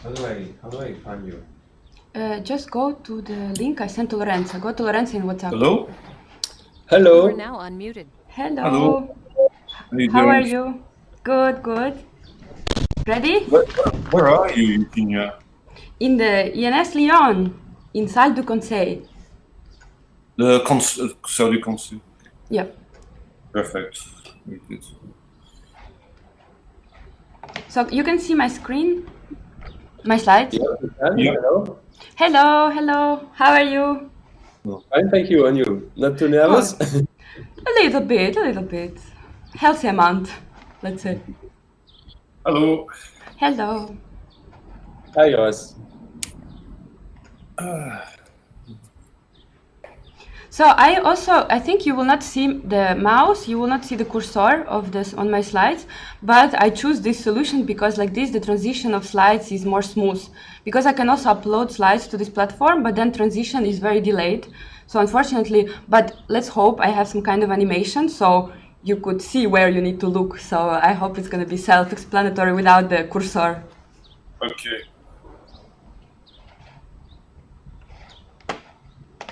How do I find you? Just go to the link I sent to Lorenza. Go to Lorenza in WhatsApp. Hello? You are Hello? now unmuted. Hello? Hello. How are you How are doing? you? Good, good. Ready? Where are you, Eugenia? In the INS Lyon, in Salle du Conseil. The Salle du Conseil. Yeah. Perfect. Very good. So you can see my screen, my slides. Yeah. Hello. Hello, hello. How are you? Fine, thank you. And you? Not too nervous? Good. A little bit. Healthy amount, let's say. Hello. Hello. Hi, Ross. So I think you will not see the mouse, you will not see the cursor of this on my slides, but I choose this solution because like this, the transition of slides is more smooth. Because I can also upload slides to this platform, but then transition is very delayed. So unfortunately, but let's hope I have some kind of animation so you could see where you need to look. So I hope it's going to be self-explanatory without the cursor. Okay.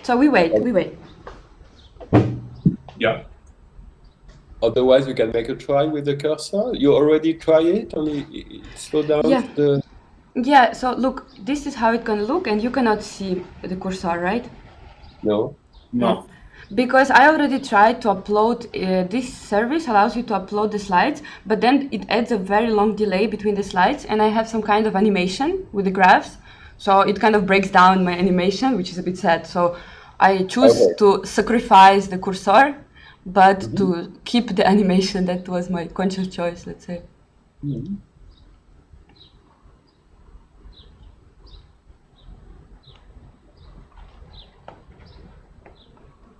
So we wait. Yeah. Otherwise, we can make a try with the cursor. You already try it, only it slow down Yeah. the... Yeah, so look, this is how it can look, and you cannot see the cursor, right? No. No. Because I already tried to upload, this service allows you to upload the slides, but then it adds a very long delay between the slides, and I have some kind of animation with the graphs, so it kind of breaks down my animation, which is a bit sad. So I choose to sacrifice the cursor, but to keep the animation. That was my conscious choice, let's say.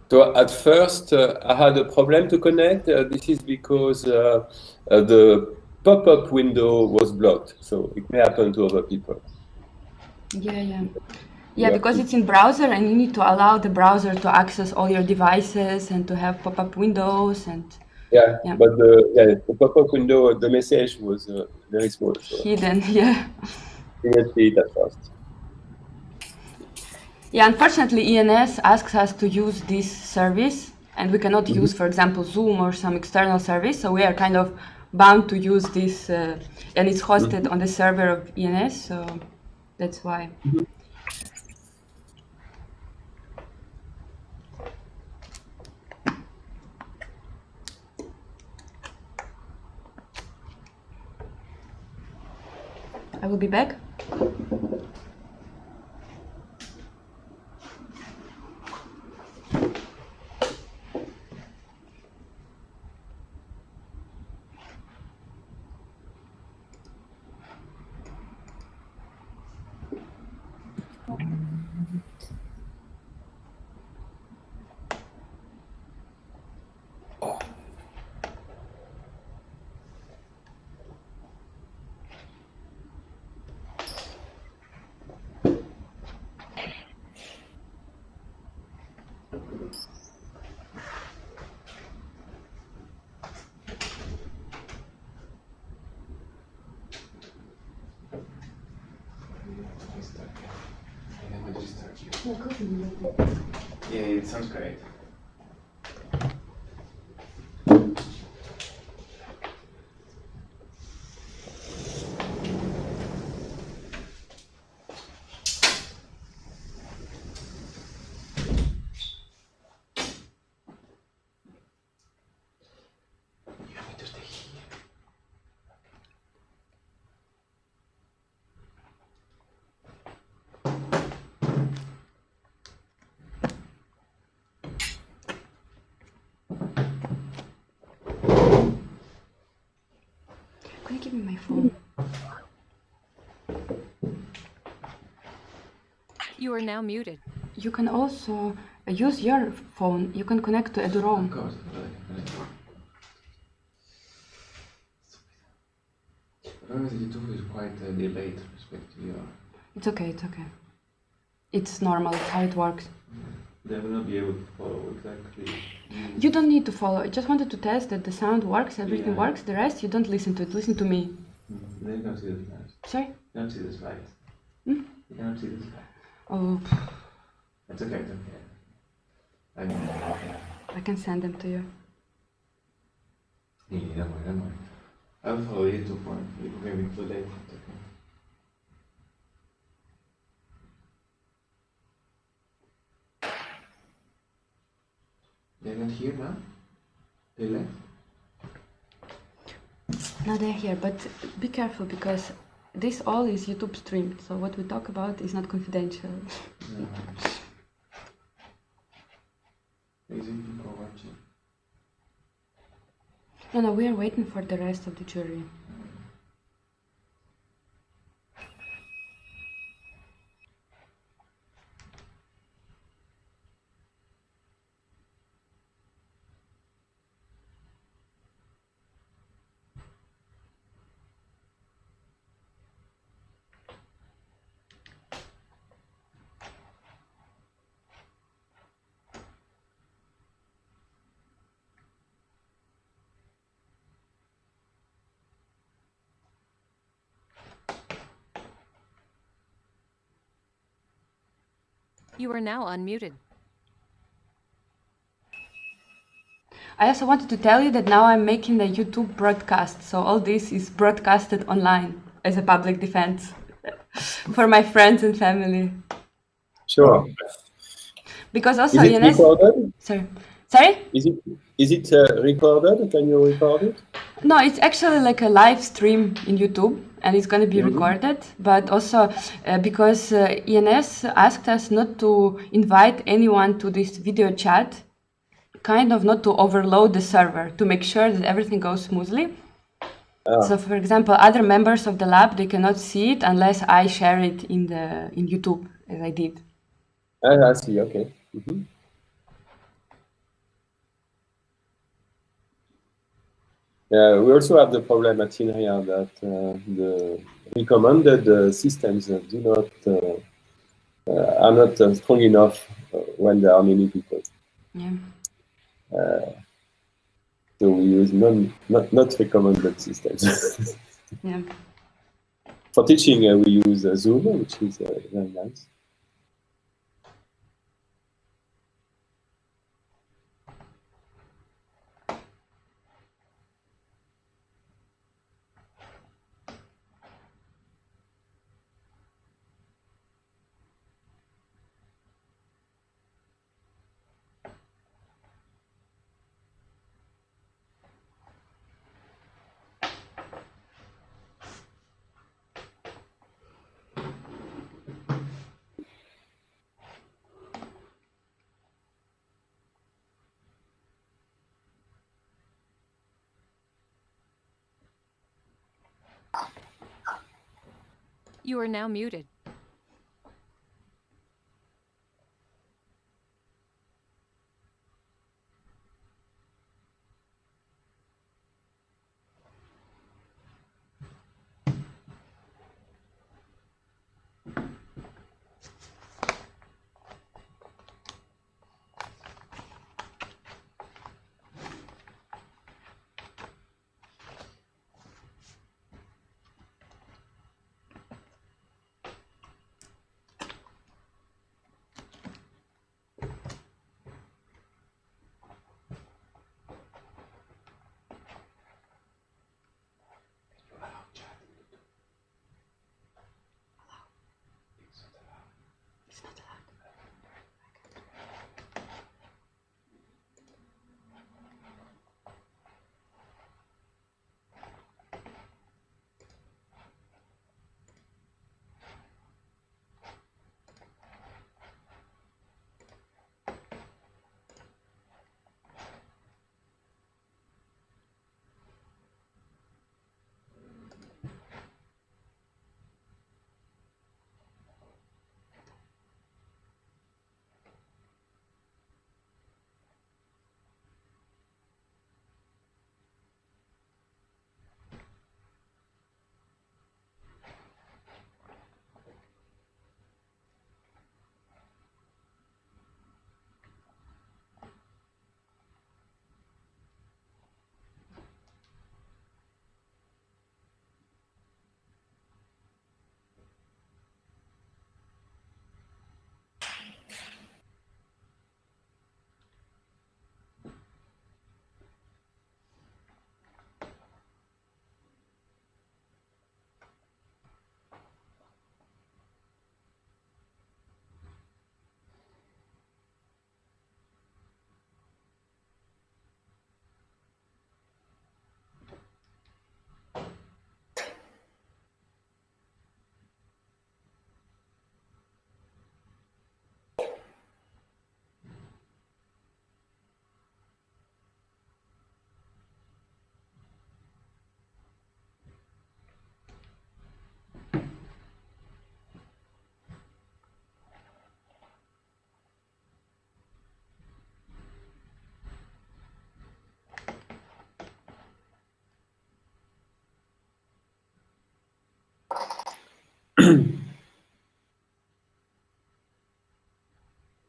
So at first, I had a problem to connect. This is because the pop-up window was blocked. So it may happen to other people. Yeah, because it's in browser and you need to allow the browser to access all your devices and to have pop-up windows and Yeah, Yeah. but the pop-up window, the message was very small. So hidden. Yeah. you didn't see it at first. Yeah, unfortunately, ENS asks us to use this service, and we cannot use, for example, Zoom or some external service. So we are kind of bound to use this, and it's hosted on the server of ENS. So that's why. I will be back. Yeah, it sounds great. You need to stay here. Can you give me my phone? You are now muted. You can also use your phone. You can connect to Eduroam. Of course. Remember that YouTube is quite delayed with respect to your... It's okay. It's normal. It's how it works. They will not be able to follow exactly. You don't need to follow. I just wanted to test that the sound works, everything Yeah. works. The rest, you don't listen to it. Listen to me. Then you can see the flash. Sorry? You don't see the slides. Hmm? You cannot see the slides. Oh, It's okay, it's okay. I can send them to you. Yeah, don't worry, don't worry. I'll follow you to point. You can include it. It's okay. They're not here now? They left? No, they're here, but be careful because this all is YouTube streamed, so what we talk about is not confidential. No. Easy people watching. No, we are waiting for the rest of the jury. You are now unmuted. I also wanted to tell you that now I'm making a YouTube broadcast, so all this is broadcasted online as a public defense for my friends and family. Sure. Because also Is it INS... recorded? Sorry? Is it recorded? Can you record it? No, it's actually like a live stream in YouTube and it's going to be recorded, but also because INS asked us not to invite anyone to this video chat, kind of not to overload the server, to make sure that everything goes smoothly. So for example, other members of the lab, they cannot see it unless I share it in YouTube, as I did. I see, okay. Mm-hmm. We also have the problem at INRIA that the recommended systems do not are not strong enough when there are many people. Yeah. So we use not recommended systems. Yeah. For teaching, we use Zoom, which is very nice. You are now muted.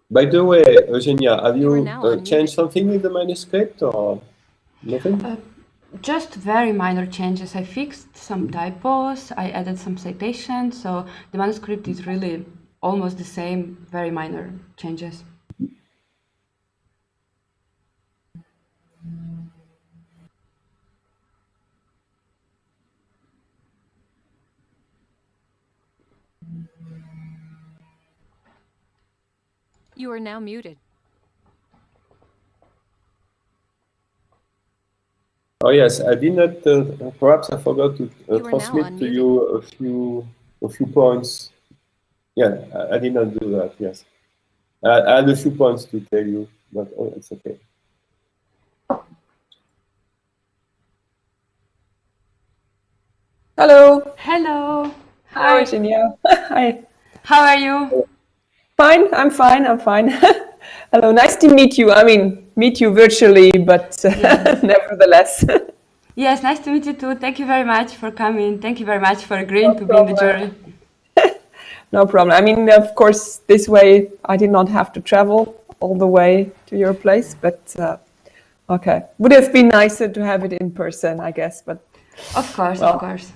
By the way, Eugenia, have You are you now unmuted. changed something with the manuscript or nothing? Just very minor changes. I fixed some typos, I added some citations, so the manuscript is really almost the same, very minor changes. You are now muted. Oh yes, I did not. Perhaps I forgot to You are now transmit to unmuted. you a few points. Yeah, I did not do that. Yes, I had a few points to tell you, but oh, it's okay. Hello. Hello. Hello, Hi. Eugenia. Hi. How are you? Fine. I'm fine. I'm fine. Hello. Nice to meet you. I mean, meet you virtually, but Yes. nevertheless. Yes, nice to meet you too. Thank you very much for coming. Thank you very much for agreeing No to be in the problem. jury. No problem. I mean, of course, this way I did not have to travel all the way to your place, but okay. Would have been nicer to have it in person, I guess, but Of course, of well, course.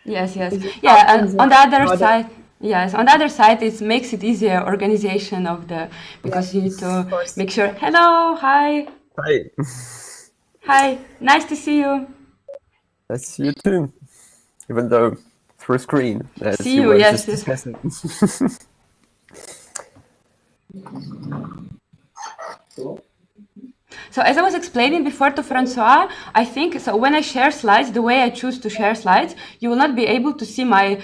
Yes, yes. this is how Yeah, things and on work the other nowadays. side, yes, on the other side, it makes it easier organization of the, because you need Yes, to of course. make sure, hello, hi, Hi, hi, nice to see you. I see you too, even though through screen, as See you you, were yes, just yes. discussing. So as I was explaining before to Francois, I think, so when I share slides, the way I choose to share slides, you will not be able to see my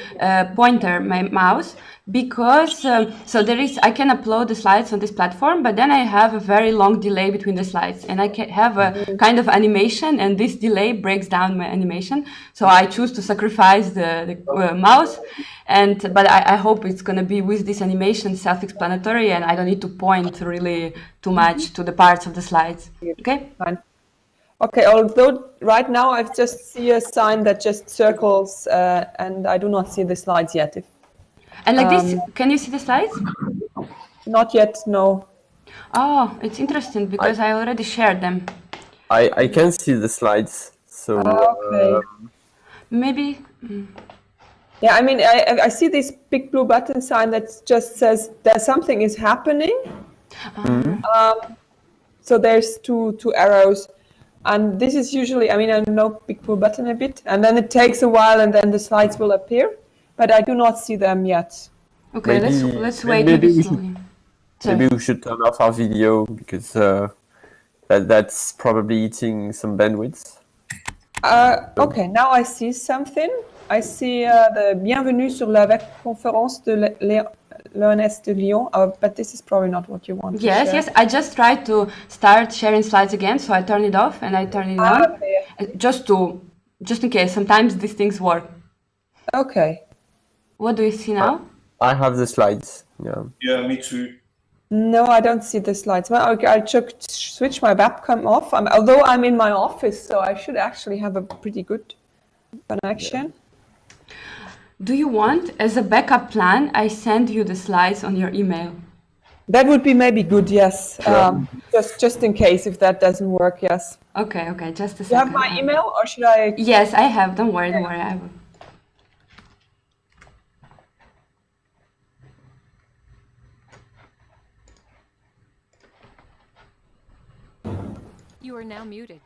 pointer, my mouse, because, so there is, I can upload the slides on this platform, but then I have a very long delay between the slides, and I can have a kind of animation, and this delay breaks down my animation. So I choose to sacrifice the mouse, but I hope it's going to be with this animation self-explanatory, and I don't need to point really too much to the parts of the slides. Okay? Fine. Okay, although right now I just see a sign that just circles and I do not see the slides yet. And like this, can you see the slides? Not yet, no. Oh, it's interesting because I already shared them. I can see the slides, so Okay. Maybe. Yeah, I mean, I see this big blue button sign that just says that something is happening. So there's two arrows. And this is usually, I mean, I know big blue button a bit. And then it takes a while and then the slides will appear. But I do not see them yet. Okay, maybe let's wait maybe maybe we should slowly. Sorry. maybe we should turn off our video because that's probably eating some bandwidth. Okay, now I see something. I see the bienvenue sur la conférence de l'ENS de Lyon, but this is probably not what you want to Yes, share. yes. I just tried to start sharing slides again, so I turn it off and I turn it on, Okay. just in case. Sometimes these things work. Okay. What do you see now? I have the slides. Yeah. Yeah, me too. No, I don't see the slides. Well, I just switch my webcam off. Although I'm in my office, so I should actually have a pretty good connection. Do you want, as a backup plan, I send you the slides on your email? That would be maybe good, yes. Just in case if that doesn't work, yes. Okay, okay. Just a Do you have second. my email, or should I? Yes, I have. Don't worry, don't worry. I will. You are now muted.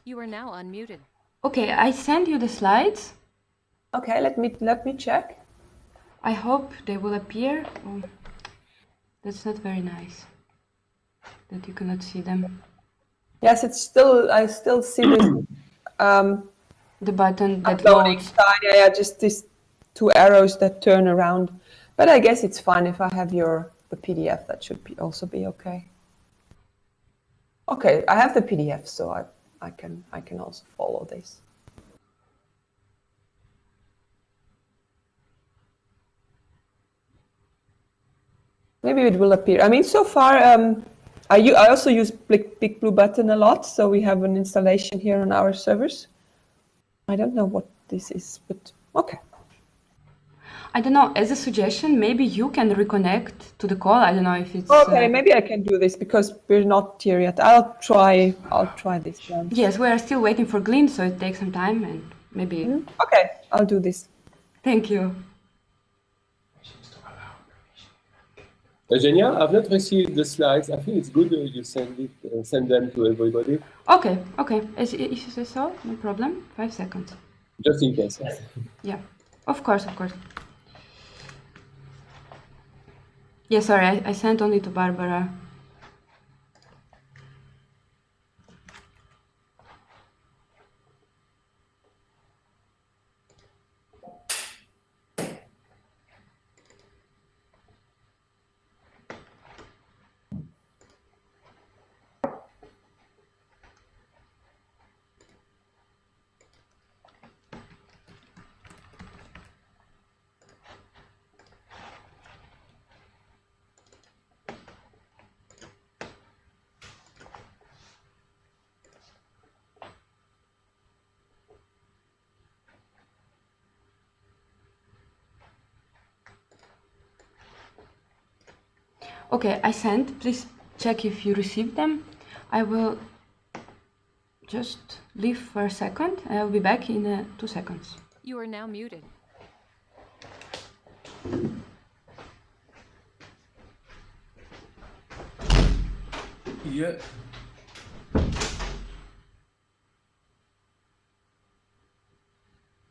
You are now unmuted. Okay, I sent you the slides. Okay, let me check. I hope they will appear. Oh, that's not very nice that you cannot see them. Yes, it's still. I still see this The button that uploading loads. sign. Yeah, just these two arrows that turn around. But I guess it's fine if I have the PDF. That should also be okay. Okay, I have the PDF, so I can also follow this. Maybe it will appear. I mean, so far, I also use Big Blue Button a lot, so we have an installation here on our servers. I don't know what this is, but okay. I don't know, as a suggestion, maybe you can reconnect to the call. I don't know if it's... Okay, maybe I can do this because we're not here yet. I'll try this one. Yes, we are still waiting for Glenn, so it takes some time and maybe... Okay, I'll do this. Thank you. Eugenia, I've not received the slides. I think it's good you send them to everybody. Okay, if you say so, no problem. 5 seconds. Just in case. Yeah, of course. Yeah, sorry, I sent only to Barbara. Okay, I sent. Please check if you received them. I will just leave for a second and I'll be back in 2 seconds. You are now muted. Yeah.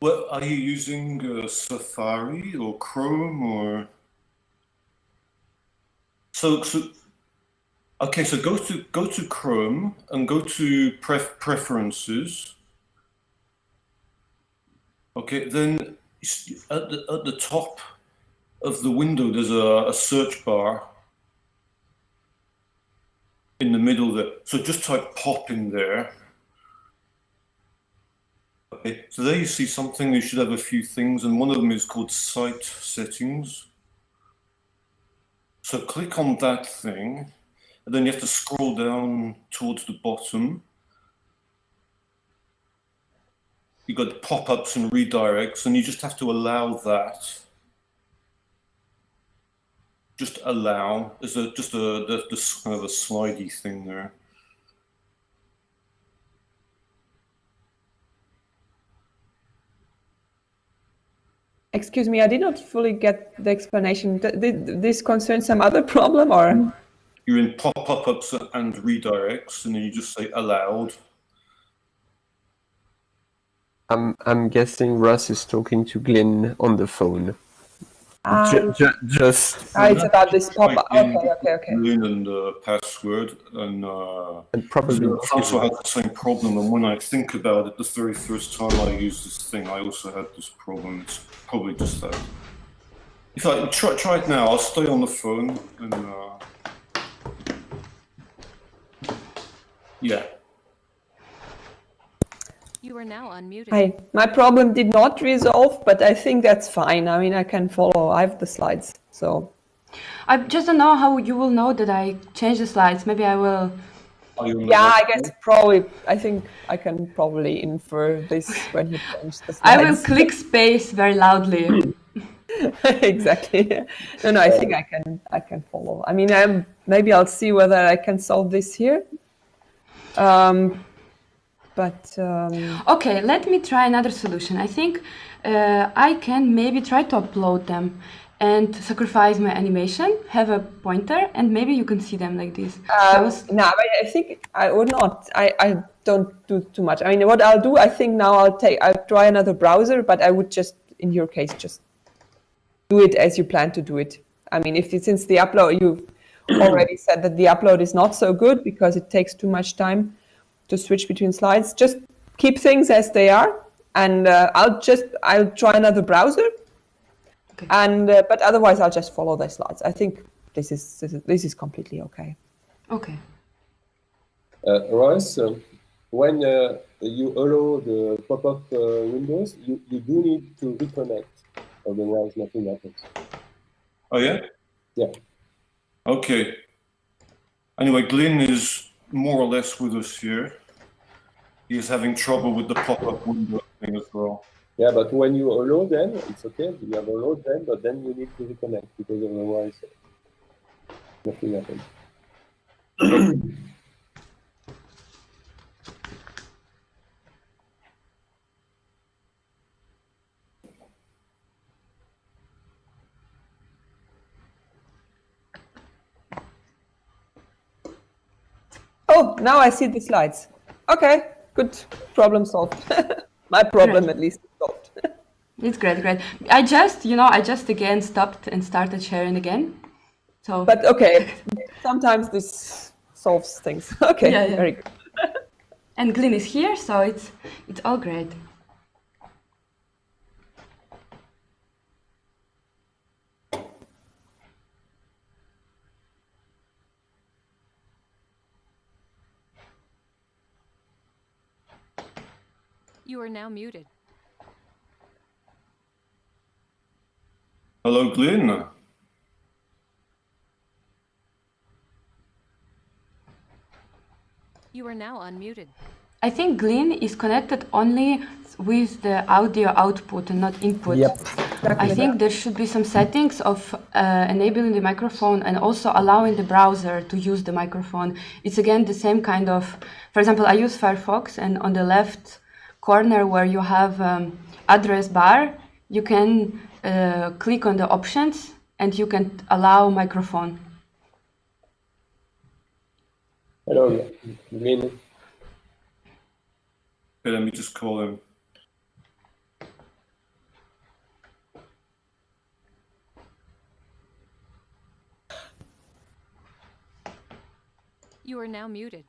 Well, are you using Safari or Chrome or? So okay. So go to Chrome and go to preferences. Okay, then at the top of the window there's a search bar in the middle there. So just type pop in there. Okay, so there you see something. You should have a few things, and one of them is called Site Settings. So click on that thing, and then you have to scroll down towards the bottom. You've got pop-ups and redirects, and you just have to allow that. Just allow. There's just kind of a slidey thing there. Excuse me, I did not fully get the explanation. Did this concern some other problem, or? You're in pop-ups and redirects, and then you just say allowed. I'm guessing Russ is talking to Glenn on the phone. Just it's about this pop-up. Okay. Lin and the password, and probably I also had the same problem. And when I think about it, the very first time I used this thing, I also had this problem. It's probably just that. If I try it now, I'll stay on the phone and yeah. You are now unmuted. Hi, my problem did not resolve, but I think that's fine. I mean, I can follow. I have the slides, so. I just don't know how you will know that I changed the slides. Maybe I will... Yeah, I guess probably. I think I can probably infer this when you change the slides. I will click space very loudly. Exactly. No, I think I can follow. I mean, maybe I'll see whether I can solve this here. Okay, let me try another solution. I think I can maybe try to upload them and sacrifice my animation, have a pointer, and maybe you can see them like this. No, I think I would not. I don't do too much. I mean, what I'll do, I think now I'll try another browser, but I would just, in your case, just do it as you plan to do it. I mean, since the upload, you've already said that the upload is not so good because it takes too much time to switch between slides, just keep things as they are, and I'll try another browser, Okay. and but otherwise I'll just follow the slides. I think this is completely okay. Okay. Royce, when you allow the pop-up windows, you do need to reconnect, otherwise nothing happens. Oh, yeah? Yeah. Okay. Anyway, Glyn is more or less with us here. He is having trouble with the pop-up window thing as well. Yeah, but when you allow them, it's okay. You have allowed them, but then you need to reconnect because otherwise nothing happens. Oh, now I see the slides. Okay, good. Problem solved. My problem at least is solved. It's great, great. I just again stopped and started sharing again. So. But okay, sometimes this solves things. Okay, Yeah, yeah. very good. And Glyn is here, so it's all great. You are now muted. Hello, Glyn. You are now unmuted. I think Glyn is connected only with the audio output and not input. Yep. I think there should be some settings of enabling the microphone and also allowing the browser to use the microphone. It's again the same kind of, for example, I use Firefox, and on the left corner where you have address bar, you can click on the options and you can allow microphone. Hello, Glyn. Okay, let me just call him. You are now muted.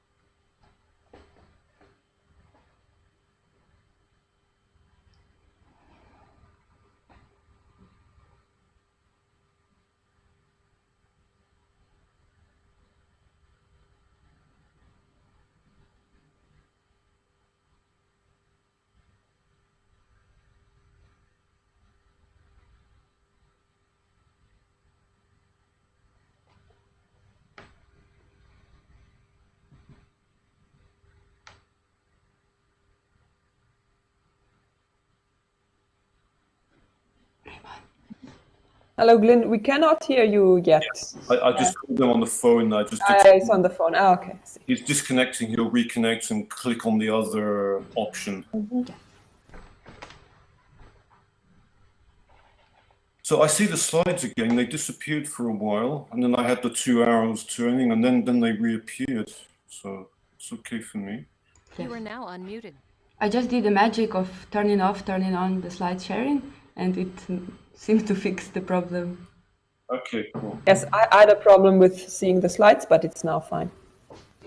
Hello, Glyn. We cannot hear you yet. I just called him on the phone. It's on the phone. Oh, okay. He's disconnecting. He'll reconnect and click on the other option. So I see the slides again. They disappeared for a while, and then I had the 2 arrows turning, and then they reappeared. So it's okay for me. You are now unmuted. I just did the magic of turning off, turning on the slide sharing, and it seems to fix the problem. Okay, cool. Yes, I had a problem with seeing the slides, but it's now fine.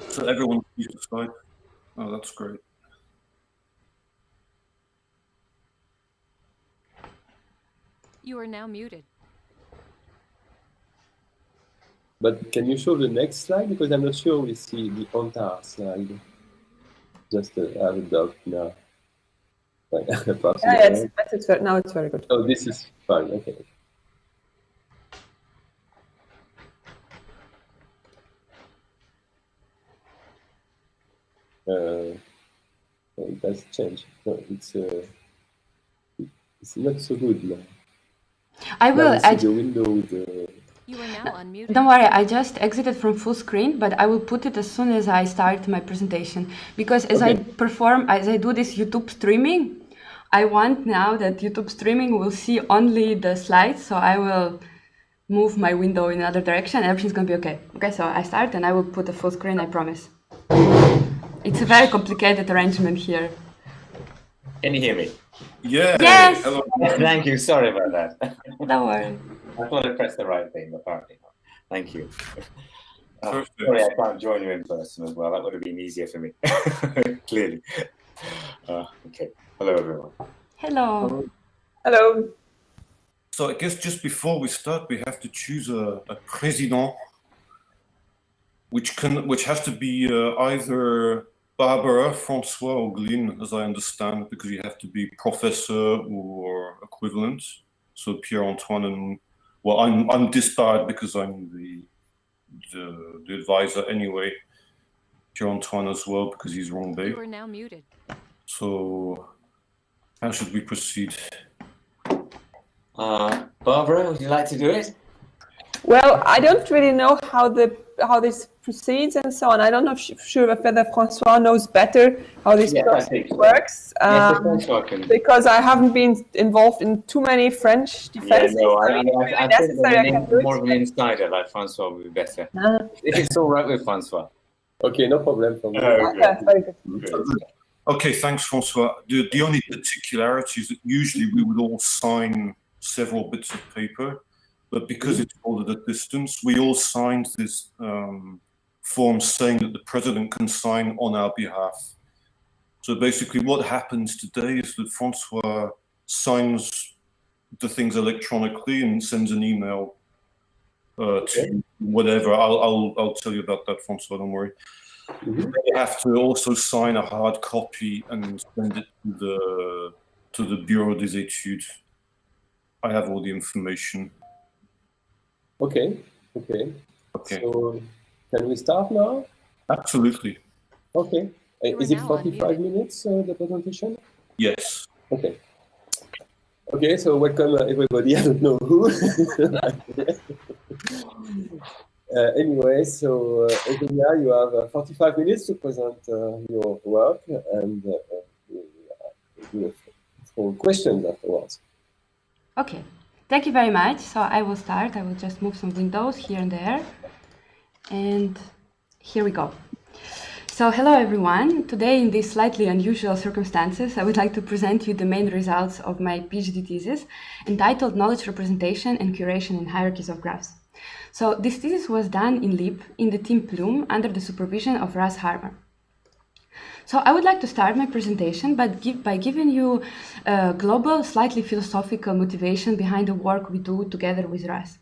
So everyone sees the slide. Oh, that's great. You are now muted. But can you show the next slide? Because I'm not sure we see the entire slide. Just have a doubt now. Now it's very good. Oh, this is fine. Okay. It does change. No, it's not so good now. I will. Now we see the window with the... You are now unmuted. Don't worry, I just exited from full screen, but I will put it as soon as I start my presentation. Because as I do this YouTube streaming, I want now that YouTube streaming will see only the slides, so I will move my window in another direction, everything's going to be okay. Okay, so I start and I will put a full screen, I promise. It's a very complicated arrangement here. Can you hear me? Yeah. Yes. Hello. Thank you. Sorry about that. Don't worry. I thought I pressed the right thing, apparently not. Thank you. Perfect. Sorry, I can't join you in person as well. That would have been easier for me, clearly. Okay. Hello, everyone. Hello. Hello. So I guess just before we start, we have to choose a président, which has to be either Barbara, Francois, or Glyn, as I understand, because you have to be professor or equivalent. So Pierre-Antoine and well, I'm disbarred because I'm the advisor anyway. Pierre-Antoine as well because he's wrong You are now muted. So how should we proceed? Barbara, would you like to do it? Well, I don't really know how this proceeds and so on. I don't know sure whether Francois knows better how this process works. Because I haven't been involved in too many French defenses. Yeah, no, I think that more of an insider like Francois would be better. If it's all right with Francois. Okay, no problem for me. Very good. Okay, thanks, Francois. The only particularity is that usually we would all sign several bits of paper, but because it's all at a distance, we all signed this form saying that the president can sign on our behalf. So basically what happens today is that Francois signs the things electronically and sends an email to whatever. I'll tell you about that, Francois, don't worry. They have to also sign a hard copy and send it to the Bureau des Études. I have all the information. Okay. So can we start now? Absolutely. Okay. Is it 45 minutes, the presentation? Yes. Okay. Okay, so welcome everybody. I don't know who. Anyway, so Eugenia, you have 45 minutes to present your work and for questions afterwards. Okay, thank you very much. So I will start. I will just move some windows here and there. And here we go. So hello everyone. Today in these slightly unusual circumstances, I would like to present you the main results of my PhD thesis entitled Knowledge Representation and Curation in Hierarchies of Graphs. So this thesis was done in LEAP in the team Plume under the supervision of Russ Harmer. So I would like to start my presentation by giving you a global, slightly philosophical motivation behind the work we do together with Russ.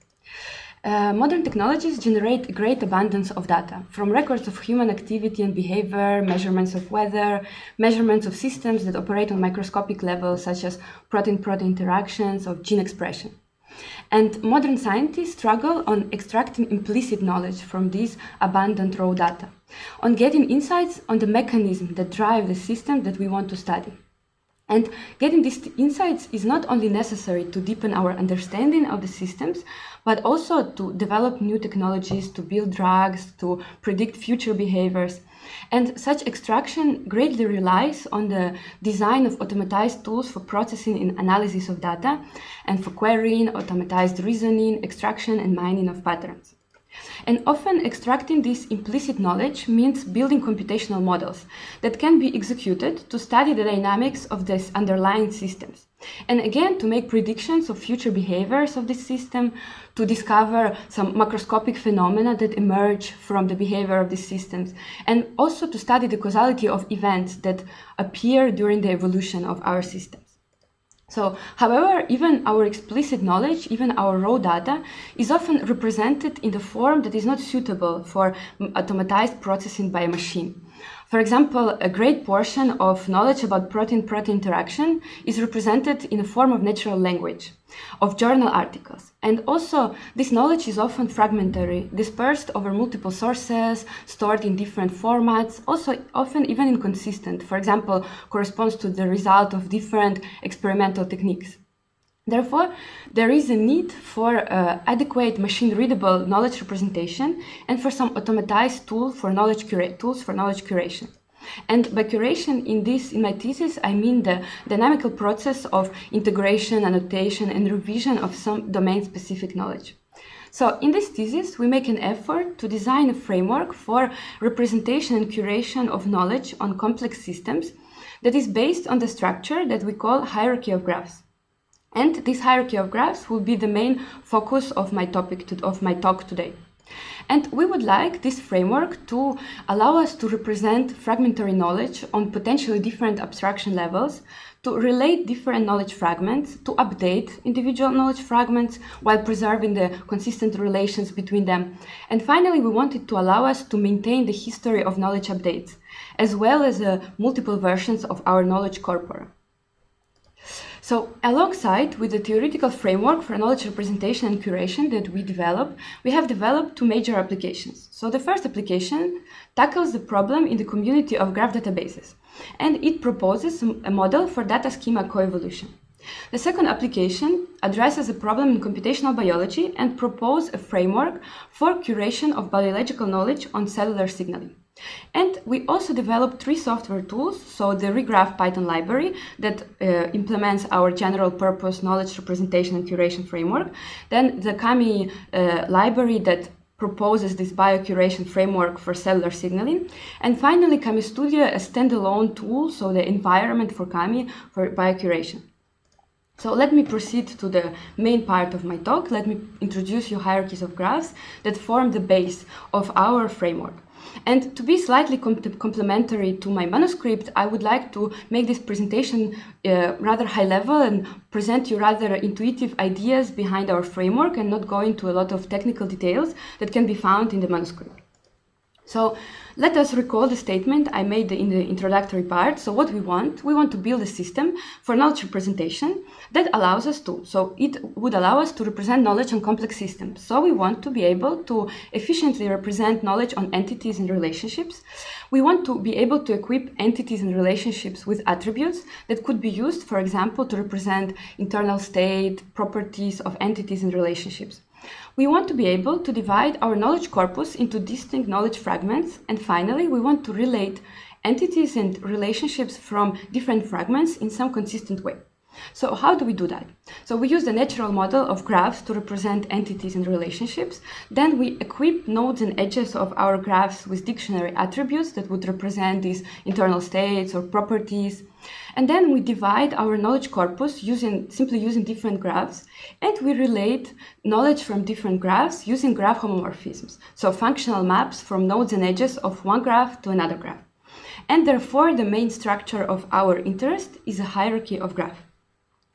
Modern technologies generate a great abundance of data, from records of human activity and behavior, measurements of weather, measurements of systems that operate on microscopic levels, such as protein-protein interactions of gene expression. And modern scientists struggle on extracting implicit knowledge from these abundant raw data, on getting insights on the mechanisms that drive the system that we want to study. And getting these insights is not only necessary to deepen our understanding of the systems, but also to develop new technologies, to build drugs, to predict future behaviors. And such extraction greatly relies on the design of automatized tools for processing and analysis of data, and for querying, automatized reasoning, extraction, and mining of patterns. And often extracting this implicit knowledge means building computational models that can be executed to study the dynamics of these underlying systems. And again, to make predictions of future behaviors of this system, to discover some macroscopic phenomena that emerge from the behavior of these systems, and also to study the causality of events that appear during the evolution of our systems. So, however, even our explicit knowledge, even our raw data, is often represented in the form that is not suitable for automatized processing by a machine. For example, a great portion of knowledge about protein-protein interaction is represented in the form of natural language, of journal articles. And also, this knowledge is often fragmentary, dispersed over multiple sources, stored in different formats, also often even inconsistent. For example, corresponds to the result of different experimental techniques. Therefore, there is a need for adequate machine-readable knowledge representation and for some automatized tools for knowledge curation. And by curation in my thesis, I mean the dynamical process of integration, annotation, and revision of some domain-specific knowledge. So in this thesis, we make an effort to design a framework for representation and curation of knowledge on complex systems that is based on the structure that we call hierarchy of graphs. And this hierarchy of graphs will be the main focus of my talk today. And we would like this framework to allow us to represent fragmentary knowledge on potentially different abstraction levels, to relate different knowledge fragments, to update individual knowledge fragments while preserving the consistent relations between them. And finally, we wanted to allow us to maintain the history of knowledge updates, as well as multiple versions of our knowledge corpora. So alongside with the theoretical framework for knowledge representation and curation that we develop, we have developed two major applications. So the first application tackles the problem in the community of graph databases, and it proposes a model for data schema coevolution. The second application addresses a problem in computational biology and proposes a framework for curation of biological knowledge on cellular signaling. And we also developed three software tools, so the regraph Python library that implements our general purpose knowledge representation and curation framework, then the Kami library that proposes this biocuration framework for cellular signaling, and finally Kami Studio, a standalone tool, so the environment for Kami for biocuration. So let me proceed to the main part of my talk. Let me introduce you hierarchies of graphs that form the base of our framework. And to be slightly complementary to my manuscript, I would like to make this presentation rather high level and present you rather intuitive ideas behind our framework and not go into a lot of technical details that can be found in the manuscript. So let us recall the statement I made in the introductory part. So what we want to build a system for knowledge representation that allows us to. So it would allow us to represent knowledge on complex systems. So we want to be able to efficiently represent knowledge on entities and relationships. We want to be able to equip entities and relationships with attributes that could be used, for example, to represent internal state, properties of entities and relationships. We want to be able to divide our knowledge corpus into distinct knowledge fragments. And finally, we want to relate entities and relationships from different fragments in some consistent way. So how do we do that? So we use the natural model of graphs to represent entities and relationships. Then we equip nodes and edges of our graphs with dictionary attributes that would represent these internal states or properties. And then we divide our knowledge corpus simply using different graphs, and we relate knowledge from different graphs using graph homomorphisms, so functional maps from nodes and edges of one graph to another graph. And therefore, the main structure of our interest is a hierarchy of graphs.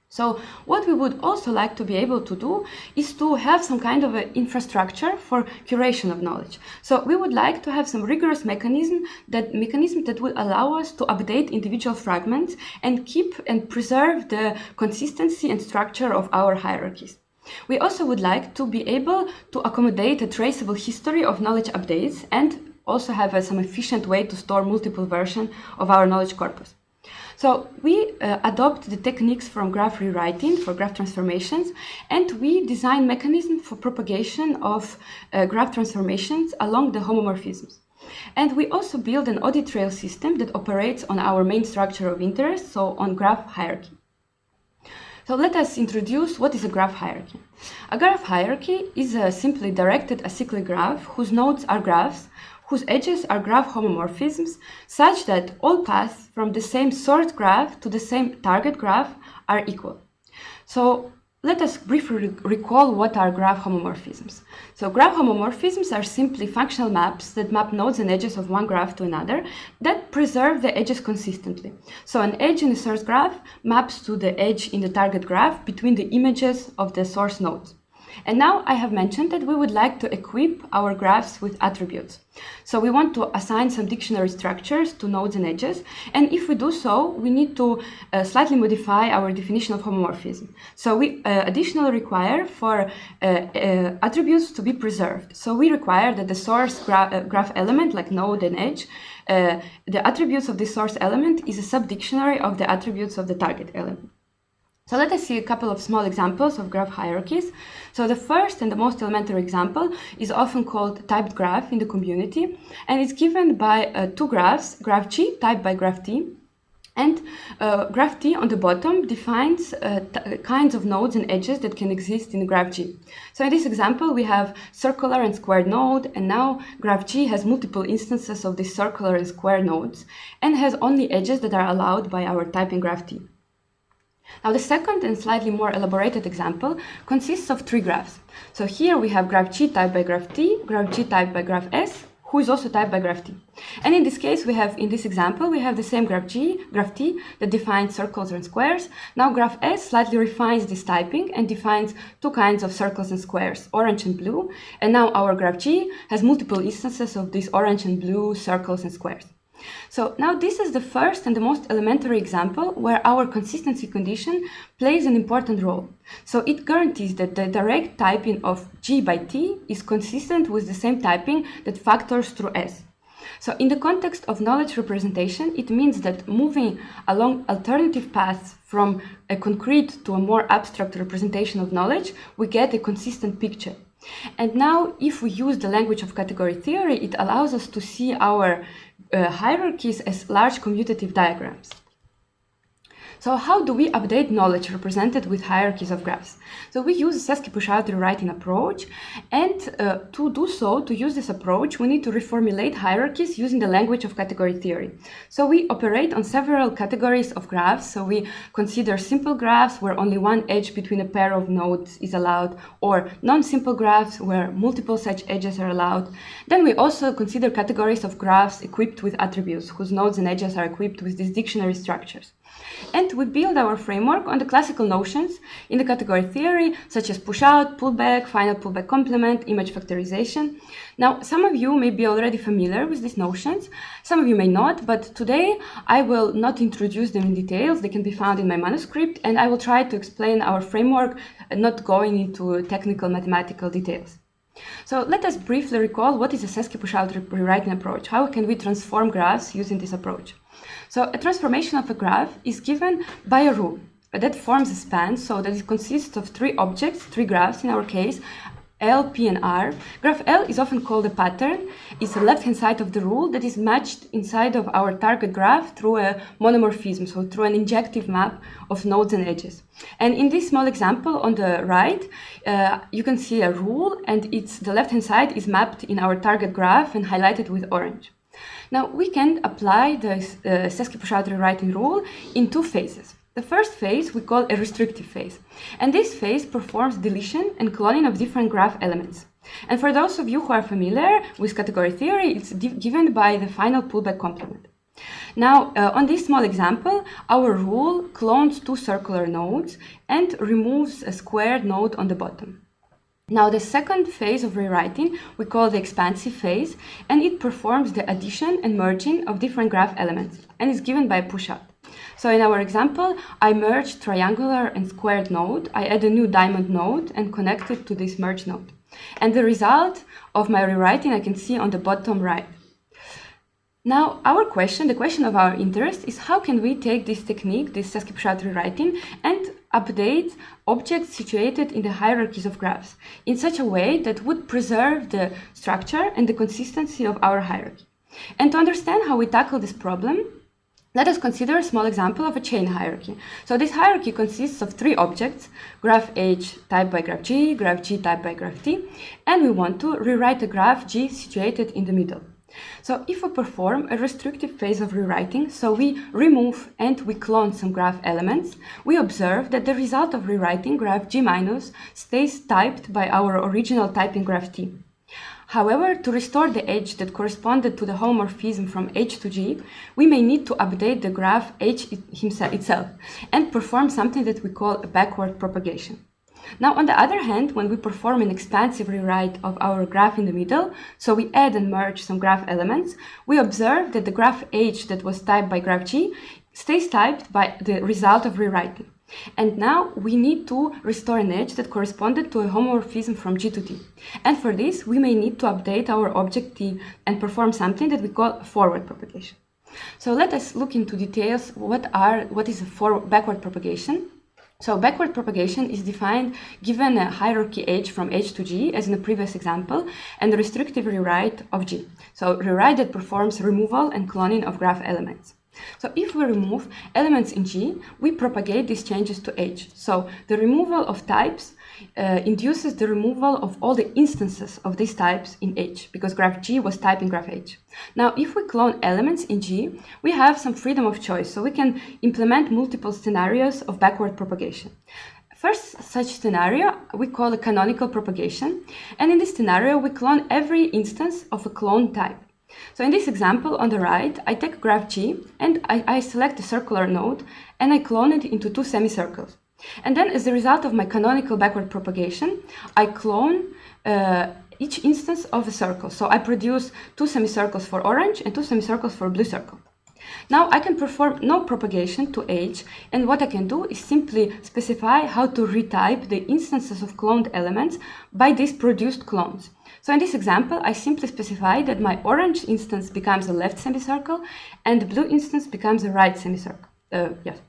So what we would also like to be able to do is to have some kind of an infrastructure for curation of knowledge. So we would like to have some rigorous mechanism that would allow us to update individual fragments and keep and preserve the consistency and structure of our hierarchies. We also would like to be able to accommodate a traceable history of knowledge updates and also have some efficient way to store multiple versions of our knowledge corpus. So we adopt the techniques from graph rewriting for graph transformations, and we design mechanisms for propagation of graph transformations along the homomorphisms. And we also build an audit trail system that operates on our main structure of interest, so on graph hierarchy. So let us introduce what is a graph hierarchy. A graph hierarchy is a simply directed acyclic graph whose nodes are graphs, whose edges are graph homomorphisms, such that all paths from the same source graph to the same target graph are equal. So let us briefly recall what are graph homomorphisms. So graph homomorphisms are simply functional maps that map nodes and edges of one graph to another that preserve the edges consistently. So an edge in the source graph maps to the edge in the target graph between the images of the source nodes. And now I have mentioned that we would like to equip our graphs with attributes. So we want to assign some dictionary structures to nodes and edges. And if we do so, we need to slightly modify our definition of homomorphism. So we additionally require for attributes to be preserved. So we require that the source graph element, like node and edge, the attributes of the source element is a subdictionary of the attributes of the target element. So let us see a couple of small examples of graph hierarchies. So the first and the most elementary example is often called typed graph in the community, and it's given by two graphs, graph G typed by graph T, And graph T on the bottom defines kinds of nodes and edges that can exist in graph G. So in this example, we have circular and squared node, and now graph G has multiple instances of these circular and square nodes, and has only edges that are allowed by our type in graph T. Now the second and slightly more elaborated example consists of three graphs. So here we have graph G typed by graph T, graph G typed by graph S, who is also typed by graph T. And in this case, in this example, we have the same graph T that defines circles and squares. Now graph S slightly refines this typing and defines two kinds of circles and squares, orange and blue. And now our graph G has multiple instances of these orange and blue circles and squares. So now this is the first and the most elementary example where our consistency condition plays an important role. So it guarantees that the direct typing of G by T is consistent with the same typing that factors through S. So in the context of knowledge representation, it means that moving along alternative paths from a concrete to a more abstract representation of knowledge, we get a consistent picture. And now, if we use the language of category theory, it allows us to see our hierarchies as large commutative diagrams. So how do we update knowledge represented with hierarchies of graphs? So we use a Sesky push-out rewriting approach, and to use this approach, we need to reformulate hierarchies using the language of category theory. So we operate on several categories of graphs. So we consider simple graphs where only one edge between a pair of nodes is allowed, or non-simple graphs where multiple such edges are allowed. Then we also consider categories of graphs equipped with attributes, whose nodes and edges are equipped with these dictionary structures. And we build our framework on the classical notions in the category theory, such as push-out, pullback, final pullback complement, image factorization. Now, some of you may be already familiar with these notions, some of you may not, but today I will not introduce them in details. They can be found in my manuscript, and I will try to explain our framework, not going into technical mathematical details. So let us briefly recall what is a Sesky push-out rewriting approach. How can we transform graphs using this approach? So a transformation of a graph is given by a rule that forms a span, so that it consists of three objects, three graphs in our case, L, P, and R. Graph L is often called a pattern. It's the left-hand side of the rule that is matched inside of our target graph through a monomorphism, so through an injective map of nodes and edges. And in this small example on the right, you can see a rule, and the left-hand side is mapped in our target graph and highlighted with orange. Now, we can apply the Sesky push-out rewriting rule in two phases. The first phase we call a restrictive phase, and this phase performs deletion and cloning of different graph elements. And for those of you who are familiar with category theory, it's given by the final pullback complement. Now, on this small example, our rule clones two circular nodes and removes a squared node on the bottom. Now, the second phase of rewriting we call the expansive phase, and it performs the addition and merging of different graph elements, and is given by push-out. So in our example, I merged triangular and squared node, I add a new diamond node and connect it to this merge node. And the result of my rewriting I can see on the bottom right. Now, the question of our interest is how can we take this technique, this Sesky push-out rewriting, and update objects situated in the hierarchies of graphs in such a way that would preserve the structure and the consistency of our hierarchy. And to understand how we tackle this problem, let us consider a small example of a chain hierarchy. So this hierarchy consists of three objects, graph H typed by graph G typed by graph T, and we want to rewrite a graph G situated in the middle. So if we perform a restrictive phase of rewriting, so we remove and we clone some graph elements, we observe that the result of rewriting graph G minus stays typed by our original typing graph T. However, to restore the edge that corresponded to the homomorphism from H to G, we may need to update the graph H itself and perform something that we call a backward propagation. Now, on the other hand, when we perform an expansive rewrite of our graph in the middle, so we add and merge some graph elements, we observe that the graph H that was typed by graph G stays typed by the result of rewriting. And now we need to restore an edge that corresponded to a homomorphism from G to T. And for this, we may need to update our object T and perform something that we call forward propagation. So let us look into details what is a backward propagation. So backward propagation is defined given a hierarchy H from H to G, as in the previous example, and the restrictive rewrite of G. So rewrite that performs removal and cloning of graph elements. So if we remove elements in G, we propagate these changes to H. So the removal of types induces the removal of all the instances of these types in H, because graph G was type in graph H. Now, if we clone elements in G, we have some freedom of choice, so we can implement multiple scenarios of backward propagation. First such scenario we call a canonical propagation, and in this scenario we clone every instance of a clone type. So in this example on the right, I take graph G and I select a circular node and I clone it into 2 semicircles. And then as a result of my canonical backward propagation, I clone each instance of a circle. So I produce 2 semicircles for orange and 2 semicircles for blue circle. Now I can perform no propagation to H, and what I can do is simply specify how to retype the instances of cloned elements by these produced clones. So in this example, I simply specify that my orange instance becomes a left semicircle and the blue instance becomes a right semicircle. Yes.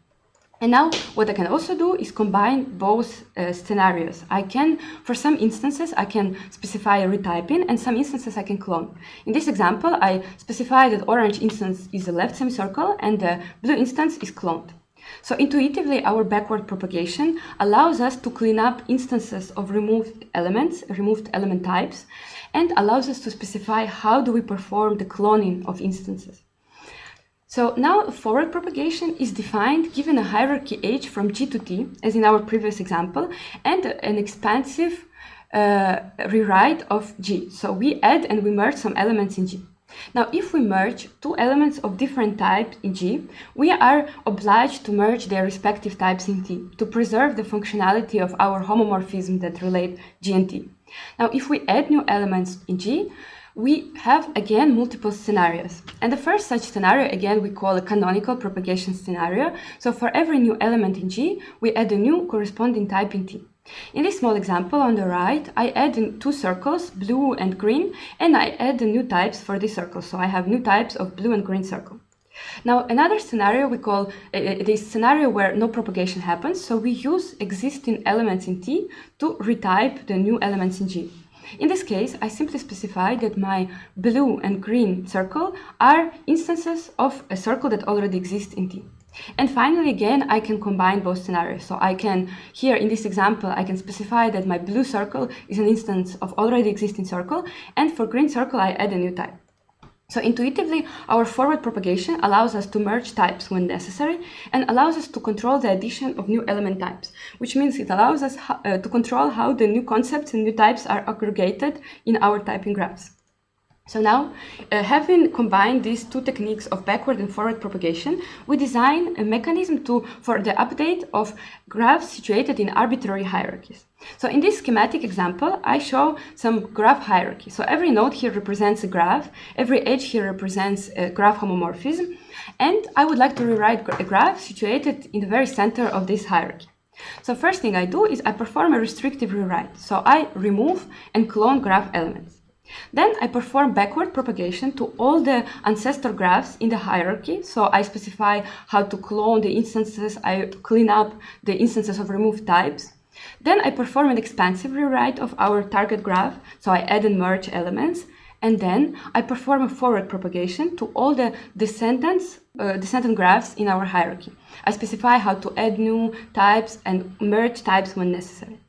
And now what I can also do is combine both scenarios. I can, for some instances, I can specify a retyping, and some instances I can clone. In this example, I specify that orange instance is a left semicircle and the blue instance is cloned. So intuitively, our backward propagation allows us to clean up instances of removed elements, removed element types, and allows us to specify how do we perform the cloning of instances. So now forward propagation is defined given a hierarchy H from G to T, as in our previous example, and an expansive rewrite of G. So we add and we merge some elements in G. Now, if we merge 2 elements of different types in G, we are obliged to merge their respective types in T to preserve the functionality of our homomorphism that relate G and T. Now, if we add new elements in G, we have again multiple scenarios. And the first such scenario, again, we call a canonical propagation scenario. So for every new element in G, we add a new corresponding type in T. In this small example on the right, I add in 2 circles, blue and green, and I add the new types for this circle. So I have new types of blue and green circle. Now, another scenario we call this scenario where no propagation happens. So we use existing elements in T to retype the new elements in G. In this case, I simply specify that my blue and green circle are instances of a circle that already exists in T. And finally, again, I can combine both scenarios. So I can, here in this example, I can specify that my blue circle is an instance of already existing circle, and for green circle, I add a new type. So intuitively, our forward propagation allows us to merge types when necessary and allows us to control the addition of new element types, which means it allows us to control how the new concepts and new types are aggregated in our typing graphs. So now, having combined these 2 techniques of backward and forward propagation, we design a mechanism for the update of graphs situated in arbitrary hierarchies. So in this schematic example, I show some graph hierarchy. So every node here represents a graph, every edge here represents a graph homomorphism, and I would like to rewrite a graph situated in the very center of this hierarchy. So first thing I do is I perform a restrictive rewrite. So I remove and clone graph elements. Then I perform backward propagation to all the ancestor graphs in the hierarchy. So I specify how to clone the instances, I clean up the instances of removed types. Then I perform an expansive rewrite of our target graph. So I add and merge elements. And then I perform a forward propagation to all the descendant graphs in our hierarchy. I specify how to add new types and merge types when necessary.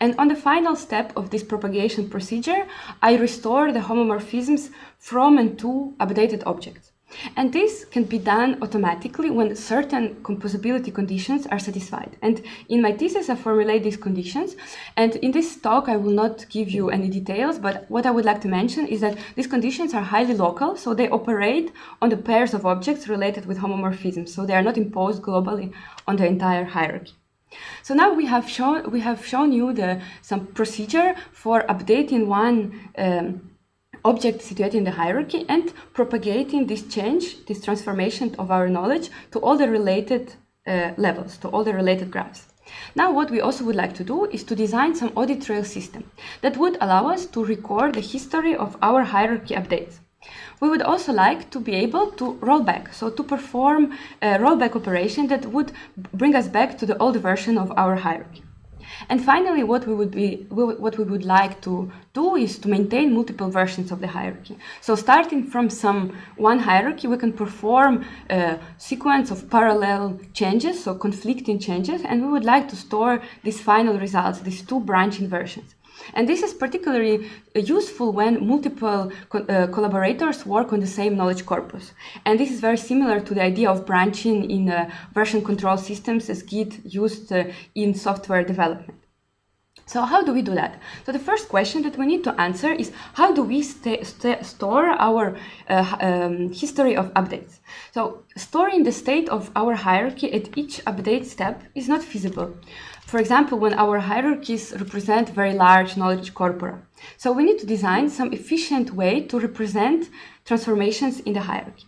And on the final step of this propagation procedure, I restore the homomorphisms from and to updated objects. And this can be done automatically when certain composability conditions are satisfied. And in my thesis, I formulate these conditions. And in this talk, I will not give you any details, but what I would like to mention is that these conditions are highly local, so they operate on the pairs of objects related with homomorphisms. So they are not imposed globally on the entire hierarchy. So now we have shown you some procedure for updating one object situated in the hierarchy and propagating this change, this transformation of our knowledge to all the related levels, to all the related graphs. Now what we also would like to do is to design some audit trail system that would allow us to record the history of our hierarchy updates. We would also like to be able to roll back, so to perform a rollback operation that would bring us back to the old version of our hierarchy. And finally, what we would like to do is to maintain multiple versions of the hierarchy. So starting from one hierarchy, we can perform a sequence of parallel changes, so conflicting changes, and we would like to store these final results, these two branching versions. And this is particularly useful when multiple collaborators work on the same knowledge corpus. And this is very similar to the idea of branching in version control systems as Git used in software development. So how do we do that? So the first question that we need to answer is, how do we store our history of updates? So storing the state of our hierarchy at each update step is not feasible. For example, when our hierarchies represent very large knowledge corpora. So we need to design some efficient way to represent transformations in the hierarchy.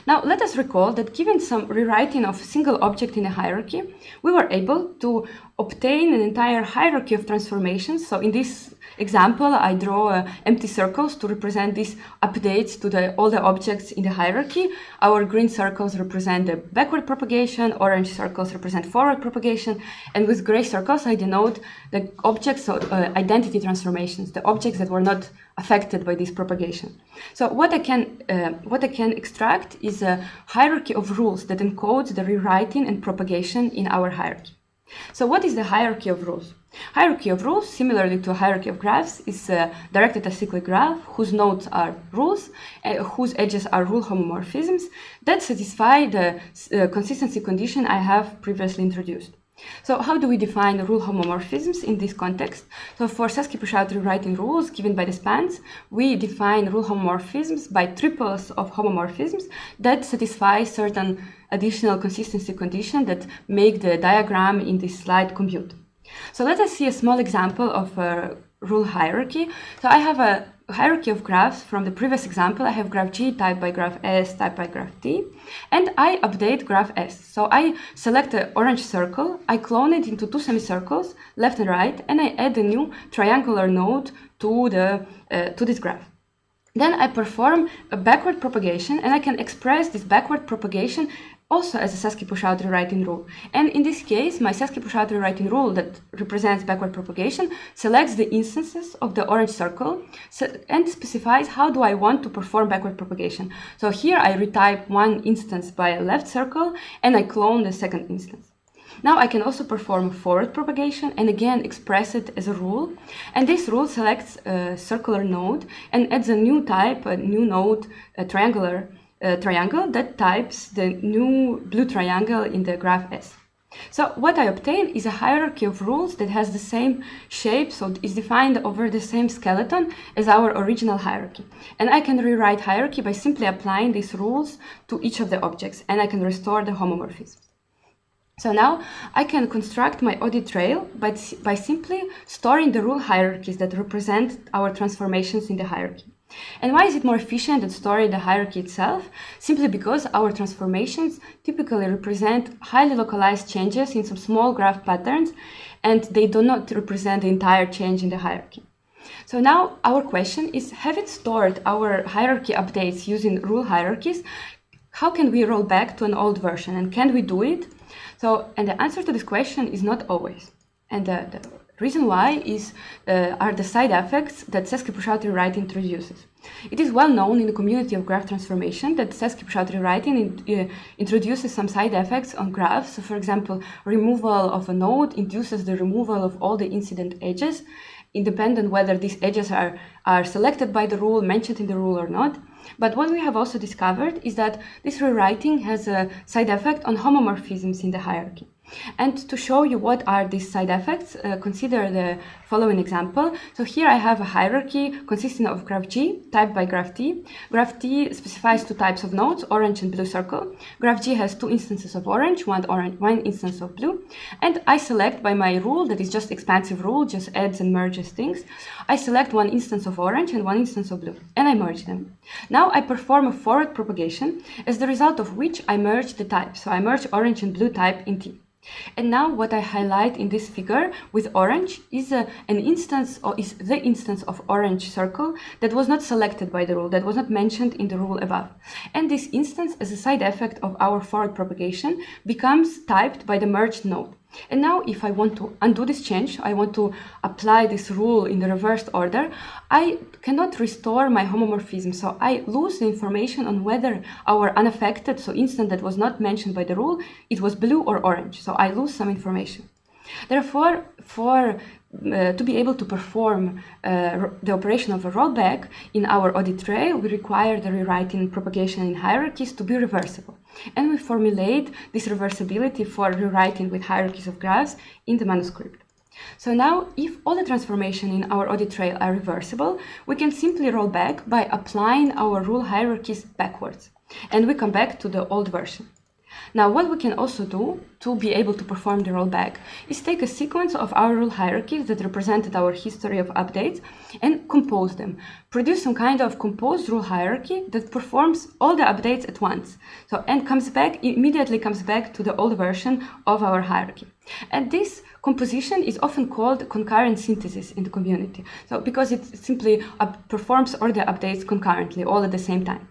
Now, let us recall that given some rewriting of a single object in a hierarchy, we were able to obtain an entire hierarchy of transformations. So in this example, I draw empty circles to represent these updates to all the objects in the hierarchy. Our green circles represent the backward propagation, orange circles represent forward propagation, and with gray circles, I denote the objects of identity transformations, the objects that were not affected by this propagation. So what I can extract is a hierarchy of rules that encodes the rewriting and propagation in our hierarchy. So what is the hierarchy of rules? Hierarchy of rules, similarly to a hierarchy of graphs, is directed acyclic graph whose nodes are rules, whose edges are rule homomorphisms that satisfy the consistency condition I have previously introduced. So how do we define rule homomorphisms in this context? So for Sasky-Puchout rewriting rules given by the spans, we define rule homomorphisms by triples of homomorphisms that satisfy certain additional consistency conditions that make the diagram in this slide compute. So let us see a small example of a rule hierarchy. So I have a hierarchy of graphs from the previous example. I have graph G typed by graph S typed by graph T, and I update graph S. So I select an orange circle, I clone it into two semicircles, left and right, and I add a new triangular node to this graph. Then I perform a backward propagation, and I can express this backward propagation also as a Sasky-Puchout rewriting rule. And in this case, my Sasky-Puchout rewriting rule that represents backward propagation selects the instances of the orange circle and specifies how do I want to perform backward propagation. So here I retype one instance by a left circle and I clone the second instance. Now I can also perform forward propagation and again express it as a rule. And this rule selects a circular node and adds a new type, a new node, a triangle that types the new blue triangle in the graph S. So what I obtain is a hierarchy of rules that has the same shape, so is defined over the same skeleton as our original hierarchy. And I can rewrite hierarchy by simply applying these rules to each of the objects, and I can restore the homomorphism. So now I can construct my audit trail by simply storing the rule hierarchies that represent our transformations in the hierarchy. And why is it more efficient than storing the hierarchy itself? Simply because our transformations typically represent highly localized changes in some small graph patterns, and they do not represent the entire change in the hierarchy. So now our question is, having stored our hierarchy updates using rule hierarchies, how can we roll back to an old version, and can we do it? So, and the answer to this question is not always. And the reason why are the side effects that Sasky-Puchout rewriting introduces. It is well known in the community of graph transformation that Sasky-Puchout rewriting introduces some side effects on graphs. So, for example, removal of a node induces the removal of all the incident edges, independent whether these edges are selected by the rule, mentioned in the rule or not. But what we have also discovered is that this rewriting has a side effect on homomorphisms in the hierarchy. And to show you what are these side effects, consider the following example. So here I have a hierarchy consisting of graph G typed by graph T. Graph T specifies two types of nodes, orange and blue circle. Graph G has two instances of orange, one instance of blue. And I select by my rule, that is just expansive rule, just adds and merges things. I select one instance of orange and one instance of blue, and I merge them. Now I perform a forward propagation, as the result of which I merge the type. So I merge orange and blue type in T. And now what I highlight in this figure with orange is the instance of orange circle that was not selected by the rule, that was not mentioned in the rule above. And this instance, as a side effect of our forward propagation, becomes typed by the merged node. And now if I want to undo this change, I want to apply this rule in the reversed order, I cannot restore my homomorphism. So I lose the information on whether our unaffected, so instant that was not mentioned by the rule, it was blue or orange. So I lose some information. Therefore, to be able to perform the operation of a rollback in our audit trail, we require the rewriting propagation in hierarchies to be reversible. And we formulate this reversibility for rewriting with hierarchies of graphs in the manuscript. So now, if all the transformations in our audit trail are reversible, we can simply roll back by applying our rule hierarchies backwards. And we come back to the old version. Now, what we can also do to be able to perform the rollback is take a sequence of our rule hierarchies that represented our history of updates and compose them. Produce some kind of composed rule hierarchy that performs all the updates at once. So, and immediately comes back to the old version of our hierarchy. And this composition is often called concurrent synthesis in the community. So, because it simply performs all the updates concurrently, all at the same time.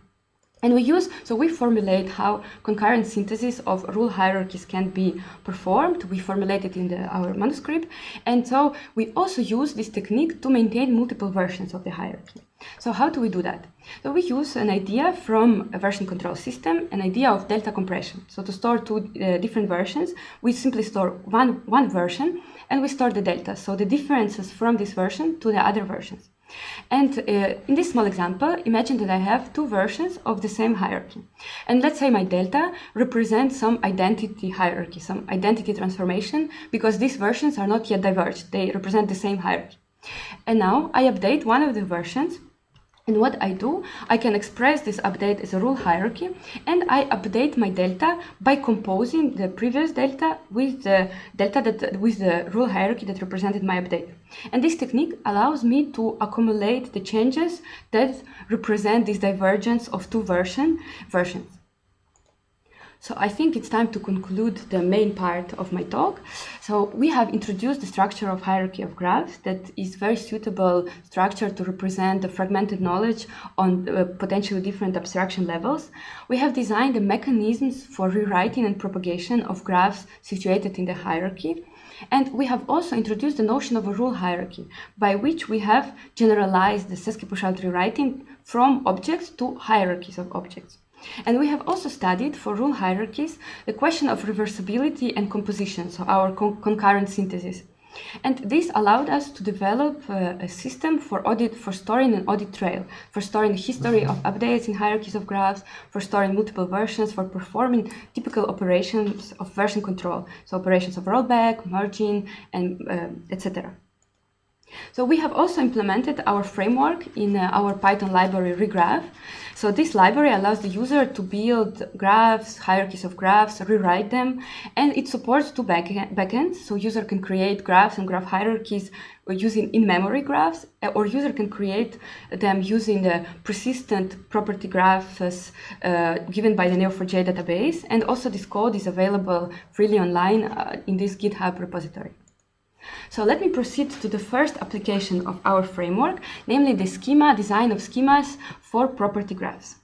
And we formulate how concurrent synthesis of rule hierarchies can be performed. We formulate it in our manuscript. And so we also use this technique to maintain multiple versions of the hierarchy. So how do we do that? So we use an idea from a version control system, an idea of delta compression. So to store two different versions, we simply store one version and we store the delta. So the differences from this version to the other versions. And in this small example, imagine that I have two versions of the same hierarchy. And let's say my delta represents some identity hierarchy, some identity transformation, because these versions are not yet diverged. They represent the same hierarchy. And now I update one of the versions. And what I do, I can express this update as a rule hierarchy, and I update my delta by composing the previous delta with the with the rule hierarchy that represented my update. And this technique allows me to accumulate the changes that represent this divergence of two versions. So I think it's time to conclude the main part of my talk. So we have introduced the structure of hierarchy of graphs that is very suitable structure to represent the fragmented knowledge on potentially different abstraction levels. We have designed the mechanisms for rewriting and propagation of graphs situated in the hierarchy. And we have also introduced the notion of a rule hierarchy, by which we have generalized the Sesquipouchalt rewriting from objects to hierarchies of objects. And we have also studied for rule hierarchies the question of reversibility and composition, so our concurrent synthesis. And this allowed us to develop a system for storing an audit trail, for storing the history of updates in hierarchies of graphs, for storing multiple versions, for performing typical operations of version control, so operations of rollback, merging, and etc. So we have also implemented our framework in our Python library regraph. So this library allows the user to build graphs, hierarchies of graphs, rewrite them, and it supports two backends. So user can create graphs and graph hierarchies using in-memory graphs, or user can create them using the persistent property graphs given by the Neo4j database. And also this code is available freely online in this GitHub repository. So let me proceed to the first application of our framework, namely the design of schemas for property graphs.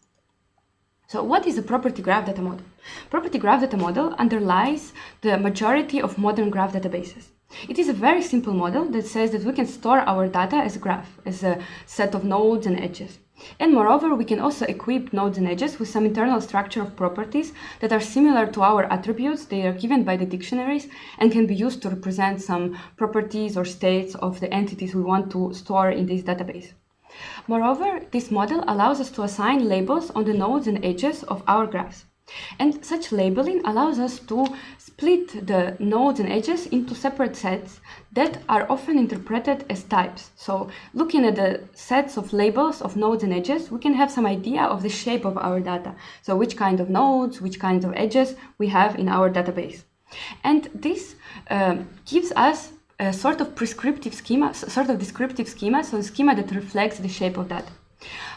So what is a property graph data model? Property graph data model underlies the majority of modern graph databases. It is a very simple model that says that we can store our data as a graph, as a set of nodes and edges. And moreover, we can also equip nodes and edges with some internal structure of properties that are similar to our attributes. They are given by the dictionaries and can be used to represent some properties or states of the entities we want to store in this database. Moreover, this model allows us to assign labels on the nodes and edges of our graphs. And such labeling allows us to split the nodes and edges into separate sets that are often interpreted as types. So looking at the sets of labels of nodes and edges, we can have some idea of the shape of our data. So which kind of nodes, which kinds of edges we have in our database. And this gives us a sort of prescriptive schema, sort of descriptive schema, so a schema that reflects the shape of data.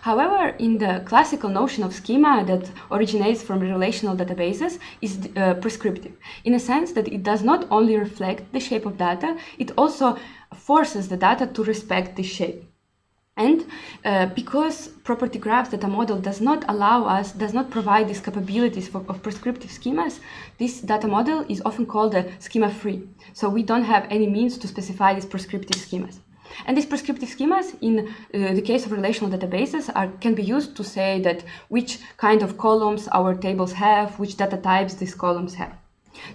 However, in the classical notion of schema that originates from relational databases is prescriptive, in a sense that it does not only reflect the shape of data, it also forces the data to respect this shape. And because property graphs data model does not provide these capabilities of prescriptive schemas, this data model is often called a schema-free. So we don't have any means to specify these prescriptive schemas. And these prescriptive schemas, in the case of relational databases, can be used to say that which kind of columns our tables have, which data types these columns have.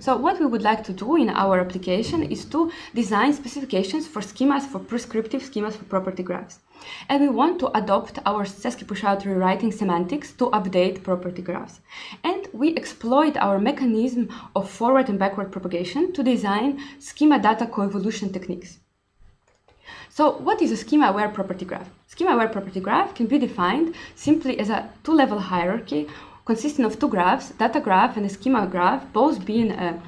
So what we would like to do in our application is to design specifications for schemas, for prescriptive schemas for property graphs. And we want to adopt our Sesky pushout rewriting semantics to update property graphs. And we exploit our mechanism of forward and backward propagation to design schema data coevolution techniques. So what is a schema-aware property graph? Schema-aware property graph can be defined simply as a two-level hierarchy consisting of two graphs, data graph and a schema graph, both being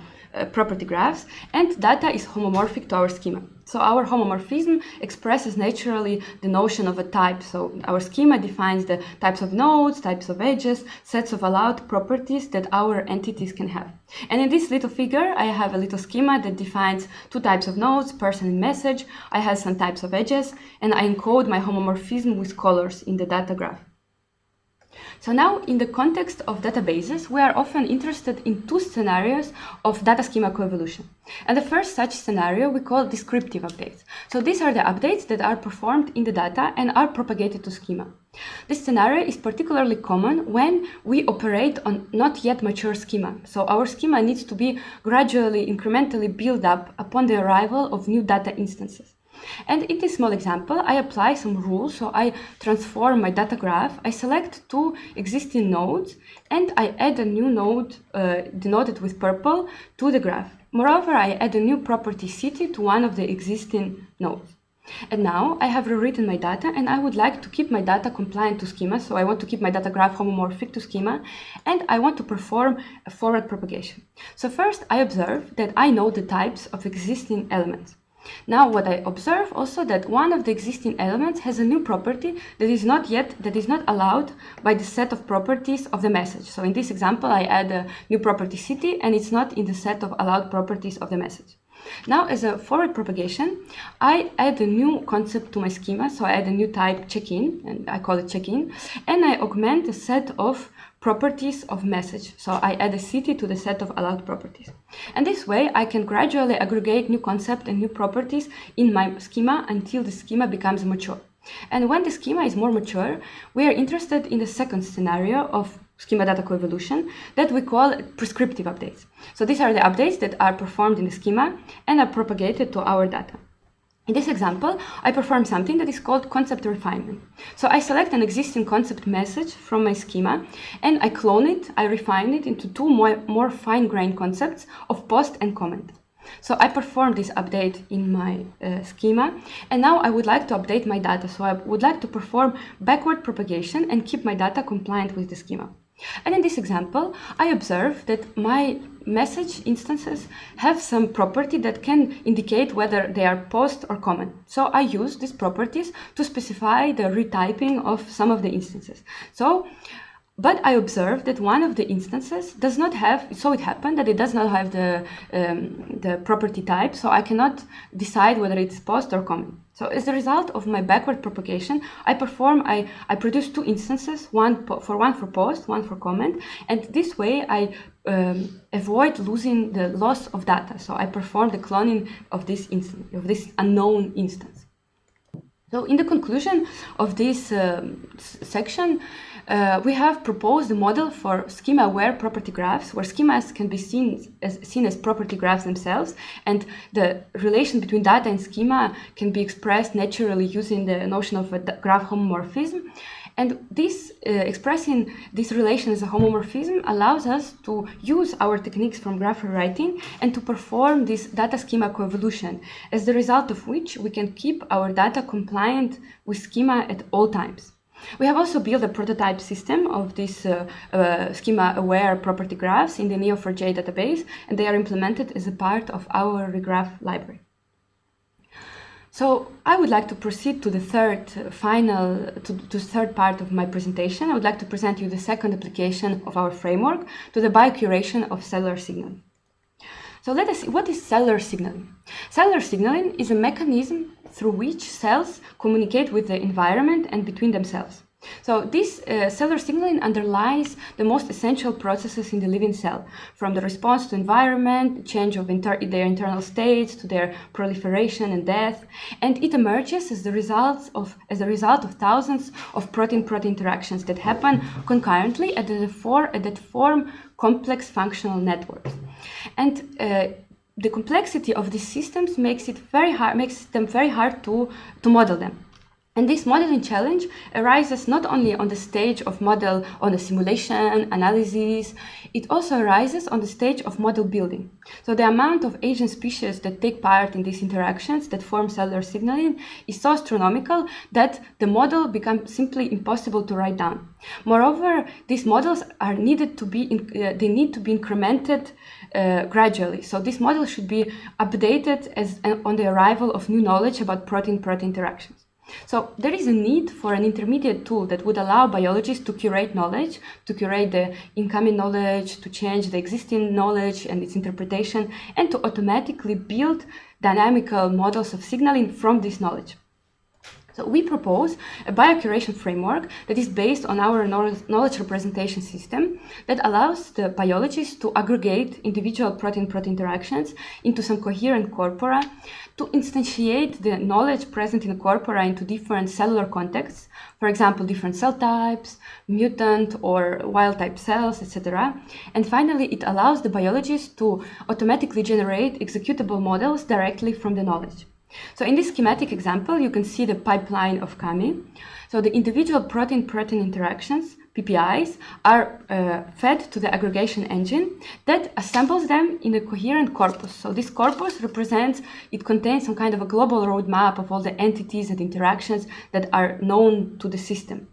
property graphs, and data is homomorphic to our schema. So our homomorphism expresses naturally the notion of a type. So our schema defines the types of nodes, types of edges, sets of allowed properties that our entities can have. And in this little figure, I have a little schema that defines two types of nodes, person and message. I have some types of edges, and I encode my homomorphism with colors in the data graph. So now, in the context of databases, we are often interested in two scenarios of data schema coevolution. And the first such scenario we call descriptive updates. So these are the updates that are performed in the data and are propagated to schema. This scenario is particularly common when we operate on not yet mature schema. So our schema needs to be gradually, incrementally built up upon the arrival of new data instances. And in this small example, I apply some rules. So I transform my data graph, I select two existing nodes, and I add a new node denoted with purple to the graph. Moreover, I add a new property city to one of the existing nodes. And now I have rewritten my data, and I would like to keep my data compliant to schema. So I want to keep my data graph homomorphic to schema, and I want to perform a forward propagation. So first, I observe that I know the types of existing elements. Now what I observe also that one of the existing elements has a new property that is not allowed by the set of properties of the message. So in this example, I add a new property city, and it's not in the set of allowed properties of the message. Now, as a forward propagation, I add a new concept to my schema. So I add a new type check-in, and I call it check-in, and I augment a set of properties of message. So I add a city to the set of allowed properties. And this way, I can gradually aggregate new concept and new properties in my schema until the schema becomes mature. And when the schema is more mature, we are interested in the second scenario of schema data coevolution that we call prescriptive updates. So these are the updates that are performed in the schema and are propagated to our data. In this example, I perform something that is called concept refinement. So I select an existing concept message from my schema, and I clone it, I refine it into two more fine-grained concepts of post and comment. So I perform this update in my schema, and now I would like to update my data. So I would like to perform backward propagation and keep my data compliant with the schema. And in this example, I observe that my message instances have some property that can indicate whether they are post or comment. So I use these properties to specify the retyping of some of the instances. But I observed that one of the instances does not have, so it happened that it does not have the property type, so I cannot decide whether it's post or comment. So as a result of my backward propagation, I produce two instances, one for post, one for comment, and this way I avoid losing the loss of data. So I perform the cloning of this instance, of this unknown instance. So in the conclusion of this section, we have proposed a model for schema-aware property graphs, where schemas can be seen as property graphs themselves, and the relation between data and schema can be expressed naturally using the notion of a graph homomorphism. And this expressing this relation as a homomorphism allows us to use our techniques from graph rewriting and to perform this data schema coevolution, as the result of which we can keep our data compliant with schema at all times. We have also built a prototype system of these schema-aware property graphs in the Neo4j database, and they are implemented as a part of our regraph library. So I would like to proceed to the third part of my presentation. I would like to present you the second application of our framework to the biocuration of cellular signal. So let us see, what is cellular signaling? Cellular signaling is a mechanism through which cells communicate with the environment and between themselves. So this cellular signaling underlies the most essential processes in the living cell, from the response to environment, change of their internal states, to their proliferation and death, and it emerges as the result of thousands of protein-protein interactions that happen concurrently and that form complex functional networks. And the complexity of these systems makes them very hard to model them. And this modeling challenge arises not only on the stage of model on the simulation analysis, it also arises on the stage of model building. So the amount of agent species that take part in these interactions that form cellular signaling is so astronomical that the model becomes simply impossible to write down. Moreover, these models are needed to be they need to be incremented gradually. So this model should be updated on the arrival of new knowledge about protein-protein interactions. So there is a need for an intermediate tool that would allow biologists to curate knowledge, to curate the incoming knowledge, to change the existing knowledge and its interpretation, and to automatically build dynamical models of signaling from this knowledge. So we propose a biocuration framework that is based on our knowledge representation system that allows the biologists to aggregate individual protein-protein interactions into some coherent corpora, to instantiate the knowledge present in a corpora into different cellular contexts, for example, different cell types, mutant or wild-type cells, etc. And finally, it allows the biologists to automatically generate executable models directly from the knowledge. So in this schematic example, you can see the pipeline of CAMI. So the individual protein-protein interactions, PPIs, are fed to the aggregation engine that assembles them in a coherent corpus. So this corpus contains some kind of a global roadmap of all the entities and interactions that are known to the system.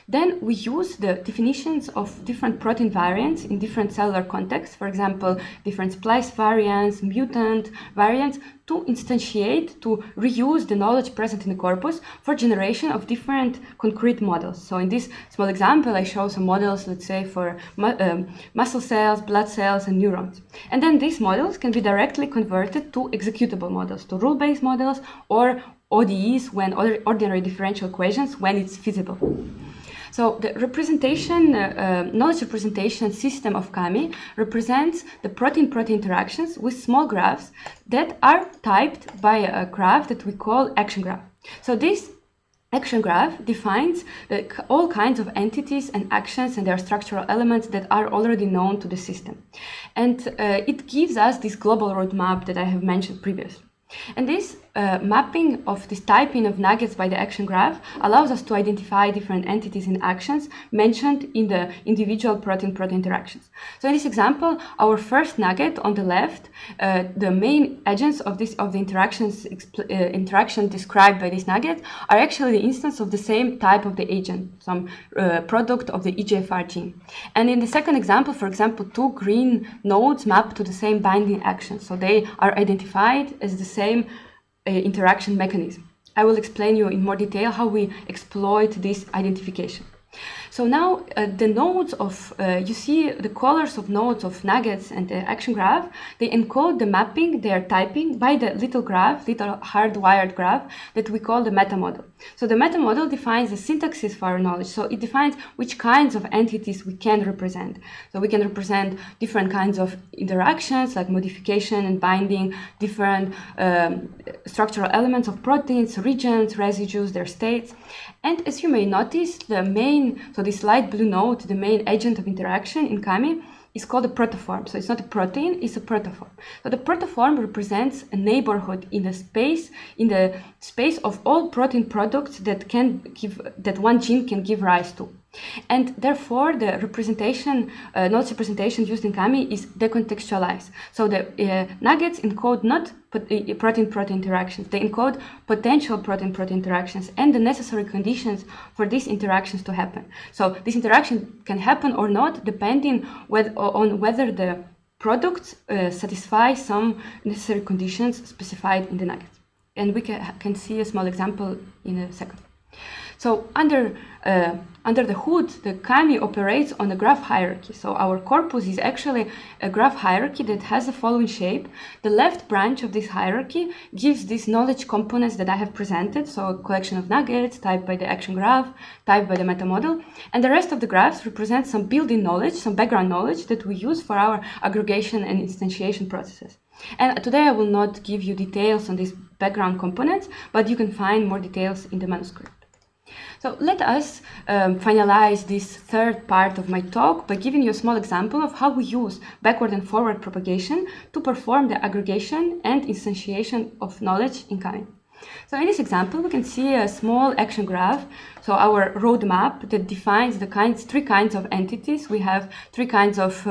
Then we use the definitions of different protein variants in different cellular contexts, for example, different splice variants, mutant variants, to instantiate, to reuse the knowledge present in the corpus for generation of different concrete models. So in this small example, I show some models, let's say, for muscle cells, blood cells, and neurons. And then these models can be directly converted to executable models, to rule-based models, or ODEs, when ordinary differential equations, when it's feasible. So the knowledge representation system of CAMI represents the protein-protein interactions with small graphs that are typed by a graph that we call action graph. So this action graph defines all kinds of entities and actions and their structural elements that are already known to the system. And it gives us this global roadmap that I have mentioned previously. And this mapping of this typing of nuggets by the action graph allows us to identify different entities and actions mentioned in the individual protein-protein interactions. So in this example, our first nugget on the left, the main agents of the interaction described by this nugget are actually the instance of the same type of the agent, some product of the EGFR gene. And in the second example, for example, two green nodes map to the same binding action. So they are identified as the same interaction mechanism. I will explain you in more detail how we exploit this identification. So now the nodes of, you see the colors of nodes of nuggets and the action graph, they encode the mapping they are typing by the little hardwired graph that we call the meta model. So the meta model defines the syntaxes for our knowledge. So it defines which kinds of entities we can represent. So we can represent different kinds of interactions like modification and binding, different structural elements of proteins, regions, residues, their states. And as you may notice, this light blue node, the main agent of interaction in CAMI, is called a protoform. So it's not a protein, it's a protoform. So the protoform represents a neighborhood in the space of all protein products that one gene can give rise to. And therefore, the knowledge representation used in CAMI is decontextualized. So the nuggets encode not protein-protein interactions, they encode potential protein-protein interactions and the necessary conditions for these interactions to happen. So this interaction can happen or not, depending on whether the products satisfy some necessary conditions specified in the nuggets. And we can see a small example in a second. So under under the hood, the Kami operates on a graph hierarchy. So our corpus is actually a graph hierarchy that has the following shape. The left branch of this hierarchy gives these knowledge components that I have presented, so a collection of nuggets typed by the action graph, typed by the meta model, and the rest of the graphs represent some built-in knowledge, some background knowledge that we use for our aggregation and instantiation processes. And today I will not give you details on these background components, but you can find more details in the manuscript. So let us finalize this third part of my talk by giving you a small example of how we use backward and forward propagation to perform the aggregation and instantiation of knowledge in Kami. So in this example, we can see a small action graph, so our roadmap that defines the three kinds of entities. We have three kinds of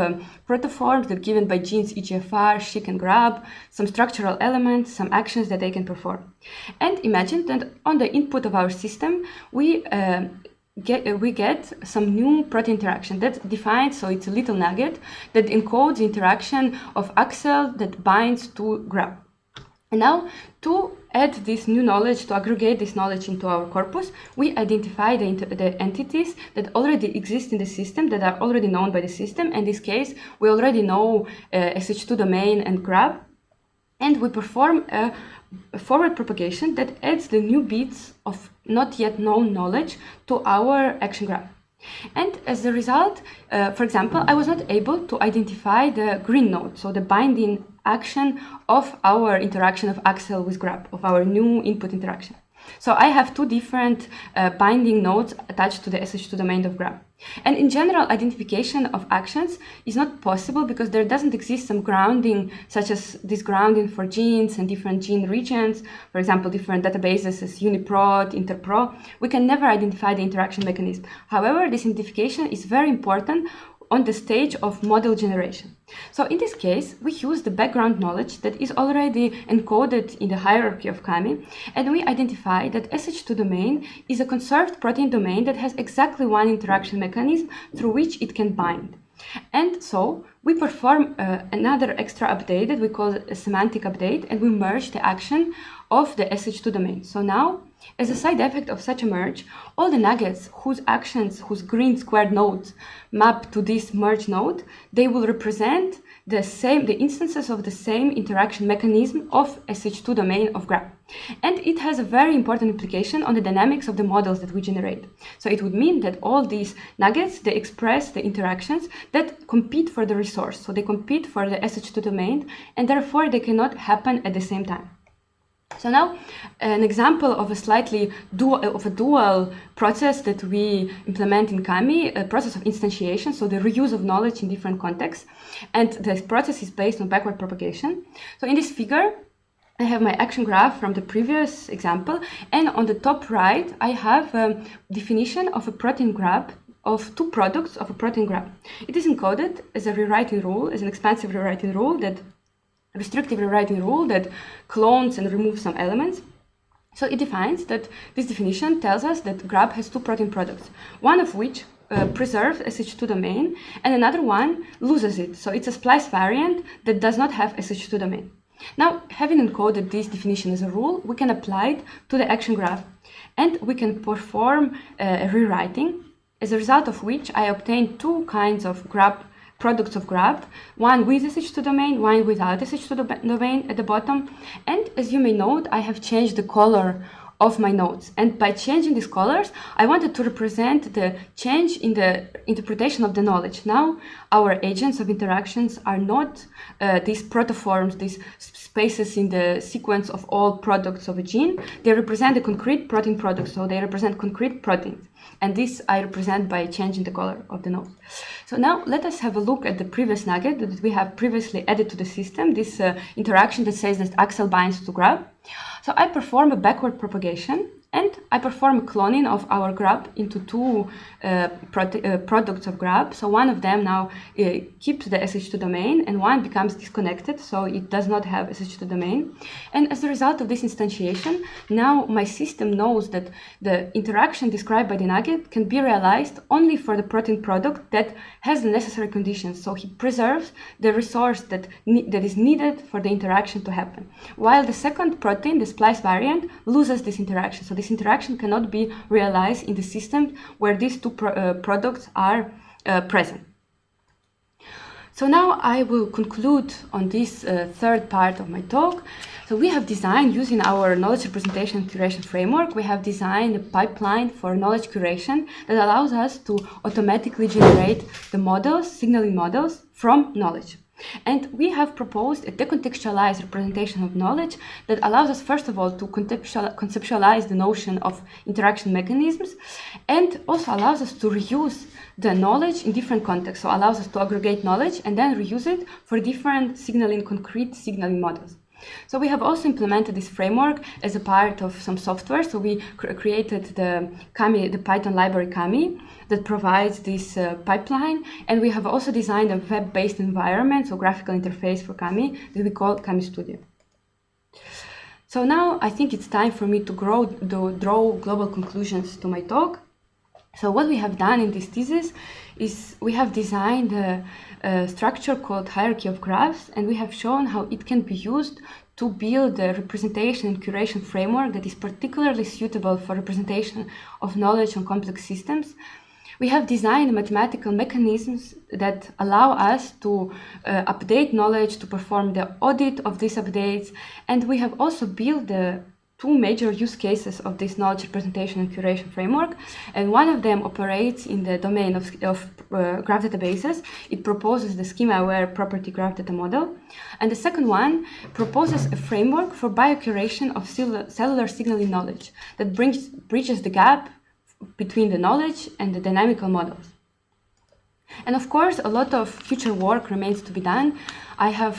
protoforms that are given by genes EGFR, SHIC, and GRAB, some structural elements, some actions that they can perform. And imagine that on the input of our system, we get some new protein interaction that defines, so it's a little nugget that encodes the interaction of AXL that binds to GRAB. And now, to add this new knowledge, to aggregate this knowledge into our corpus, we identify the entities that already exist in the system, that are already known by the system. In this case, we already know SH2 domain and GRAB, and we perform a forward propagation that adds the new bits of not yet known knowledge to our action graph. And as a result, for example, I was not able to identify the green node, so the binding action of our interaction of AXL with GRAB, of our new input interaction. So I have two different binding nodes attached to the SH2 domain of GRAB. And in general, identification of actions is not possible because there doesn't exist some grounding, such as this grounding for genes and different gene regions, for example, different databases as UniProt, Interpro. We can never identify the interaction mechanism. However, this identification is very important on the stage of model generation. So in this case, we use the background knowledge that is already encoded in the hierarchy of Kami, and we identify that SH2 domain is a conserved protein domain that has exactly one interaction mechanism through which it can bind. And so we perform another extra update that we call a semantic update, and we merge the action of the SH2 domain. So now, as a side effect of such a merge, all the nuggets whose actions, whose green squared nodes map to this merge node, they will represent the instances of the same interaction mechanism of SH2 domain of GRAB. And it has a very important implication on the dynamics of the models that we generate. So it would mean that all these nuggets, they express the interactions that compete for the resource. So they compete for the SH2 domain, and therefore they cannot happen at the same time. So now, an example of a dual process that we implement in Kami, a process of instantiation, so the reuse of knowledge in different contexts. And this process is based on backward propagation. So in this figure, I have my action graph from the previous example, and on the top right, I have a definition of a protein graph, of two products of a protein graph. It is encoded as a rewriting rule, as an expansive rewriting rule, restrictive rewriting rule that clones and removes some elements. So it defines that this definition tells us that GRAB has two protein products, one of which preserves SH2 domain, and another one loses it. So it's a splice variant that does not have SH2 domain. Now, having encoded this definition as a rule, we can apply it to the action graph, and we can perform a rewriting, as a result of which I obtain two kinds of products of GRAB, one with SH2 domain, one without SH2 domain at the bottom. And as you may note, I have changed the color of my nodes. And by changing these colors, I wanted to represent the change in the interpretation of the knowledge. Now, our agents of interactions are not these protoforms, these spaces in the sequence of all products of a gene. They represent the concrete protein products, so they represent concrete proteins. And this I represent by changing the color of the node. So now let us have a look at the previous nugget that we have previously added to the system, this interaction that says that AXL binds to GRAB. So I perform a backward propagation, and I perform cloning of our GRAB into two products of GRAB. So one of them now keeps the SH2 domain, and one becomes disconnected, so it does not have SH2 domain. And as a result of this instantiation, now my system knows that the interaction described by the nugget can be realized only for the protein product that has the necessary conditions. So he preserves the resource that is needed for the interaction to happen. While the second protein, the splice variant, loses this interaction. So this this interaction cannot be realized in the system where these two products are present. So now I will conclude on this third part of my talk. So we have designed, using our knowledge representation and curation framework, we have designed a pipeline for knowledge curation that allows us to automatically generate the models, signaling models, from knowledge. And we have proposed a decontextualized representation of knowledge that allows us, first of all, to conceptualize the notion of interaction mechanisms, and also allows us to reuse the knowledge in different contexts. So allows us to aggregate knowledge and then reuse it for different concrete signaling models. So we have also implemented this framework as a part of some software. So we created the Python library Kami that provides this pipeline, and we have also designed a web-based environment, so graphical interface for Kami that we call Kami Studio. So now I think it's time for me to draw global conclusions to my talk. So what we have done in this thesis is we have designed a structure called hierarchy of graphs, and we have shown how it can be used to build a representation and curation framework that is particularly suitable for representation of knowledge on complex systems. We have designed mathematical mechanisms that allow us to update knowledge, to perform the audit of these updates, and we have also built the two major use cases of this knowledge representation and curation framework, and one of them operates in the domain of graph databases. It proposes the schema-aware property graph data model, and the second one proposes a framework for biocuration of cellular signaling knowledge that bridges the gap between the knowledge and the dynamical models. And of course, a lot of future work remains to be done. I have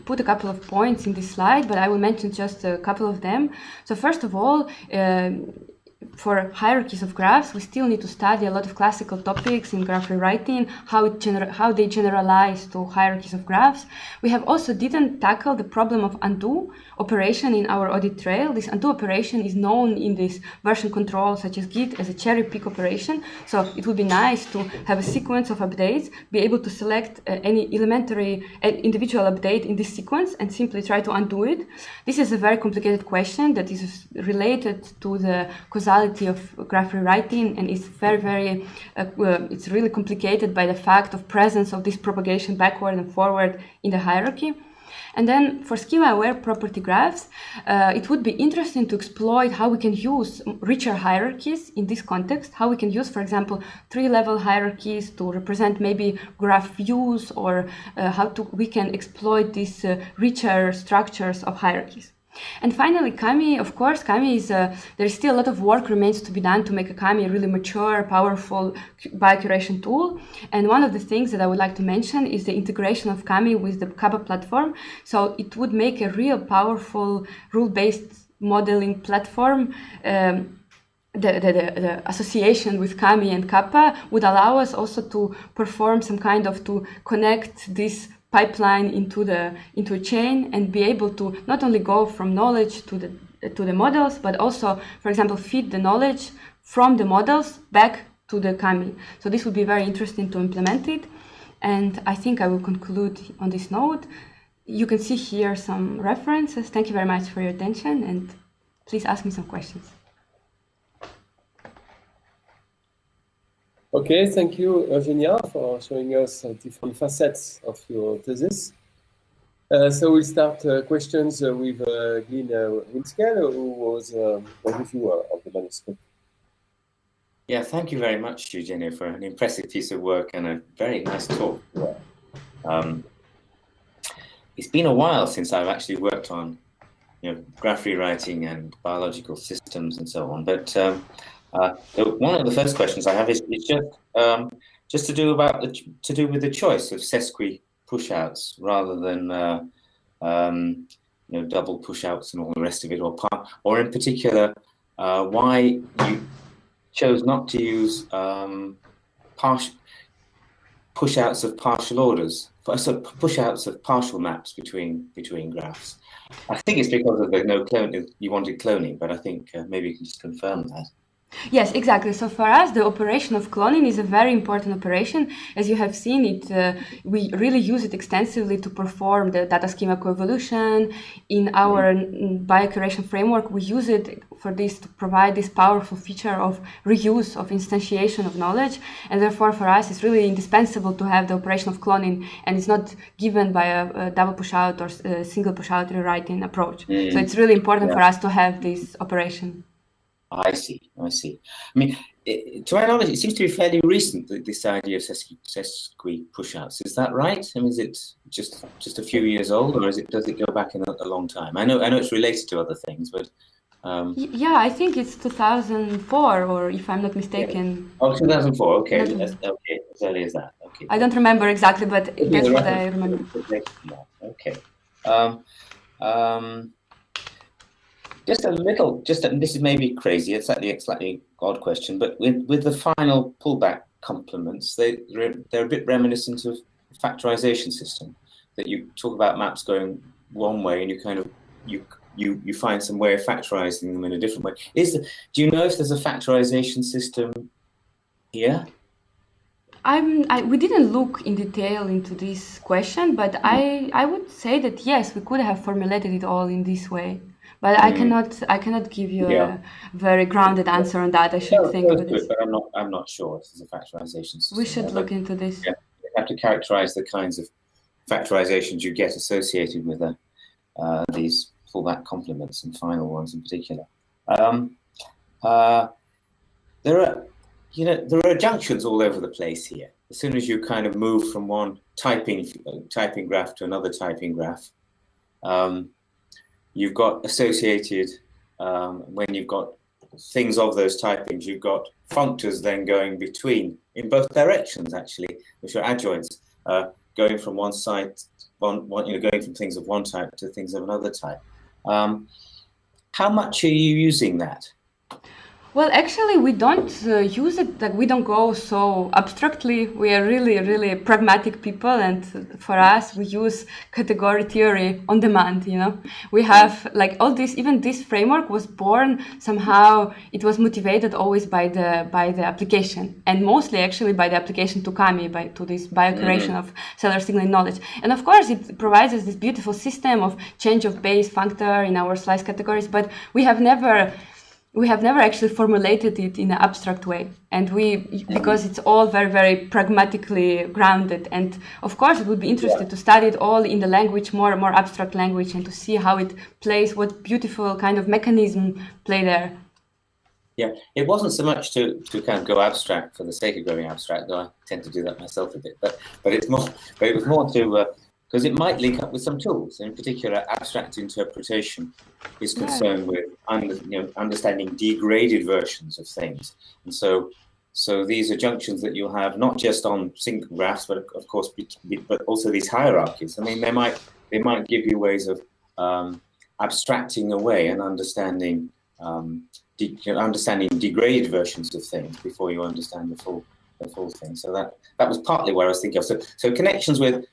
put a couple of points in this slide, but I will mention just a couple of them. So first of all, for hierarchies of graphs, we still need to study a lot of classical topics in graph rewriting, how they generalize to hierarchies of graphs. We have also didn't tackle the problem of undo operation in our audit trail. This undo operation is known in this version control, such as Git, as a cherry pick operation. So it would be nice to have a sequence of updates, be able to select any elementary individual update in this sequence and simply try to undo it. This is a very complicated question that is related to the causality of graph rewriting, and it's it's really complicated by the fact of presence of this propagation backward and forward in the hierarchy. And then for schema-aware property graphs, it would be interesting to exploit how we can use richer hierarchies in this context, how we can use, for example, 3-level hierarchies to represent maybe graph views, or we can exploit these richer structures of hierarchies. And finally, Kami, of course, Kami is, there is still a lot of work remains to be done to make a Kami a really mature, powerful biocuration tool. And one of the things that I would like to mention is the integration of Kami with the Kappa platform. So it would make a real powerful rule-based modeling platform. The association with Kami and Kappa would allow us also to perform some kind of, to connect this pipeline into a chain and be able to not only go from knowledge to the models, but also, for example, feed the knowledge from the models back to the Kami. So this would be very interesting to implement it. And I think I will conclude on this note. You can see here some references. Thank you very much for your attention, and please ask me some questions. Okay, thank you, Eugenia, for showing us different facets of your thesis. So we'll start questions with Glyn Winskell, who was a reviewer of the manuscript. Yeah, thank you very much, Eugenia, for an impressive piece of work and a very nice talk. It's been a while since I've actually worked on, graph rewriting and biological systems and so on, but one of the first questions I have is just to do with the choice of sesqui pushouts rather than double pushouts and all the rest of it, or in particular why you chose not to use pushouts of partial orders, so pushouts of partial maps between graphs. I think it's because of the no cloning. You wanted cloning, but I think maybe you can just confirm that. Yes, exactly. So for us, the operation of cloning is a very important operation. As you have seen it, we really use it extensively to perform the data schema coevolution. In our biocuration framework, we use it for this to provide this powerful feature of reuse, of instantiation of knowledge. And therefore, for us, it's really indispensable to have the operation of cloning, and it's not given by a double push-out or a single push-out rewriting approach. So it's really important for us to have this operation. I see. I mean, to my knowledge, it seems to be fairly recent, this idea of sesqui push-outs. Is that right? I mean, is it just a few years old, or does it go back in a long time? I know it's related to other things, but yeah, I think it's 2004, or if I'm not mistaken. Oh, 2004. Okay, Not- okay, as early as that. Okay. I don't remember exactly, but that's what I remember. Okay. This is maybe crazy. It's a slightly odd question, but with the final pullback complements, they're a bit reminiscent of factorization system. That you talk about maps going one way, and you kind of you find some way of factorizing them in a different way. Do you know if there's a factorization system here? We didn't look in detail into this question, but I would say that yes, we could have formulated it all in this way. But I cannot give you a very grounded answer on that. I should think about this. But I'm not sure if there's a factorization system. We should look into this. Yeah, you have to characterize the kinds of factorizations you get associated with these fullback complements and final ones in particular. There are junctions all over the place here. As soon as you kind of move from one typing graph to another typing graph, you've got associated, when you've got things of those typings, you've got functors then going between, in both directions actually, which are adjoints, going from one side, going from things of one type to things of another type. How much are you using that? Well, actually, we don't use it, like we don't go so abstractly. We are really, really pragmatic people, and for us, we use category theory on demand, We have like all this, even this framework was born somehow, it was motivated always by the application, and mostly actually by the application to Kami, to this biocuration of cellular signaling knowledge. And of course, it provides us this beautiful system of change of base functor in our slice categories, but we have never actually formulated it in an abstract way, and because it's all very, very pragmatically grounded. And of course, it would be interesting to study it all in the language, more abstract language, and to see how it plays, what beautiful kind of mechanism play there. Yeah, it wasn't so much to kind of go abstract for the sake of going abstract, though I tend to do that myself a bit. But it was more to because it might link up with some tools. In particular, abstract interpretation is concerned with understanding degraded versions of things, and so these are junctions that you'll have not just on single graphs, but of course, but also these hierarchies. I mean, they might give you ways of abstracting away and understanding degraded versions of things before you understand the full thing. So that was partly where I was thinking of. So connections with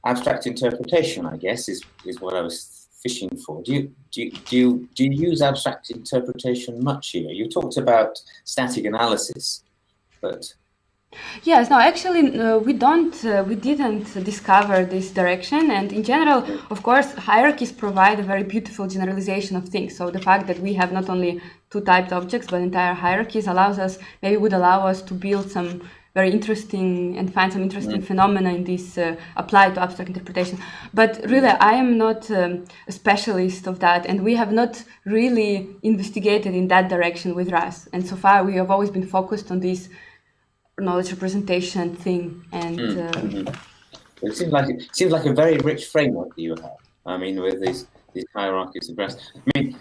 abstract interpretation, I guess, is what I was fishing for. Do you use abstract interpretation much here? You talked about static analysis, but yes, no, actually, we didn't discover this direction. And in general, of course, hierarchies provide a very beautiful generalization of things. So the fact that we have not only two typed objects, but entire hierarchies would allow us to build some very interesting and find some interesting phenomena in this applied to abstract interpretation. But really, I am not a specialist of that, and we have not really investigated in that direction with RAS. And so far, we have always been focused on this knowledge representation thing. And it seems like a very rich framework that you have. I mean, with these hierarchies of graphs. I mean,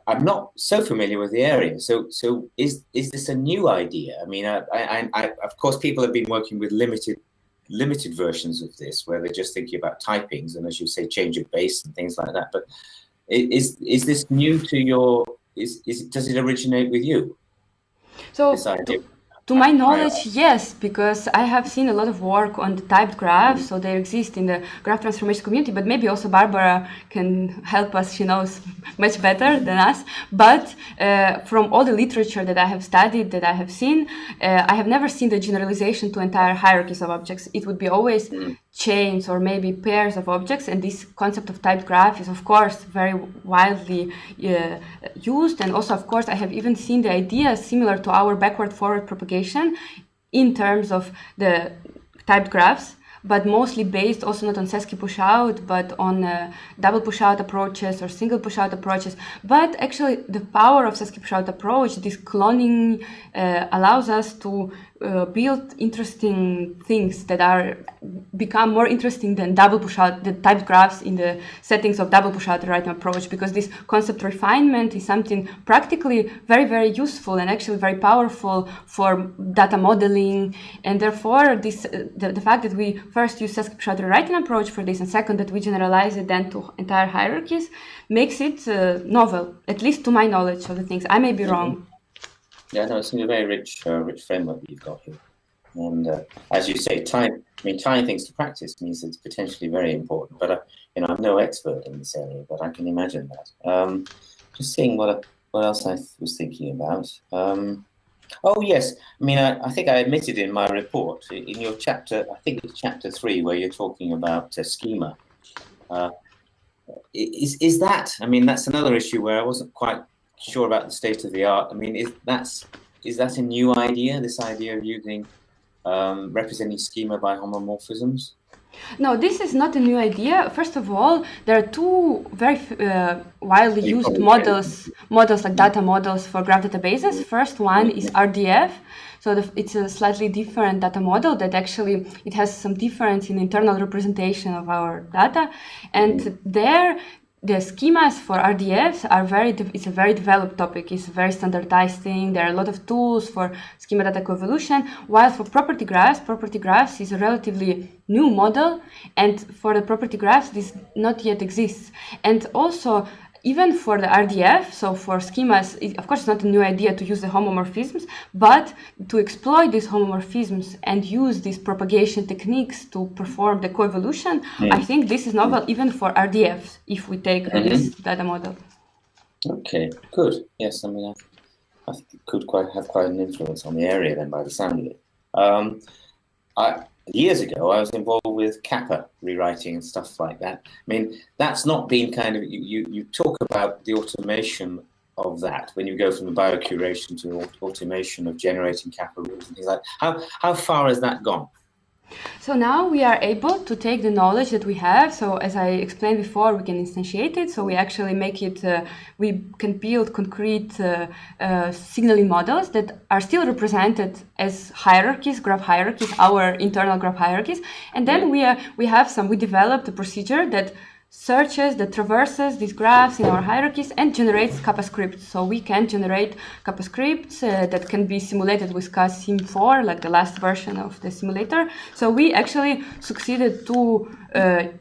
I'm not so familiar with the area. So is this a new idea? I mean, I of course, people have been working with limited versions of this, where they're just thinking about typings and, as you say, change of base and things like that. But is this new to your? Does it originate with you? So this idea? To my knowledge, yes, because I have seen a lot of work on the typed graphs, so they exist in the graph transformation community, but maybe also Barbara can help us, she knows much better than us. But from all the literature that I have studied, that I have seen, I have never seen the generalization to entire hierarchies of objects. It would be always chains or maybe pairs of objects, and this concept of typed graph is of course very widely used, and also of course I have even seen the idea similar to our backward-forward propagation in terms of the typed graphs, but mostly based also not on Sesky push-out, but on double push-out approaches or single push-out approaches. But actually the power of Sesky push-out approach, this cloning, allows us to build interesting things that are become more interesting than double push-out, the typed graphs in the settings of double push-out writing approach, because this concept refinement is something practically very, very useful and actually very powerful for data modeling. And therefore, this the fact that we first use Sesky push-out rewriting approach for this, and second that we generalize it then to entire hierarchies, makes it novel, at least to my knowledge of the things. I may be wrong. Yeah, no, it's a very rich framework that you've got here. And as you say, tying things to practice means it's potentially very important. But I'm no expert in this area, but I can imagine that. Just seeing what else I was thinking about. Oh yes, I think I admitted in my report in your chapter, I think it's chapter 3, where you're talking about schema. Is that? That's another issue where I wasn't quite sure about the state of the art. Is that a new idea? This idea of using representing schema by homomorphisms? No, this is not a new idea. First of all, there are two very widely used models like data models for graph databases. First one is RDF. So it's a slightly different data model that actually it has some difference in internal representation of our data, and there the schemas for RDFs are it's a very developed topic. It's a very standardized thing. There are a lot of tools for schema data coevolution, while for property graphs is a relatively new model, and for the property graphs this not yet exists. And also, even for the RDF, so for schemas, of course it's not a new idea to use the homomorphisms, but to exploit these homomorphisms and use these propagation techniques to perform the coevolution, I think this is novel even for RDFs, if we take this data model. Okay, good. Yes, I think it could have quite an influence on the area then, by the sound of it. Years ago, I was involved with kappa rewriting and stuff like that. That's not been kind of, you talk about the automation of that when you go from the biocuration to automation of generating kappa rules and things like that. How far has that gone? So now we are able to take the knowledge that we have. So as I explained before, we can instantiate it. So we actually make it, we can build concrete signaling models that are still represented as hierarchies, graph hierarchies, our internal graph hierarchies. And then we developed a procedure that searches, that traverses these graphs in our hierarchies and generates kappa scripts. So we can generate kappa scripts that can be simulated with Sim4, like the last version of the simulator. So we actually succeeded to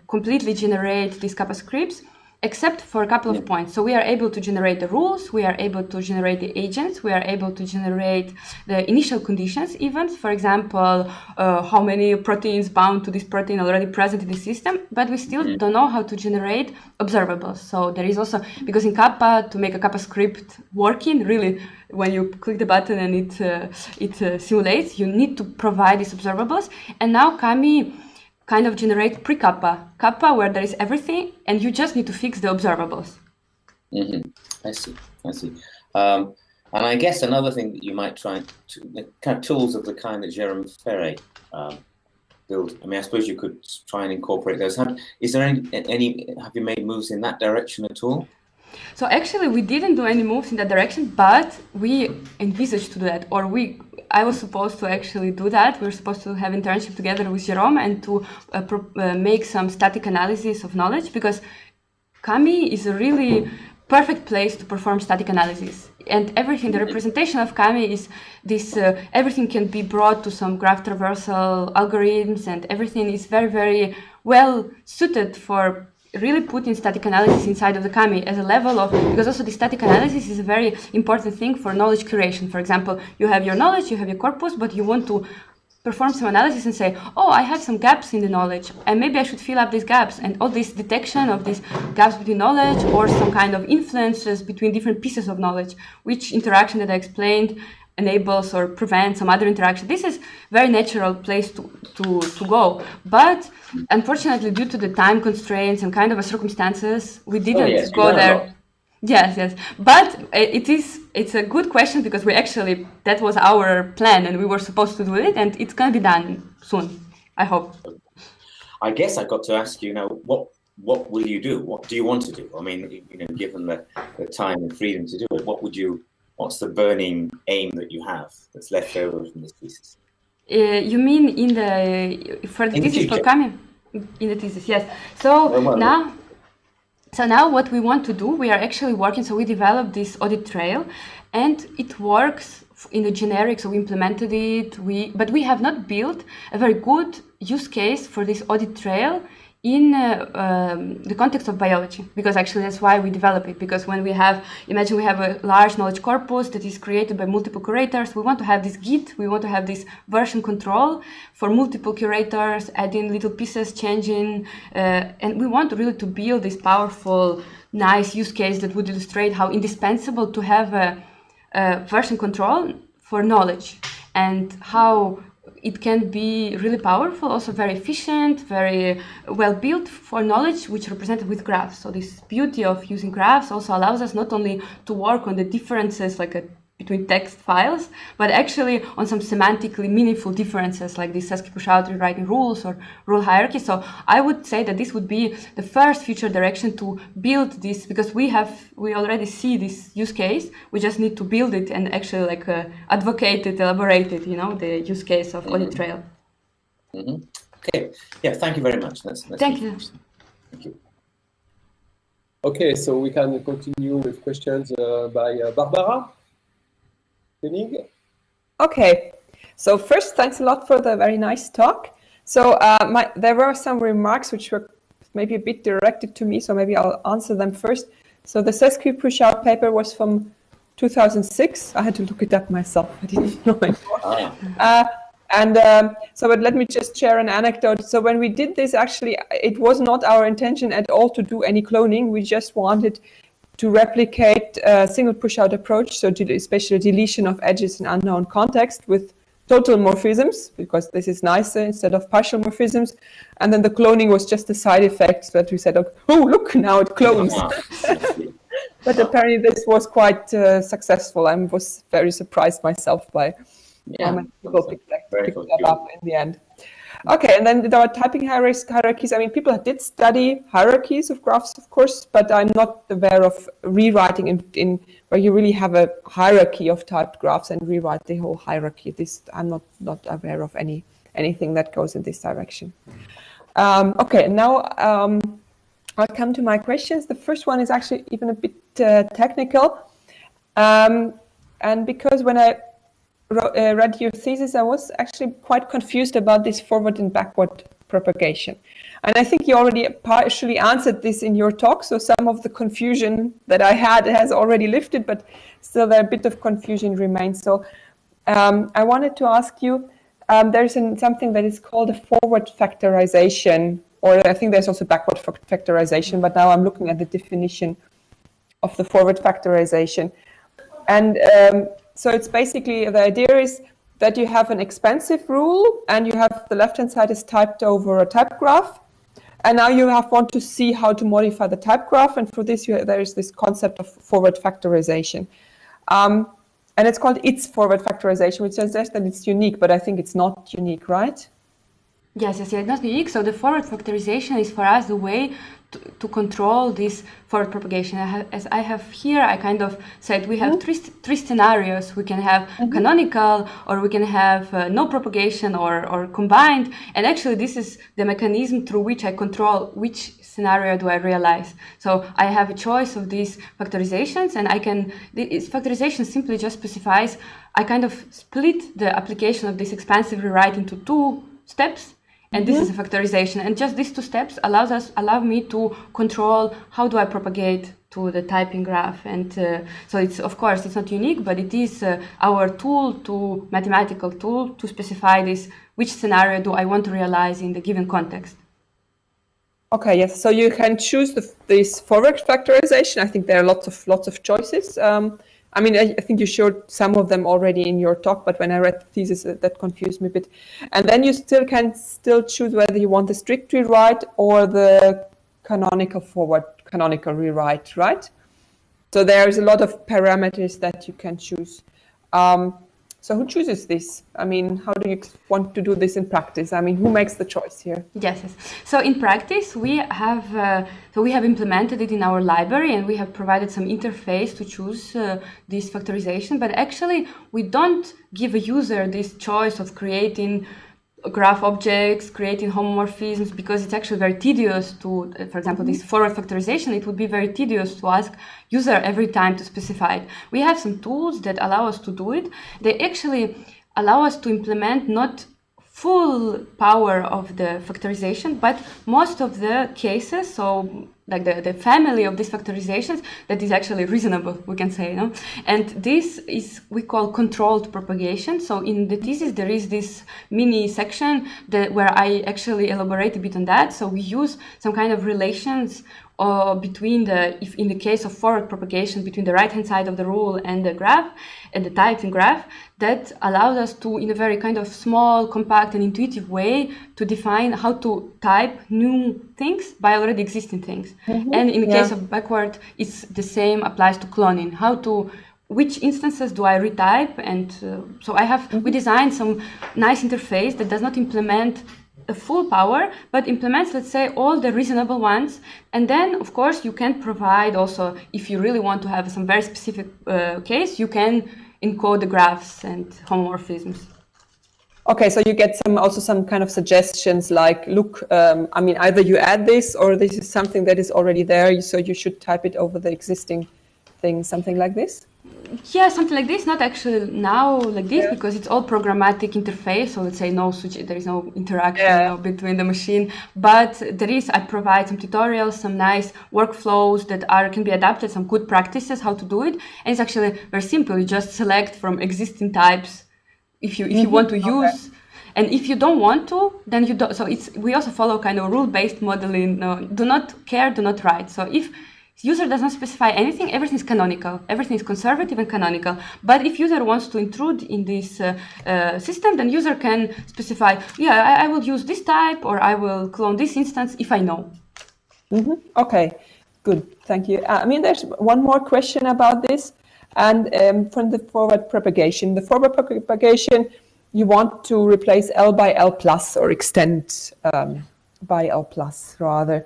completely generate these kappa scripts, except for a couple of points. So we are able to generate the rules, we are able to generate the agents, we are able to generate the initial conditions even, for example, how many proteins bound to this protein already present in the system, but we still don't know how to generate observables. So there is also, because in kappa, to make a kappa script working, really, when you click the button and it simulates, you need to provide these observables. And now Kami kind of generate pre-kappa, where there is everything, and you just need to fix the observables. I see. And I guess another thing that you might try the kind of tools of the kind that Jérôme Ferré build. I suppose you could try and incorporate those. Is there any? Have you made moves in that direction at all? So actually, we didn't do any moves in that direction, but we envisaged to do that, or I was supposed to actually do that. We were supposed to have internship together with Jérôme and to make some static analysis of knowledge, because Kami is a really perfect place to perform static analysis. And everything, the representation of Kami is this, everything can be brought to some graph traversal algorithms, and everything is very, very well suited for really put in static analysis inside of the Kami as a level of, because also the static analysis is a very important thing for knowledge curation. For example, you have your knowledge, you have your corpus, but you want to perform some analysis and say, oh, I have some gaps in the knowledge, and maybe I should fill up these gaps. And all this detection of these gaps between knowledge or some kind of influences between different pieces of knowledge, which interaction that I explained enables or prevents some other interaction. This is very natural place to go. But unfortunately, due to the time constraints and kind of circumstances, we didn't go there. Yes. But it's a good question, because that was our plan and we were supposed to do it, and it's going to be done soon, I hope. I guess I've got to ask you now, what will you do? What do you want to do? I mean, given the time and freedom to do it, what's the burning aim that you have that's left over from this thesis? You mean in the thesis for coming? In the thesis, yes. So now what we want to do, we are actually working, so we developed this audit trail, and it works in the generic, so we implemented it, but we have not built a very good use case for this audit trail in the context of biology, because actually that's why we develop it. Because when imagine we have a large knowledge corpus that is created by multiple curators, we want to have this Git, we want to have this version control for multiple curators, adding little pieces, changing, and we want really to build this powerful, nice use case that would illustrate how indispensable to have a version control for knowledge, and how it can be really powerful, also very efficient, very well built for knowledge, which represented with graphs. So this beauty of using graphs also allows us not only to work on the differences between text files, but actually on some semantically meaningful differences like this ASCII push-out rewriting rules or rule hierarchy. So I would say that this would be the first future direction to build this, because we already see this use case. We just need to build it and actually advocate it, elaborate it, the use case of audit trail. Mm-hmm. Okay. Yeah, thank you very much. Thank you. Thank you. Okay, so we can continue with questions by Barbara. Okay, so first, thanks a lot for the very nice talk. So there were some remarks which were maybe a bit directed to me, so maybe I'll answer them first. So the SESQ push-out paper was from 2006. I had to look it up myself. I didn't know it. But let me just share an anecdote. So when we did this, actually, it was not our intention at all to do any cloning. We just wanted to replicate a single push-out approach, so especially deletion of edges in unknown context with total morphisms, because this is nicer instead of partial morphisms. And then the cloning was just a side effect that we said, oh, look, now it clones. But apparently this was quite successful. I was very surprised myself by how many people picked that up in the end. Okay, and then there are typing hierarchies. I mean, people did study hierarchies of graphs, of course, but I'm not aware of rewriting in where you really have a hierarchy of typed graphs and rewrite the whole hierarchy. I'm not aware of anything that goes in this direction. Okay, now I'll come to my questions. The first one is actually even a bit technical, and because when I read your thesis, I was actually quite confused about this forward and backward propagation. And I think you already partially answered this in your talk, so some of the confusion that I had has already lifted, but still there a bit of confusion remains. So I wanted to ask you, there's something that is called a forward factorization, or I think there's also backward factorization, but now I'm looking at the definition of the forward factorization. And so it's basically, the idea is that you have an expansive rule and you have the left-hand side is typed over a type graph. And now you want to see how to modify the type graph. And for this, there is this concept of forward factorization. And it's called its forward factorization, which suggests that it's unique, but I think it's not unique, right? Yes, it's not unique. So the forward factorization is for us the way to control this forward propagation. As I have here, I kind of said we have three scenarios. We can have canonical, or we can have no propagation, or combined. And actually, this is the mechanism through which I control which scenario do I realize. So I have a choice of these factorizations, and factorization simply just specifies, I kind of split the application of this expansive rewrite into two steps. And this is a factorization. And just these two steps allow me to control how do I propagate to the typing graph. And so it's, of course, it's not unique, but it is our mathematical tool to specify this, which scenario do I want to realize in the given context. Okay, yes. So you can choose this forward factorization. I think there are lots of choices. I mean, I think you showed some of them already in your talk, but when I read the thesis, that confused me a bit. And then you can choose whether you want the strict rewrite or the canonical rewrite, right? So there's a lot of parameters that you can choose. So who chooses this? I mean, how do you want to do this in practice? I mean, who makes the choice here? Yes. So in practice, we have implemented it in our library, and we have provided some interface to choose this factorization. But actually, we don't give a user this choice of creating graph objects, creating homomorphisms, because it's actually very tedious to, for example, this forward factorization, it would be very tedious to ask user every time to specify it. We have some tools that allow us to do it. They actually allow us to implement not full power of the factorization, but most of the cases, so like the family of these factorizations, that is actually reasonable, we can say, no? And this is, we call controlled propagation. So in the thesis, there is this mini section where I actually elaborate a bit on that. So we use some kind of relations between if in the case of forward propagation, between the right-hand side of the rule and the graph, and the typing graph, that allows us to, in a very kind of small, compact, and intuitive way, to define how to type new things by already existing things. And in the case of backward, it's the same applies to cloning. Which instances do I retype? And so we designed some nice interface that does not implement a full power, but implements, let's say, all the reasonable ones. And then, of course, you can provide also, if you really want to have some very specific case, you can encode the graphs and homomorphisms. Okay, so you get some kind of suggestions like, look, I mean, either you add this or this is something that is already there, so you should type it over the existing thing, something like this? Yeah, something like this, not actually now like this, because it's all programmatic interface. So let's say there is no interaction between the machine, but I provide some tutorials, some nice workflows that can be adapted, some good practices how to do it. And it's actually very simple. You just select from existing types if you want to use. And if you don't want to, then you don't. So we also follow kind of rule-based modeling. Do not care, do not write. So if user does not specify anything, everything is canonical. Everything is conservative and canonical. But if user wants to intrude in this system, then user can specify, I will use this type, or I will clone this instance if I know. Okay, good, thank you. I mean, there's one more question about this, and from the forward propagation. The forward propagation, you want to replace L by L plus, or extend by L plus rather.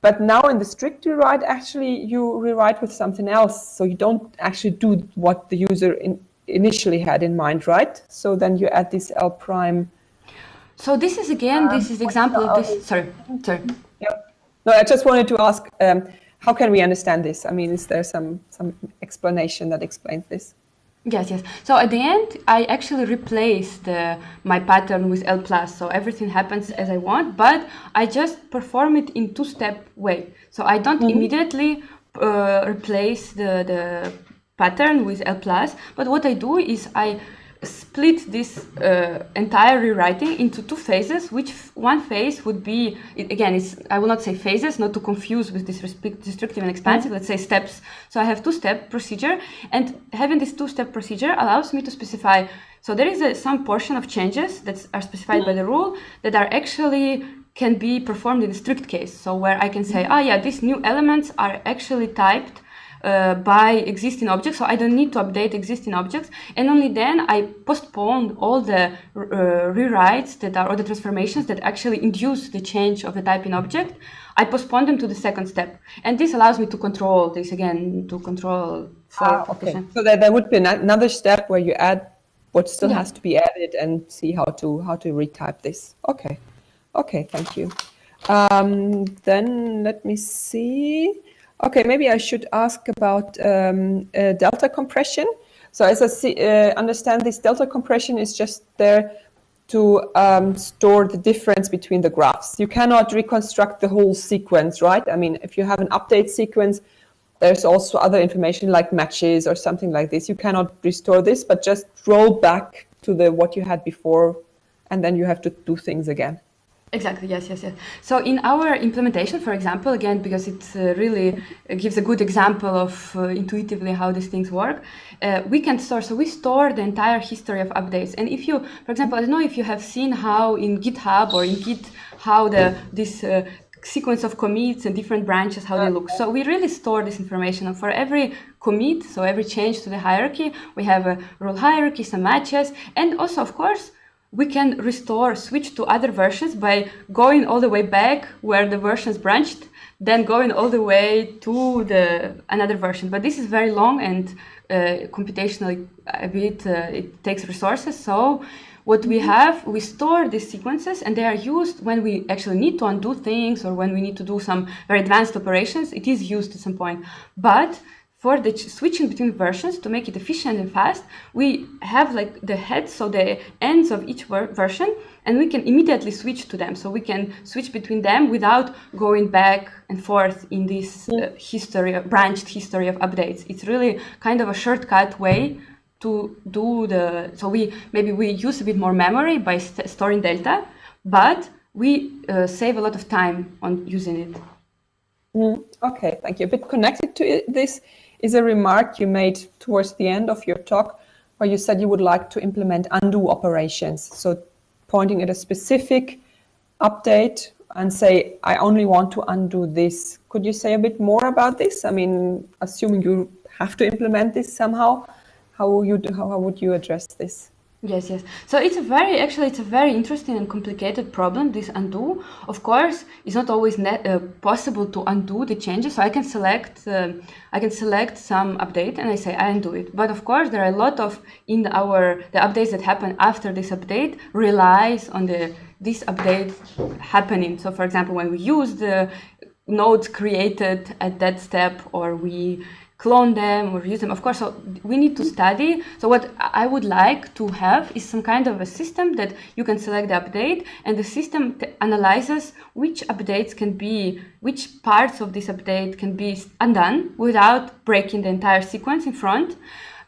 But now in the strict rewrite, actually you rewrite with something else. So you don't actually do what the user initially had in mind, right? So then you add this L prime. So this is example of this. Sorry. Yeah. No, I just wanted to ask, how can we understand this? I mean, is there some explanation that explains this? Yes. So at the end, I actually replace my pattern with L+. So everything happens as I want, but I just perform it in two-step way. So I don't immediately replace the pattern with L+, but what I do is I split this entire rewriting into two phases, which one phase would be, I will not say phases, not to confuse with this restrictive and expansive, let's say steps. So I have two-step procedure, and having this two-step procedure allows me to specify, so there is some portion of changes that are specified by the rule that are actually can be performed in a strict case. So where I can say, these new elements are actually typed by existing objects, so I don't need to update existing objects, and only then I postpone all the rewrites or the transformations that actually induce the change of the typing object. I postpone them to the second step, and this allows me to control this again, to control. Okay. So there would be another step where you add what still has to be added and see how to retype this. Okay, thank you. Then let me see. Okay, maybe I should ask about delta compression. So as I understand, this delta compression is just there to store the difference between the graphs. You cannot reconstruct the whole sequence, right? I mean, if you have an update sequence, there's also other information like matches or something like this. You cannot restore this, but just roll back to the what you had before, and then you have to do things again. Exactly, yes. So in our implementation, for example, again, because it really gives a good example of intuitively how these things work, we can store, so we store the entire history of updates. And if you, for example, I don't know if you have seen how in GitHub or in Git, how this sequence of commits and different branches, how they look. So we really store this information. And for every commit, so every change to the hierarchy, we have a role hierarchy, some matches, and also, of course, we can switch to other versions by going all the way back where the versions branched, then going all the way to another version. But this is very long and computationally a bit, it takes resources. So what we have, we store these sequences, and they are used when we actually need to undo things or when we need to do some very advanced operations. It is used at some point. But for the switching between versions, to make it efficient and fast, we have like the heads, so the ends of each version, and we can immediately switch to them. So we can switch between them without going back and forth in this branched history of updates. It's really kind of a shortcut way to do so we use a bit more memory by storing delta, but we save a lot of time on using it. Okay, thank you. A bit connected to this is a remark you made towards the end of your talk, where you said you would like to implement undo operations. So pointing at a specific update and say, I only want to undo this. Could you say a bit more about this? I mean, assuming you have to implement this somehow, how would you address this? Yes. So it's a very interesting and complicated problem, this undo. Of course, it's not always possible to undo the changes. So I can select some update and I say I undo it. But of course, there are a lot of the updates that happen after this update relies on this update happening. So for example, when we use the nodes created at that step, or we clone them or use them, of course, so we need to study. So what I would like to have is some kind of a system that you can select the update, and the system analyzes which parts of this update can be undone without breaking the entire sequence in front,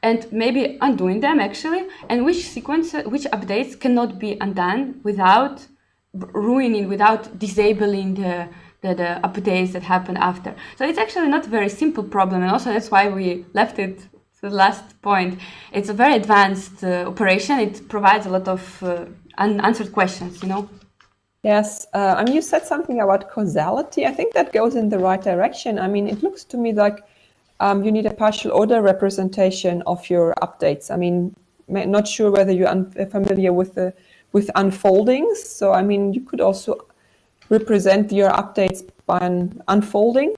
and maybe undoing them actually, and which updates cannot be undone without disabling the updates that happen after. So it's actually not a very simple problem, and also that's why we left it to the last point. It's a very advanced operation. It provides a lot of unanswered questions, Yes, I mean, you said something about causality. I think that goes in the right direction. I mean, it looks to me like you need a partial order representation of your updates. I mean, not sure whether you're familiar with unfoldings. So, I mean, you could also represent your updates by an unfolding,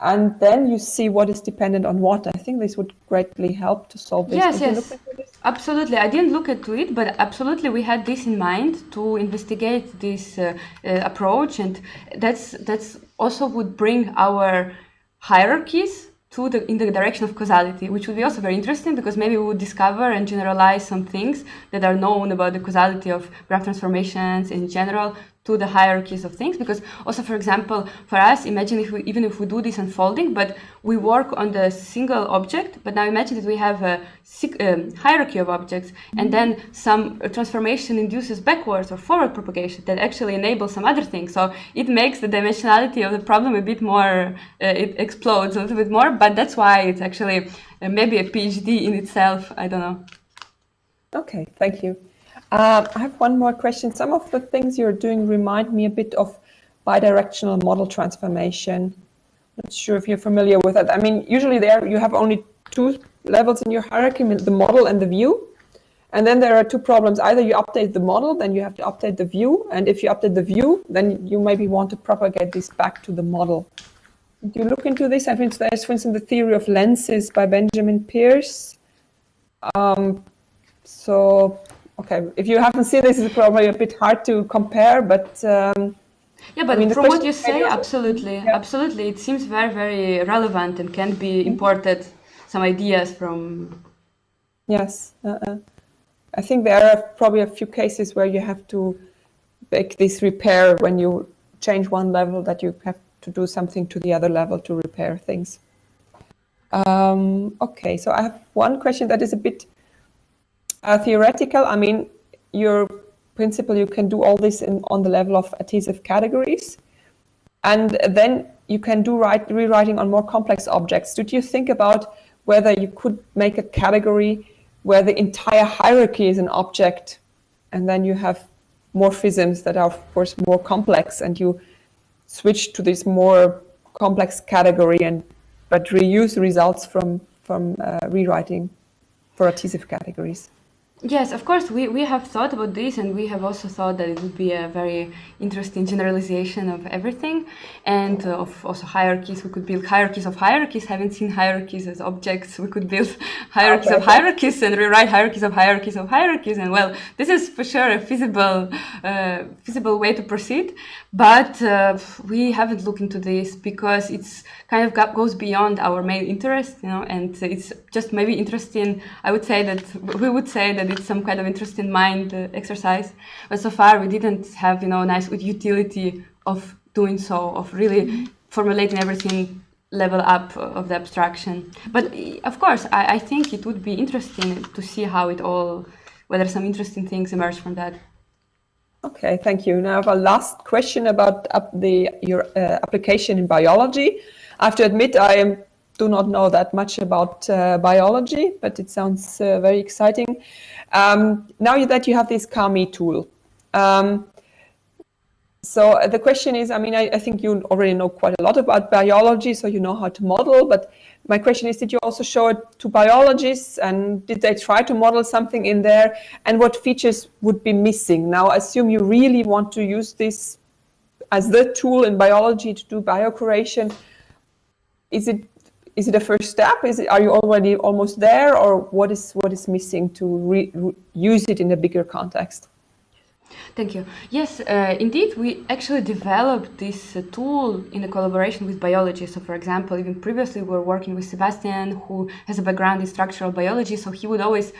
and then you see what is dependent on what. I think this would greatly help to solve this. Yes, absolutely. I didn't look into it, but absolutely we had this in mind to investigate this approach, and that's also would bring our hierarchies in the direction of causality, which would be also very interesting, because maybe we would discover and generalize some things that are known about the causality of graph transformations in general to the hierarchies of things. Because also, for example, for us, imagine even if we do this unfolding, but we work on the single object, but now imagine that we have a hierarchy of objects, and then some transformation induces backwards or forward propagation that actually enables some other things. So it makes the dimensionality of the problem a bit more, it explodes a little bit more, but that's why it's actually maybe a PhD in itself. I don't know. Okay, thank you. I have one more question. Some of the things you're doing remind me a bit of bidirectional model transformation. Not sure if you're familiar with that. I mean, usually there you have only two levels in your hierarchy, the model and the view. And then there are two problems. Either you update the model, then you have to update the view. And if you update the view, then you maybe want to propagate this back to the model. Do you look into this? I think there's, for instance, the theory of lenses by Benjamin Pierce. Okay, if you haven't seen this, it's probably a bit hard to compare, but yeah, but I mean, from what you say, absolutely, it seems very, very relevant and can be imported some ideas from. Yes, I think there are probably a few cases where you have to make this repair when you change one level, that you have to do something to the other level to repair things. Okay, so I have one question that is a bit theoretical. I mean, your principle, you can do all this on the level of adhesive categories, and then you can do rewriting on more complex objects. Did you think about whether you could make a category where the entire hierarchy is an object, and then you have morphisms that are, of course, more complex, and you switch to this more complex category, but reuse results from rewriting for adhesive categories? Yes, of course, we have thought about this, and we have also thought that it would be a very interesting generalization of everything, and of also hierarchies. We could build hierarchies of hierarchies. Haven't seen hierarchies as objects. We could build hierarchies of hierarchies and rewrite hierarchies of hierarchies of hierarchies. And well, this is for sure a feasible way to proceed, but we haven't looked into this because it's kind of goes beyond our main interest, and it's just maybe interesting. We would say that it's some kind of interesting mind exercise, but so far we didn't have nice utility of doing so, of really formulating everything level up of the abstraction. But of course, I think it would be interesting to see how whether some interesting things emerge from that. Okay, thank you. Now I have a last question about your application in biology. I have to admit I do not know that much about biology, but it sounds very exciting. Now that you have this CAMI tool, so the question is, I think you already know quite a lot about biology, so you know how to model, but my question is, did you also show it to biologists, and did they try to model something in there, and what features would be missing? Now, I assume you really want to use this as the tool in biology to do biocuration. Is it a first step? Are you already almost there, or what is missing to use it in a bigger context? Thank you. Yes, indeed, we actually developed this tool in a collaboration with biologists. So, for example, even previously we were working with Sebastian, who has a background in structural biology, so he would always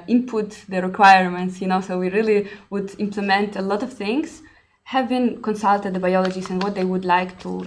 input the requirements, so we really would implement a lot of things, having consulted the biologists and what they would like to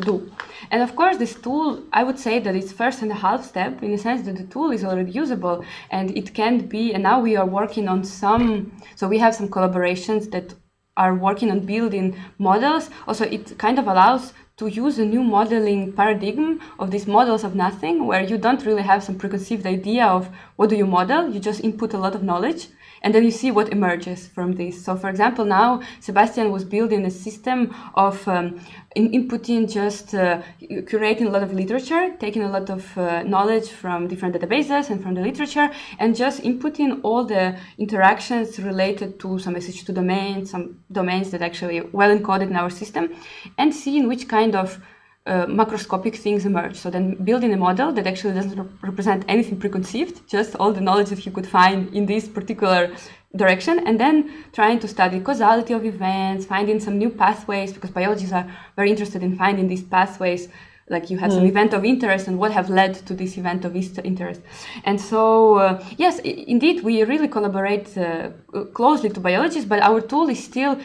do. And of course, this tool, I would say that it's first and a half step, in the sense that the tool is already usable, and it can be, and now we are working on so we have some collaborations that are working on building models. Also, it kind of allows to use a new modeling paradigm of these models of nothing, where you don't really have some preconceived idea of what do you model, you just input a lot of knowledge, and then you see what emerges from this. So, for example, now Sebastian was building a system of inputting, just curating a lot of literature, taking a lot of knowledge from different databases and from the literature, and just inputting all the interactions related to some SH2 domains, some domains that actually well encoded in our system, and seeing which kind of macroscopic things emerge. So then building a model that actually doesn't represent anything preconceived, just all the knowledge that you could find in this particular direction, and then trying to study causality of events, finding some new pathways, because biologists are very interested in finding these pathways, like you had some event of interest and what have led to this event of interest. And so, yes, indeed, we really collaborate closely to biologists, but our tool is still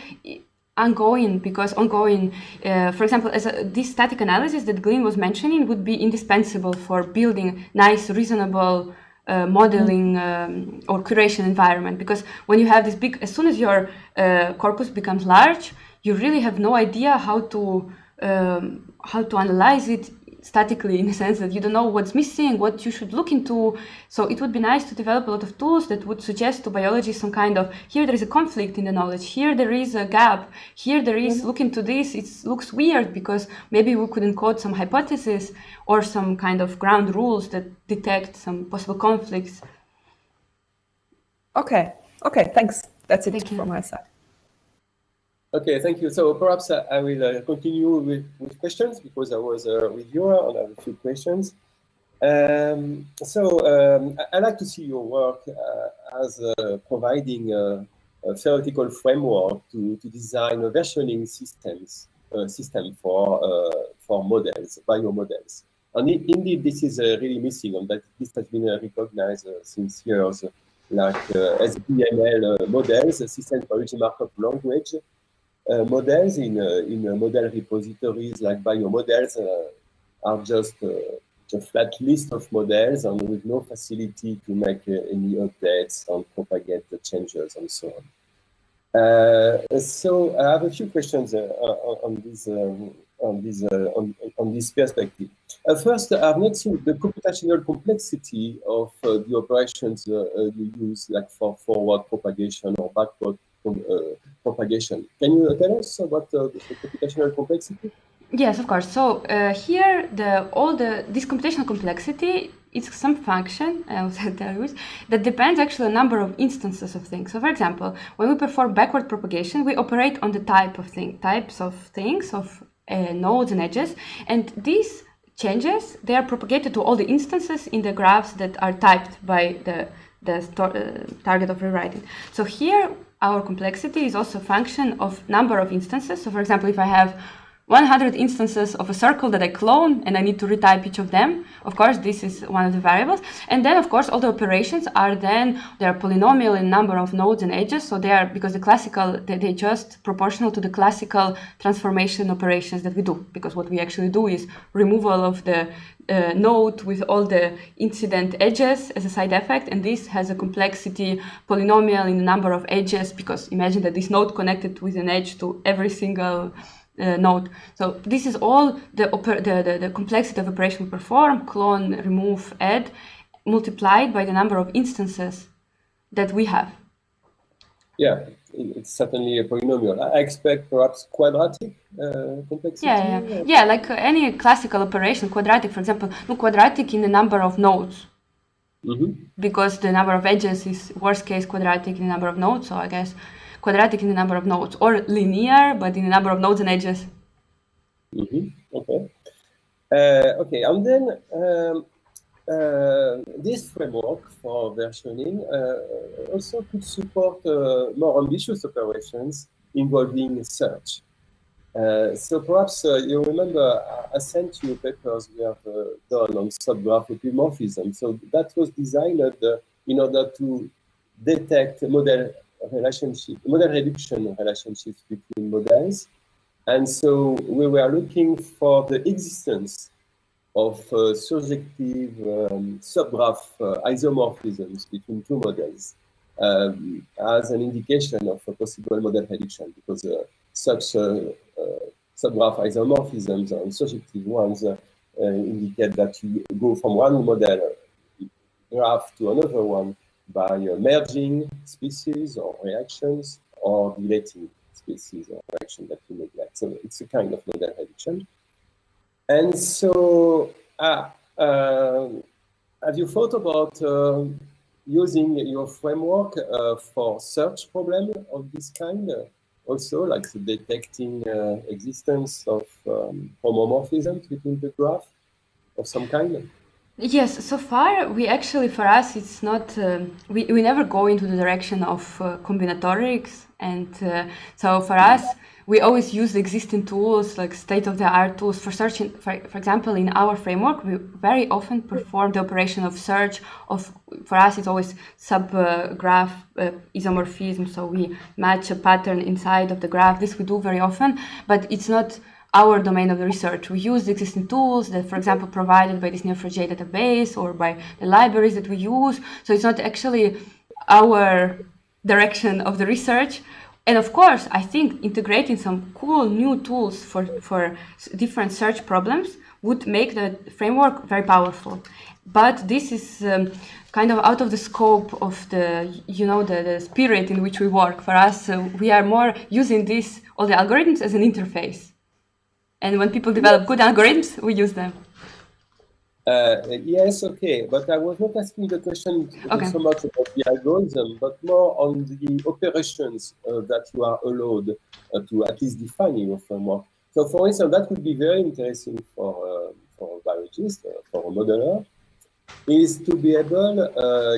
ongoing, because for example, this static analysis that Glenn was mentioning would be indispensable for building nice, reasonable modeling or curation environment, because when you have this big, as soon as your corpus becomes large, you really have no idea how to analyze it statically, in the sense that you don't know what's missing, what you should look into. So it would be nice to develop a lot of tools that would suggest to biologists some kind of, here there is a conflict in the knowledge, here there is a gap, here there is, look into this, it looks weird, because maybe we could encode some hypothesis or some kind of ground rules that detect some possible conflicts. Okay, thanks. That's it from my side. Okay, thank you. So perhaps I will continue with questions, because I was with you and I have a few questions. I like to see your work as providing a theoretical framework to design a versioning system for models, biomodels. And indeed, this is really missing, and that this has been recognized since years like SBML models, System Biology Markup Language models in model repositories like biomodels are just a flat list of models and with no facility to make any updates and propagate the changes and so on. So I have a few questions on this perspective. First, I've not seen the computational complexity of the operations you use, like for forward propagation or backward propagation. Can you tell us about the computational complexity? Yes, of course. So here, this computational complexity is some function, I'll tell you, that depends actually on a number of instances of things. So, for example, when we perform backward propagation, we operate on the types of things, of nodes and edges, and these changes, they are propagated to all the instances in the graphs that are typed by the target of rewriting. So here, our complexity is also a function of number of instances. So, for example, if I have 100 instances of a circle that I clone and I need to retype each of them. Of course, this is one of the variables. And then, of course, all the operations are polynomial in number of nodes and edges. So they are, because they just proportional to the classical transformation operations that we do. Because what we actually do is removal of the node with all the incident edges as a side effect. And this has a complexity polynomial in the number of edges, because imagine that this node connected with an edge to every single node. So this is all the complexity of operation we perform, clone, remove, add, multiplied by the number of instances that we have. Yeah, it's certainly a polynomial. I expect perhaps quadratic complexity. Yeah, like any classical operation, quadratic, for example, quadratic in the number of nodes. Because the number of edges is worst case quadratic in the number of nodes, so I guess quadratic in the number of nodes, or linear, but in the number of nodes and edges. Okay. Okay, and then this framework for versioning also could support more ambitious operations involving search. So perhaps you remember I sent you papers we have done on subgraph epimorphism. So that was designed in order to detect model reduction relationships between models. And so we were looking for the existence of surjective subgraph isomorphisms between two models as an indication of a possible model reduction, because such subgraph isomorphisms and surjective ones indicate that you go from one model graph to another one by merging species or reactions, or deleting species or reaction that you neglect. So it's a kind of model reduction. And so have you thought about using your framework for search problem of this kind? Also, like detecting existence of homomorphisms between the graph of some kind? Yes, so far we actually, for us, it's not, we never go into the direction of combinatorics, and so for us, we always use the existing tools, like state-of-the-art tools for searching. For example, in our framework, we very often perform the operation of search of, for us, it's always subgraph isomorphism, so we match a pattern inside of the graph. This we do very often, but it's not our domain of the research. We use the existing tools that, for example, provided by this Neo4j database or by the libraries that we use. So it's not actually our direction of the research. And of course, I think integrating some cool new tools for different search problems would make the framework very powerful. But this is kind of out of the scope of the spirit in which we work. For us, we are more using all the algorithms as an interface. And when people develop good algorithms, we use them. Yes, okay. But I was not asking the question so much about the algorithm, but more on the operations that you are allowed to at least define in your framework. So, for instance, that would be very interesting for a biologist, for a modeler, is to be able,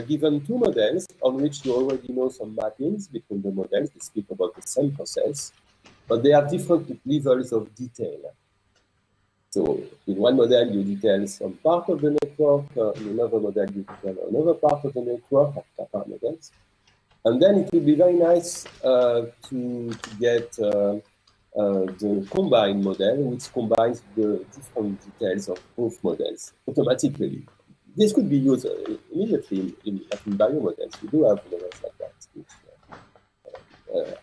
given two models on which you already know some mappings between the models, they speak about the same process, but they have different levels of detail. So in one model, you detail some part of the network. In another model, you detail another part of the network, kappa models. And then it would be very nice to get the combined model, which combines the different details of both models automatically. This could be used immediately in biomodels. We do have models like that, which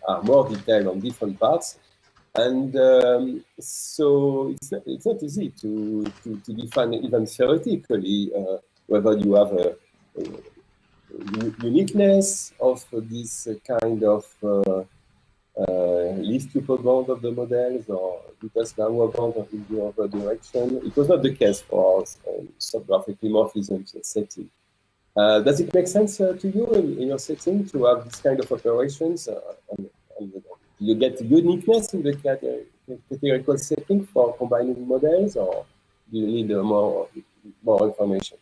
are more detailed on different parts. And so it's not easy to define even theoretically whether you have a uniqueness of this kind of least tuple bond of the models or deepest downward bond in the other direction. It was not the case for subgraphic dimorphism setting. Does it make sense to you in your setting to have this kind of operations? And you get uniqueness in the categorical setting for combining models, or do you need more information?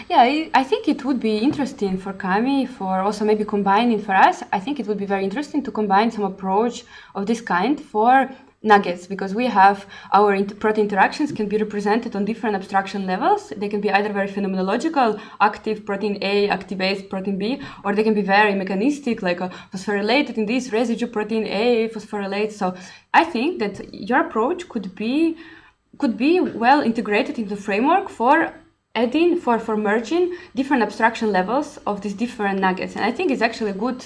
Yeah, I think it would be interesting for Kami, for also maybe combining for us. I think it would be very interesting to combine some approach of this kind for nuggets, because we have our protein interactions can be represented on different abstraction levels. They can be either very phenomenological, active protein A, activate protein B, or they can be very mechanistic, like phosphorylated in this residue protein A phosphorylate. So I think that your approach could be well integrated into the framework for adding, for merging different abstraction levels of these different nuggets. And I think it's actually a good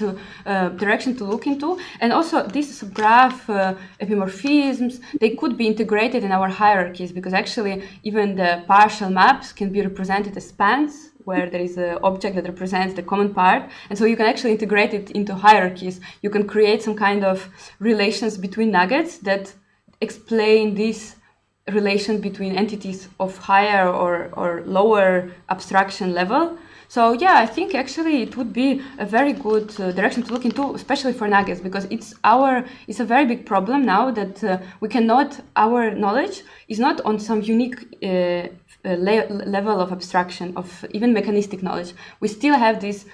direction to look into. And also these graph epimorphisms, they could be integrated in our hierarchies, because actually even the partial maps can be represented as spans, where there is an object that represents the common part. And so you can actually integrate it into hierarchies. You can create some kind of relations between nuggets that explain this relation between entities of higher or lower abstraction level. So yeah, I think actually it would be a very good direction to look into, especially for nuggets, because it's a very big problem now that we cannot, our knowledge is not on some unique level of abstraction, of even mechanistic knowledge. We still have this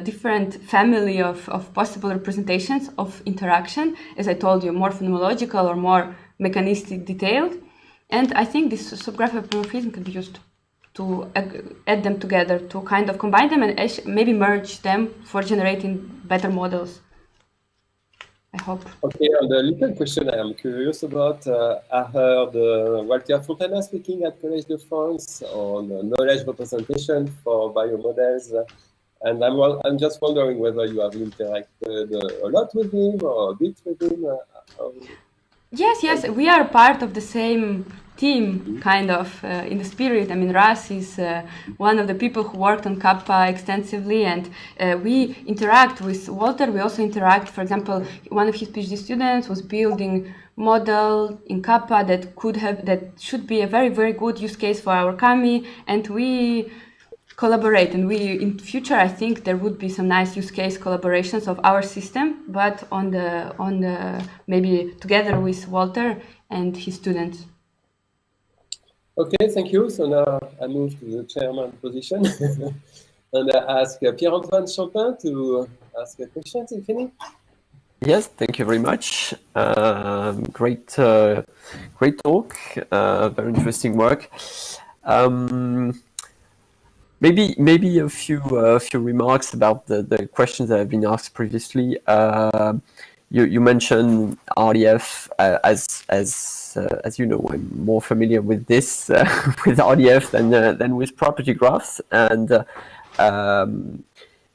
different family of possible representations of interaction, as I told you, more phenomenological or more mechanistic detailed. And I think this subgraphic epimorphism can be used to add them together, to kind of combine them and maybe merge them for generating better models. I hope. Okay, and a little question I am curious about. I heard Walter Fontana speaking at Collège de France on knowledge representation for biomodels. And I'm just wondering whether you have interacted a lot with him or a bit with him. Yes, we are part of the same team, kind of, in the spirit. I mean, Ras is one of the people who worked on Kappa extensively, and we interact with Walter. We also interact, for example, one of his PhD students was building model in Kappa that should be a very, very good use case for our Kami, and we collaborate, and in future I think there would be some nice use case collaborations of our system, but on the maybe together with Walter and his students. Okay, thank you. So now I move to the chairman position and I ask Pierre-Antoine Champin to ask a question, if any. Yes, thank you very much. Great talk. Very interesting work. Maybe a few remarks about the questions that have been asked previously. You mentioned RDF as you know, I'm more familiar with this with RDF than with property graphs, and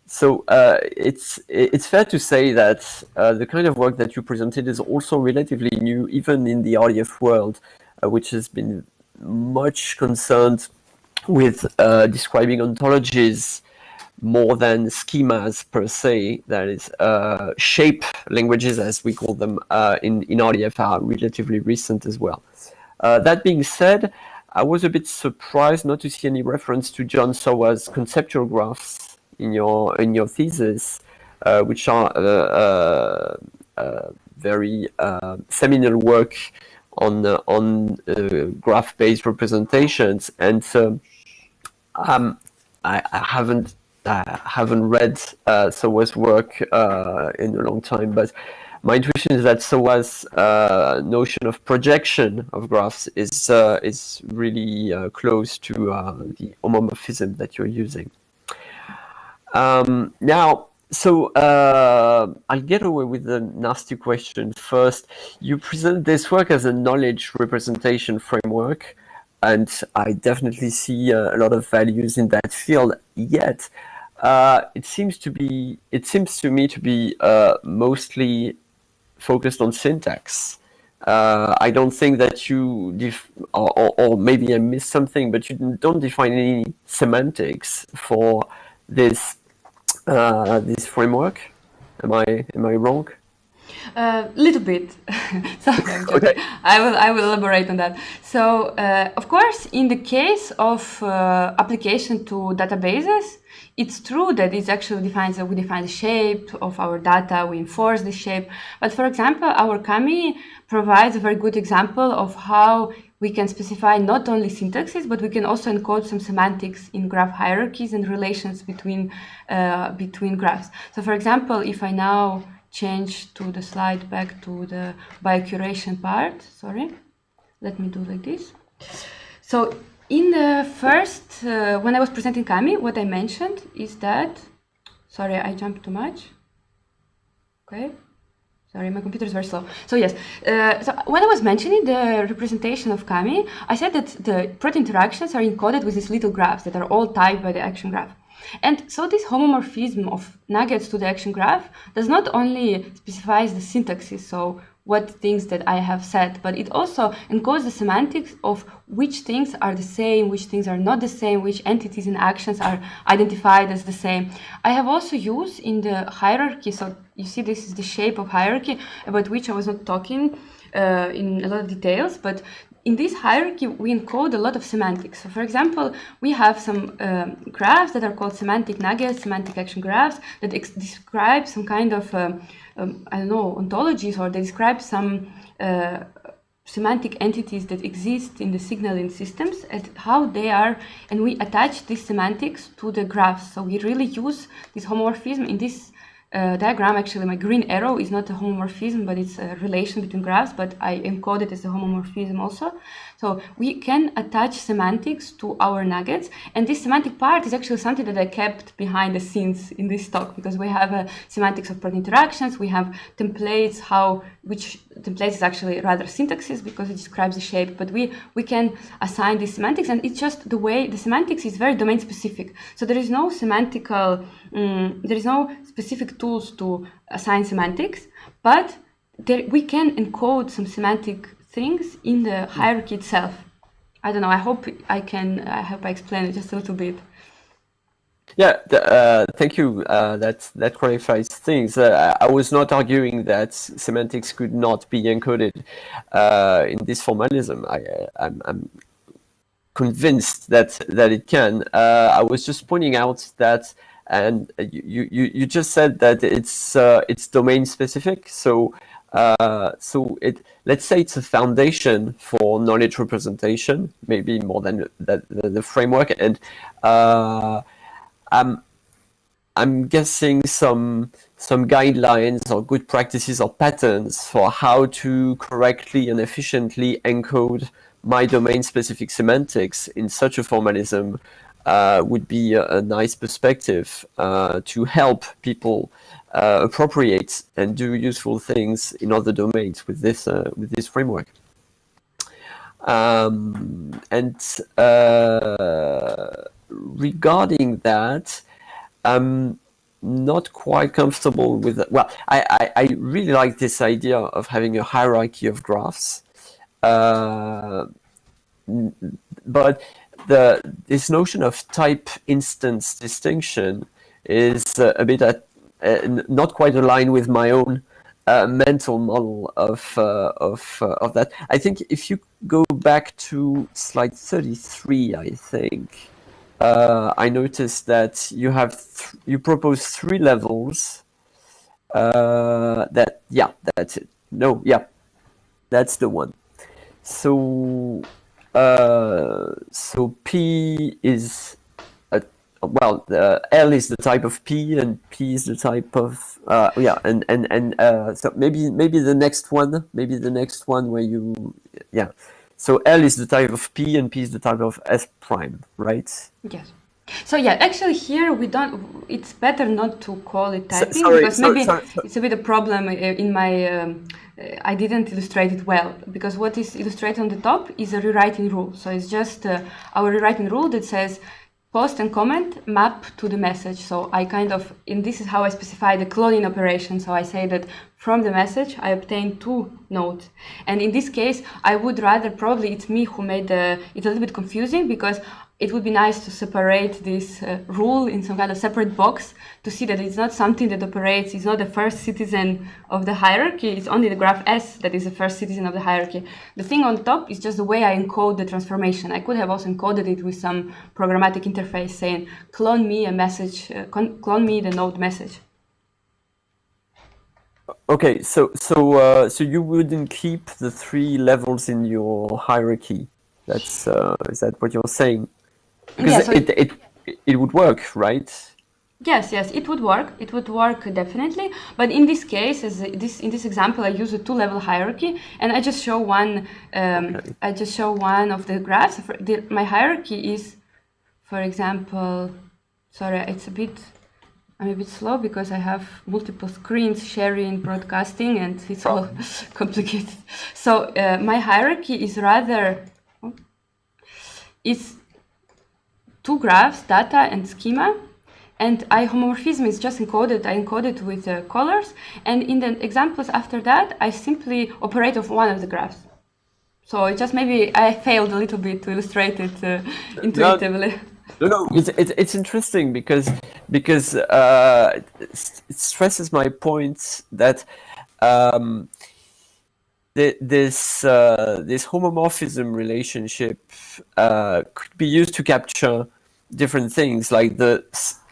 so it's fair to say that the kind of work that you presented is also relatively new, even in the RDF world, which has been much concerned with describing ontologies more than schemas per se. That is, shape languages, as we call them in RDF, are relatively recent as well. That being said, I was a bit surprised not to see any reference to John Sawa's conceptual graphs in your thesis, which are very seminal work on graph-based representations, and I haven't read Sawa's work in a long time, but my intuition is that SOA's notion of projection of graphs is really close to the homomorphism that you're using. Now, so I'll get away with the nasty question first. You present this work as a knowledge representation framework, and I definitely see a lot of values in that field. Yet, it seems to me to be mostly focused on syntax. I don't think that you or maybe I missed something, but you don't define any semantics for this this framework. Am I wrong? Little bit. Sorry, I'm joking. Okay. I will elaborate on that. So, of course, in the case of application to databases, it's true that it actually defines that we define the shape of our data, we enforce the shape. But for example, our Kami provides a very good example of how we can specify not only syntaxes, but we can also encode some semantics in graph hierarchies and relations between graphs. So for example, if I now change to the slide back to the biocuration part, sorry, let me do like this. So in the first, when I was presenting Kami, what I mentioned is that, sorry, I jumped too much. Okay. Sorry, my computer is very slow. So yes, so when I was mentioning the representation of Kami, I said that the protein interactions are encoded with these little graphs that are all typed by the action graph. And so this homomorphism of nuggets to the action graph does not only specifies the syntaxes, so what things that I have said, but it also encodes the semantics of which things are the same, which things are not the same, which entities and actions are identified as the same. I have also used in the hierarchy, so you see this is the shape of hierarchy about which I was not talking in a lot of details, but in this hierarchy, we encode a lot of semantics. So for example, we have some graphs that are called semantic nuggets, semantic action graphs, that describe some kind of, I don't know, ontologies, or they describe some semantic entities that exist in the signaling systems and how they are, and we attach these semantics to the graphs. So we really use this homomorphism in this diagram. Actually, my green arrow is not a homomorphism, but it's a relation between graphs, but I encode it as a homomorphism also. So we can attach semantics to our nuggets, and this semantic part is actually something that I kept behind the scenes in this talk, because we have a semantics of protein interactions, we have templates, which templates is actually rather syntaxes because it describes the shape, but we can assign these semantics, and it's just the way the semantics is very domain specific. So there is no semantical, there is no specific tools to assign semantics, but we can encode some semantic things in the hierarchy itself. I don't know. I hope I explained it just a little bit. Yeah, thank you. That clarifies things. I was not arguing that semantics could not be encoded in this formalism. I'm convinced that it can. I was just pointing out that, and you just said that it's domain specific. So let's say it's a foundation for knowledge representation, maybe more than the framework, and I'm guessing some guidelines or good practices or patterns for how to correctly and efficiently encode my domain-specific semantics in such a formalism would be a nice perspective to help people appropriate and do useful things in other domains with this framework. And regarding that, I'm not quite comfortable with it. Well, I really like this idea of having a hierarchy of graphs, but this notion of type instance distinction is a bit not quite aligned with my own mental model of that. I think if you go back to slide 33, I think I noticed that you propose 3 levels. That's it. No, yeah, that's the one. So P is well, L is the type of P, and P is the type of yeah, and so maybe the next one where you yeah. So L is the type of P, and P is the type of S prime, right? Yes. So yeah, actually here we don't. It's better not to call it typing sorry, because maybe sorry. it's a bit a problem in my. I didn't illustrate it well because what is illustrated on the top is a rewriting rule. So it's just our rewriting rule that says post and comment map to the message. So I and this is how I specify the cloning operation. So I say that from the message I obtain 2 nodes. And in this case, I would rather, probably it's me who made it's a little bit confusing because it would be nice to separate this rule in some kind of separate box to see that it's not something that operates, it's not the first citizen of the hierarchy, it's only the graph S that is the first citizen of the hierarchy. The thing on top is just the way I encode the transformation. I could have also encoded it with some programmatic interface saying, clone me a message, clone me the node message. Okay, so you wouldn't keep the 3 levels in your hierarchy. That's is that what you're saying? Because yeah, so it would work, right? Yes, it would work. It would work definitely. But in this case, in this example, I use a 2-level hierarchy, and I just show one. Okay. I just show one of the graphs. My hierarchy is, for example, sorry, I'm a bit slow because I have multiple screens sharing, broadcasting, and it's all complicated. So my hierarchy is rather is 2 graphs, data and schema, and homomorphism is just encoded. I encode it with colors, and in the examples after that, I simply operate of one of the graphs. So it just maybe I failed a little bit to illustrate it intuitively. No, it's interesting because it stresses my point that this homomorphism relationship could be used to capture different things, like the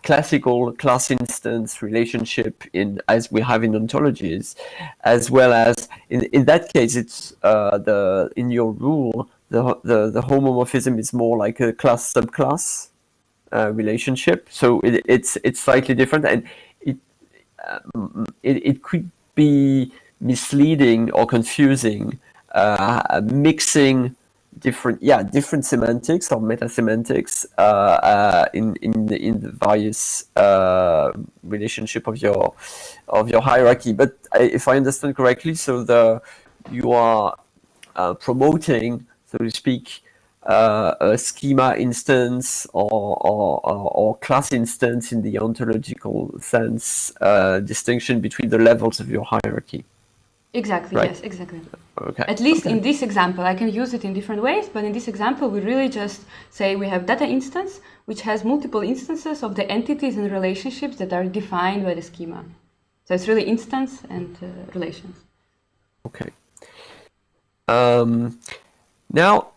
classical class instance relationship as we have in ontologies, as well as in that case it's in your rule the homomorphism is more like a class subclass relationship. So it's slightly different, and it could be misleading or confusing, mixing different semantics or meta semantics in the various relationship of your hierarchy. But if I understand correctly, so you are promoting, so to speak, a schema instance or class instance in the ontological sense, distinction between the levels of your hierarchy. Exactly, right? Yes, exactly. Okay. At least okay. in this example, I can use it in different ways, but in this example, we really just say we have data instance, which has multiple instances of the entities and relationships that are defined by the schema. So it's really instance and relations. Okay. Now,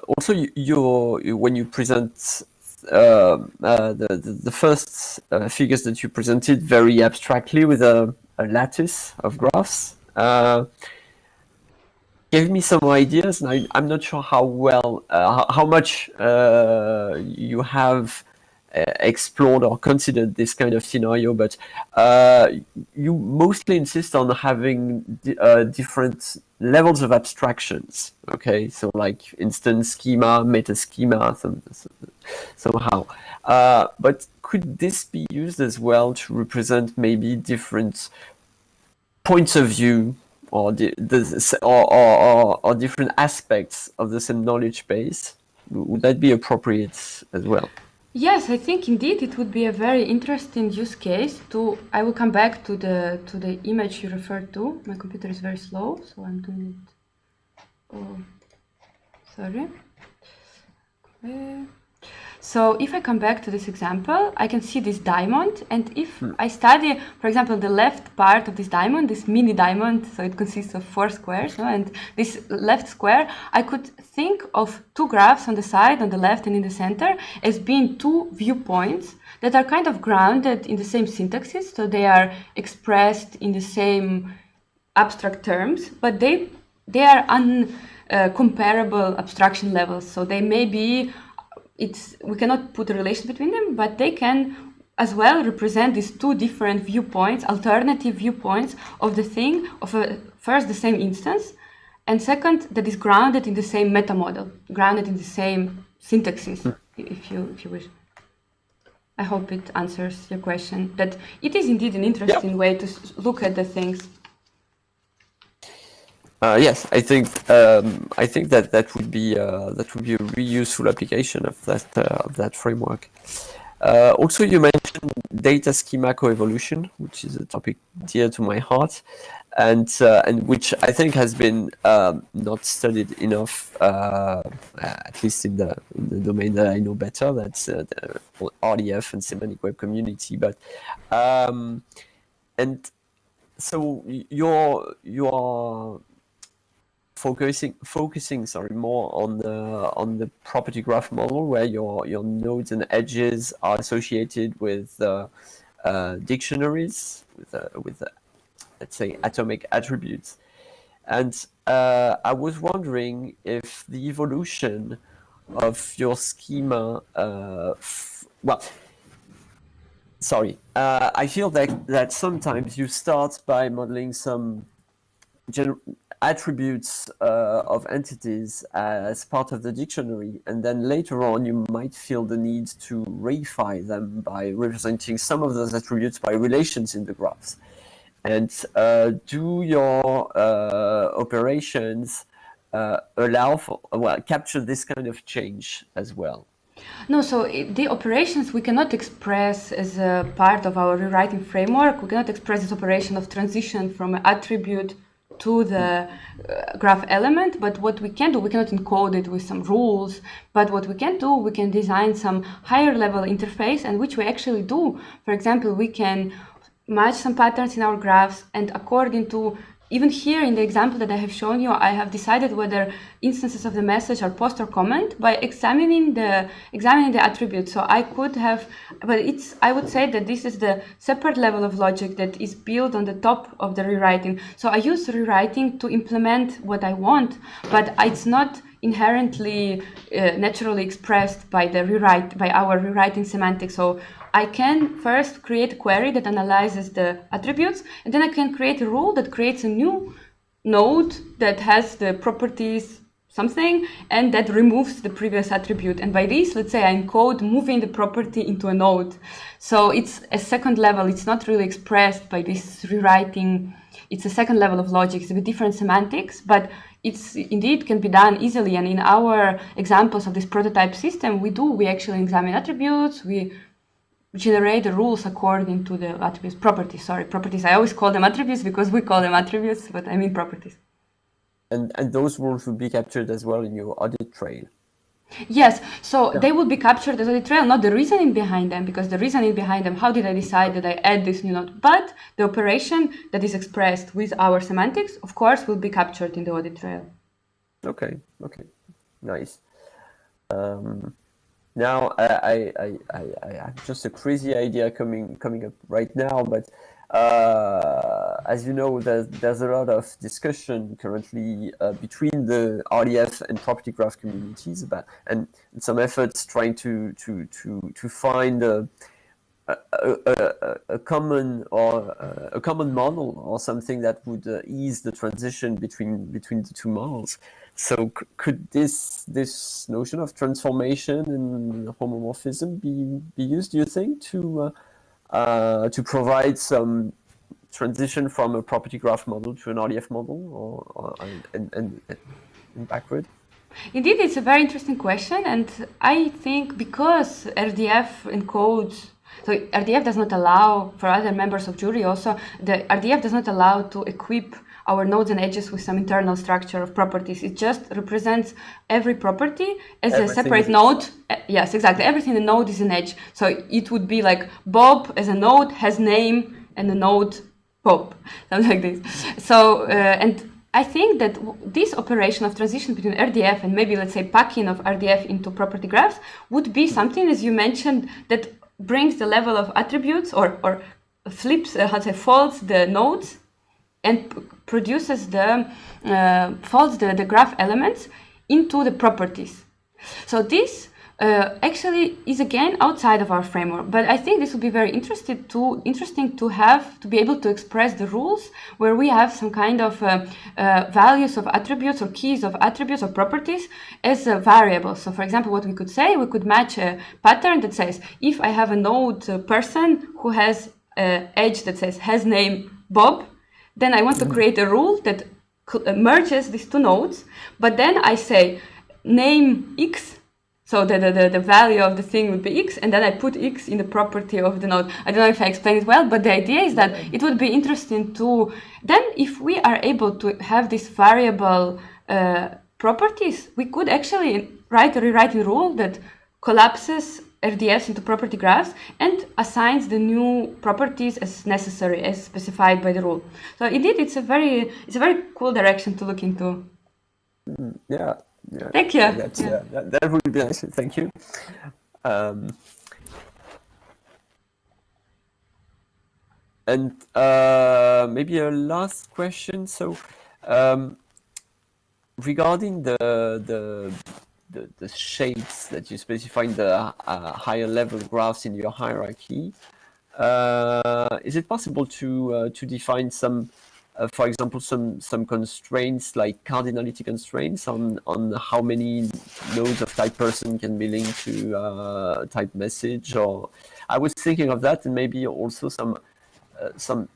also, when you present the first figures that you presented very abstractly with a lattice of graphs, gave me some ideas, and I'm not sure how much you have explored or considered this kind of scenario, but you mostly insist on having different levels of abstractions. Okay, so like instance schema, meta schema, somehow. But could this be used as well to represent maybe different points of view or different aspects of the same knowledge base? Would that be appropriate as well? Yes, I think indeed it would be a very interesting use case. I will come back to the image you referred to. My computer is very slow, so I'm doing it. Oh, sorry. So if I come back to this example, I can see this diamond, and if I study, for example, the left part of this diamond, this mini diamond, so it consists of 4 squares, no? And this left square, I could think of 2 graphs on the side, on the left and in the center, as being 2 viewpoints that are kind of grounded in the same syntaxes, so they are expressed in the same abstract terms, but they are uncomparable abstraction levels, so they may be we cannot put a relation between them, but they can as well represent these two different viewpoints, alternative viewpoints of the thing, of first the same instance, and second that is grounded in the same meta model, grounded in the same syntaxes, if you wish. I hope it answers your question. That it is indeed an interesting way to look at the things. Yes, I think that would be a really useful application of that framework. Also, you mentioned data schema coevolution, which is a topic dear to my heart, and which I think has been not studied enough, at least in the domain that I know better. That's the RDF and semantic web community. But and so you're focusing more on the property graph model, where your nodes and edges are associated with dictionaries with let's say atomic attributes. And I was wondering if the evolution of your schema I feel that sometimes you start by modeling some attributes of entities as part of the dictionary, and then later on you might feel the need to reify them by representing some of those attributes by relations in the graphs. And do your operations allow for, capture this kind of change as well? No, so the operations we cannot express as a part of our rewriting framework. We cannot express this operation of transition from an attribute to the graph element, but what we can do, we cannot encode it with some rules, but what we can do, we can design some higher level interface, and which we actually do. For example, we can match some patterns in our graphs, and according to, even here in the example that I have shown you, I have decided whether instances of the message are post or comment by examining the attributes. So I could have, but I would say that this is the separate level of logic that is built on the top of the rewriting. So I use rewriting to implement what I want, but it's not inherently naturally expressed by our rewriting semantics. So I can first create a query that analyzes the attributes, and then I can create a rule that creates a new node that has the properties something, and that removes the previous attribute. And by this, let's say I encode moving the property into a node. So it's a second level. It's not really expressed by this rewriting. It's a second level of logic. It's a bit different semantics, but it's indeed can be done easily. And in our examples of this prototype system, we actually examine attributes. We generate the rules according to the attributes, properties. I always call them attributes because we call them attributes, but I mean properties. And those rules will be captured as well in your audit trail. Yes, so they will be captured as audit trail, not the reasoning behind them, because the reasoning behind them, how did I decide that I add this new node? But the operation that is expressed with our semantics, of course, will be captured in the audit trail. Okay, nice. Now, I have just a crazy idea coming up right now, but as you know, there's a lot of discussion currently between the RDF and property graph communities and some efforts trying to find a common model or something that would ease the transition between the two models. So could this notion of transformation and homomorphism be used, do you think, to provide some transition from a property graph model to an RDF model, or backward? Indeed, it's a very interesting question, and I think because RDF encodes, so RDF does not allow, for other members of jury also, the RDF does not allow to equip our nodes and edges with some internal structure of properties. It just represents every property as a separate node. Yes, exactly. Everything in the node is an edge. So it would be like Bob as a node has name and a node Bob, something like this. So, and I think that this operation of transition between RDF and maybe, let's say, packing of RDF into property graphs would be something, as you mentioned, that brings the level of attributes or flips, folds the nodes and produces folds the graph elements into the properties. So this actually is again outside of our framework. But I think this would be very interesting to have to be able to express the rules where we have some kind of values of attributes or keys of attributes or properties as variables. So for example, what we could say, we could match a pattern that says if I have a node person who has an edge that says has name Bob, then I want to create a rule that merges these two nodes, but then I say name X. So the value of the thing would be X, and then I put X in the property of the node. I don't know if I explained it well, but the idea is that it would be interesting to, then if we are able to have these variable properties, we could actually write a rewriting rule that collapses RDFs into property graphs and assigns the new properties as necessary, as specified by the rule. So indeed, it's a very cool direction to look into. Yeah. Thank you. That would be nice. Thank you. And maybe a last question. So, regarding the shapes that you specify in the higher level graphs in your hierarchy, is it possible to define some, for example, some constraints like cardinality constraints on how many nodes of type person can be linked to type message? Or I was thinking of that, and maybe also some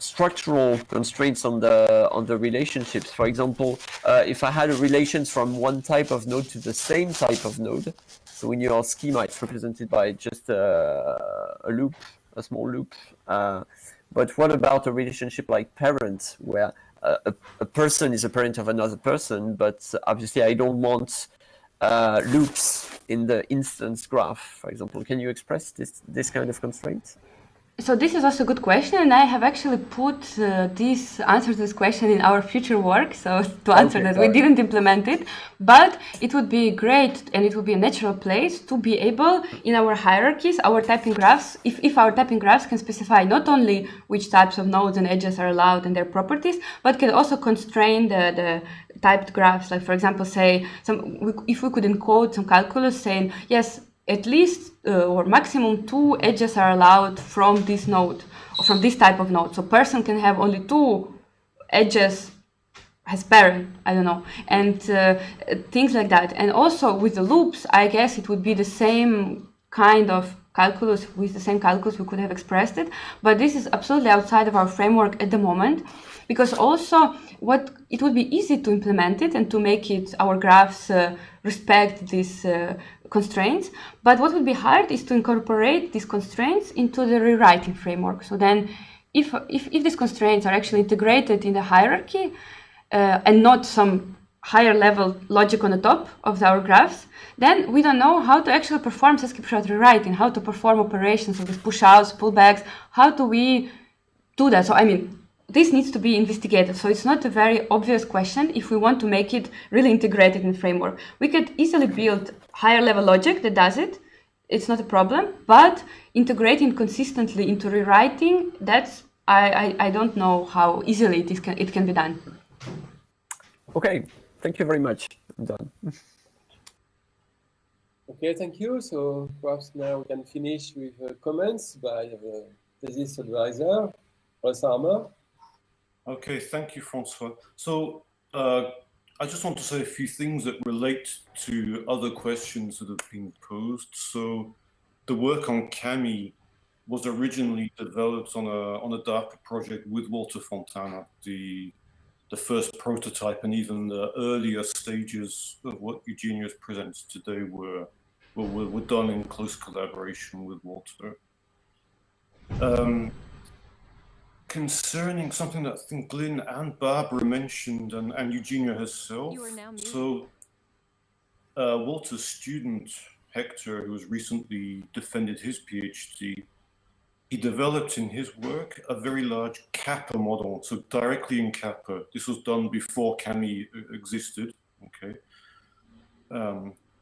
structural constraints on the relationships. For example, if I had a relations from one type of node to the same type of node, so in your schema it's represented by just a loop, a small loop. But what about a relationship like parent, where a person is a parent of another person, but obviously I don't want loops in the instance graph, for example. Can you express this kind of constraint? So this is also a good question, and I have actually put this answer to this question in our future work. So to answer that, we didn't implement it, but it would be great, and it would be a natural place to be able, in our hierarchies, our typing graphs, if our typing graphs can specify not only which types of nodes and edges are allowed and their properties, but can also constrain the typed graphs. Like for example, say if we could encode some calculus saying yes, at least or maximum 2 edges are allowed from this node or from this type of node. So person can have only 2 edges as parent, I don't know, and things like that. And also with the loops, I guess it would be the same kind of calculus. With the same calculus we could have expressed it, but this is absolutely outside of our framework at the moment, because also it would be easy to implement it and to make it our graphs respect these constraints, but what would be hard is to incorporate these constraints into the rewriting framework. So then if these constraints are actually integrated in the hierarchy and not some higher level logic on the top of our graphs, then we don't know how to actually perform subscription rewriting, how to perform operations of these push outs, pullbacks. How do we do that? So I mean, this needs to be investigated. So it's not a very obvious question if we want to make it really integrated in the framework. We could easily build higher level logic that does it. It's not a problem, but integrating consistently into rewriting, that's, I don't know how easily it can be done. Okay, thank you very much. I'm done. Okay, thank you. So perhaps now we can finish with comments by the thesis advisor, Russ Armour. Okay, thank you, Francois. So I just want to say a few things that relate to other questions that have been posed. So the work on Cami was originally developed on a DARPA project with Walter Fontana. The first prototype and even the earlier stages of what Eugenia has presented today were done in close collaboration with Walter. Concerning something that I think Glyn and Barbara mentioned, and Eugenia herself. You are now muted. So Walter's student, Hector, who has recently defended his PhD, he developed in his work a very large kappa model, so directly in kappa. This was done before Cami existed, okay?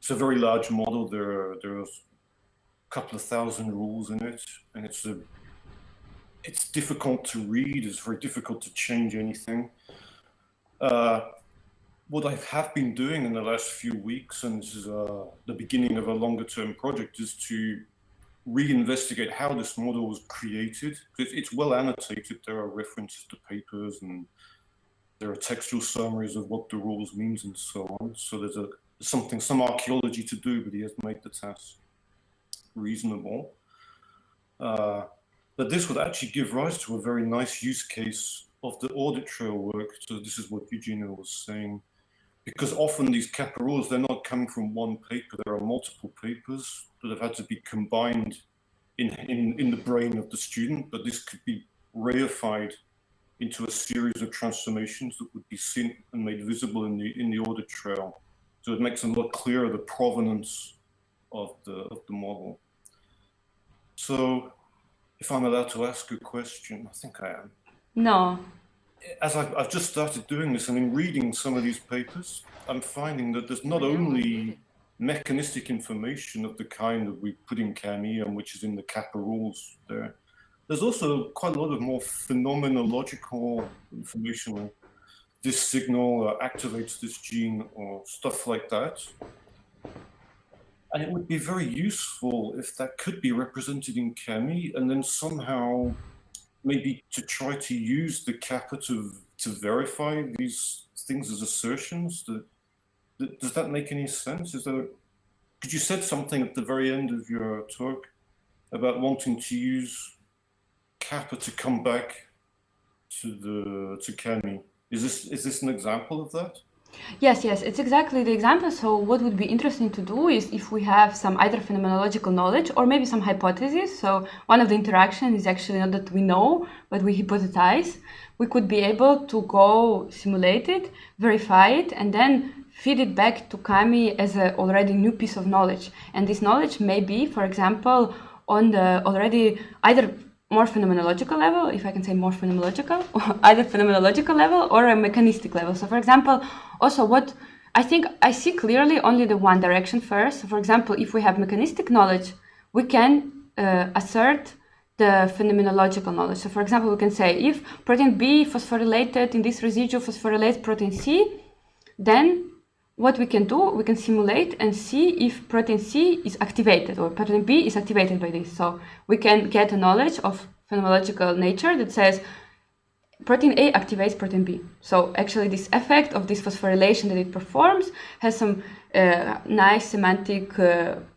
It's a very large model. There's a couple of thousand rules in it, and it's difficult to read. It's very difficult to change anything. what I have been doing in the last few weeks, and this is the beginning of a longer-term project, is to reinvestigate how this model was created. It's well annotated. There are references to papers, and there are textual summaries of what the rules means and so on. So there's some archaeology to do, but he has made the task reasonable. But this would actually give rise to a very nice use case of the audit trail work. So this is what Eugenia was saying. Because often these Kappa rules, they're not coming from one paper. There are multiple papers that have had to be combined in the brain of the student, but this could be reified into a series of transformations that would be seen and made visible in the audit trail. So it makes a lot clearer the provenance of the model. So if I'm allowed to ask a question, I think I am. No. As I've just started doing this, and in reading some of these papers, I'm finding that there's not only mechanistic information of the kind that we put in CAMI and which is in the Kappa rules there. There's also quite a lot of more phenomenological information. This signal activates this gene or stuff like that. And it would be very useful if that could be represented in CAMI and then somehow maybe to try to use the Kappa to verify these things as assertions. Does that make any sense? Could you said something at the very end of your talk about wanting to use Kappa to come back to CAMI? Is this an example of that? Yes, it's exactly the example. So what would be interesting to do is if we have some either phenomenological knowledge or maybe some hypothesis. So one of the interactions is actually not that we know, but we hypothesize. We could be able to go simulate it, verify it, and then feed it back to CAMI as a already new piece of knowledge. And this knowledge may be, for example, on the already either more phenomenological level, if I can say more phenomenological, or either phenomenological level or a mechanistic level. So for example, also what I think I see clearly only the one direction first. So for example, if we have mechanistic knowledge, we can assert the phenomenological knowledge. So for example, we can say if protein B phosphorylated in this residue phosphorylates protein C, then what we can do, we can simulate and see if protein C is activated or protein B is activated by this. So we can get a knowledge of phenomenological nature that says protein A activates protein B. So actually this effect of this phosphorylation that it performs has some nice semantic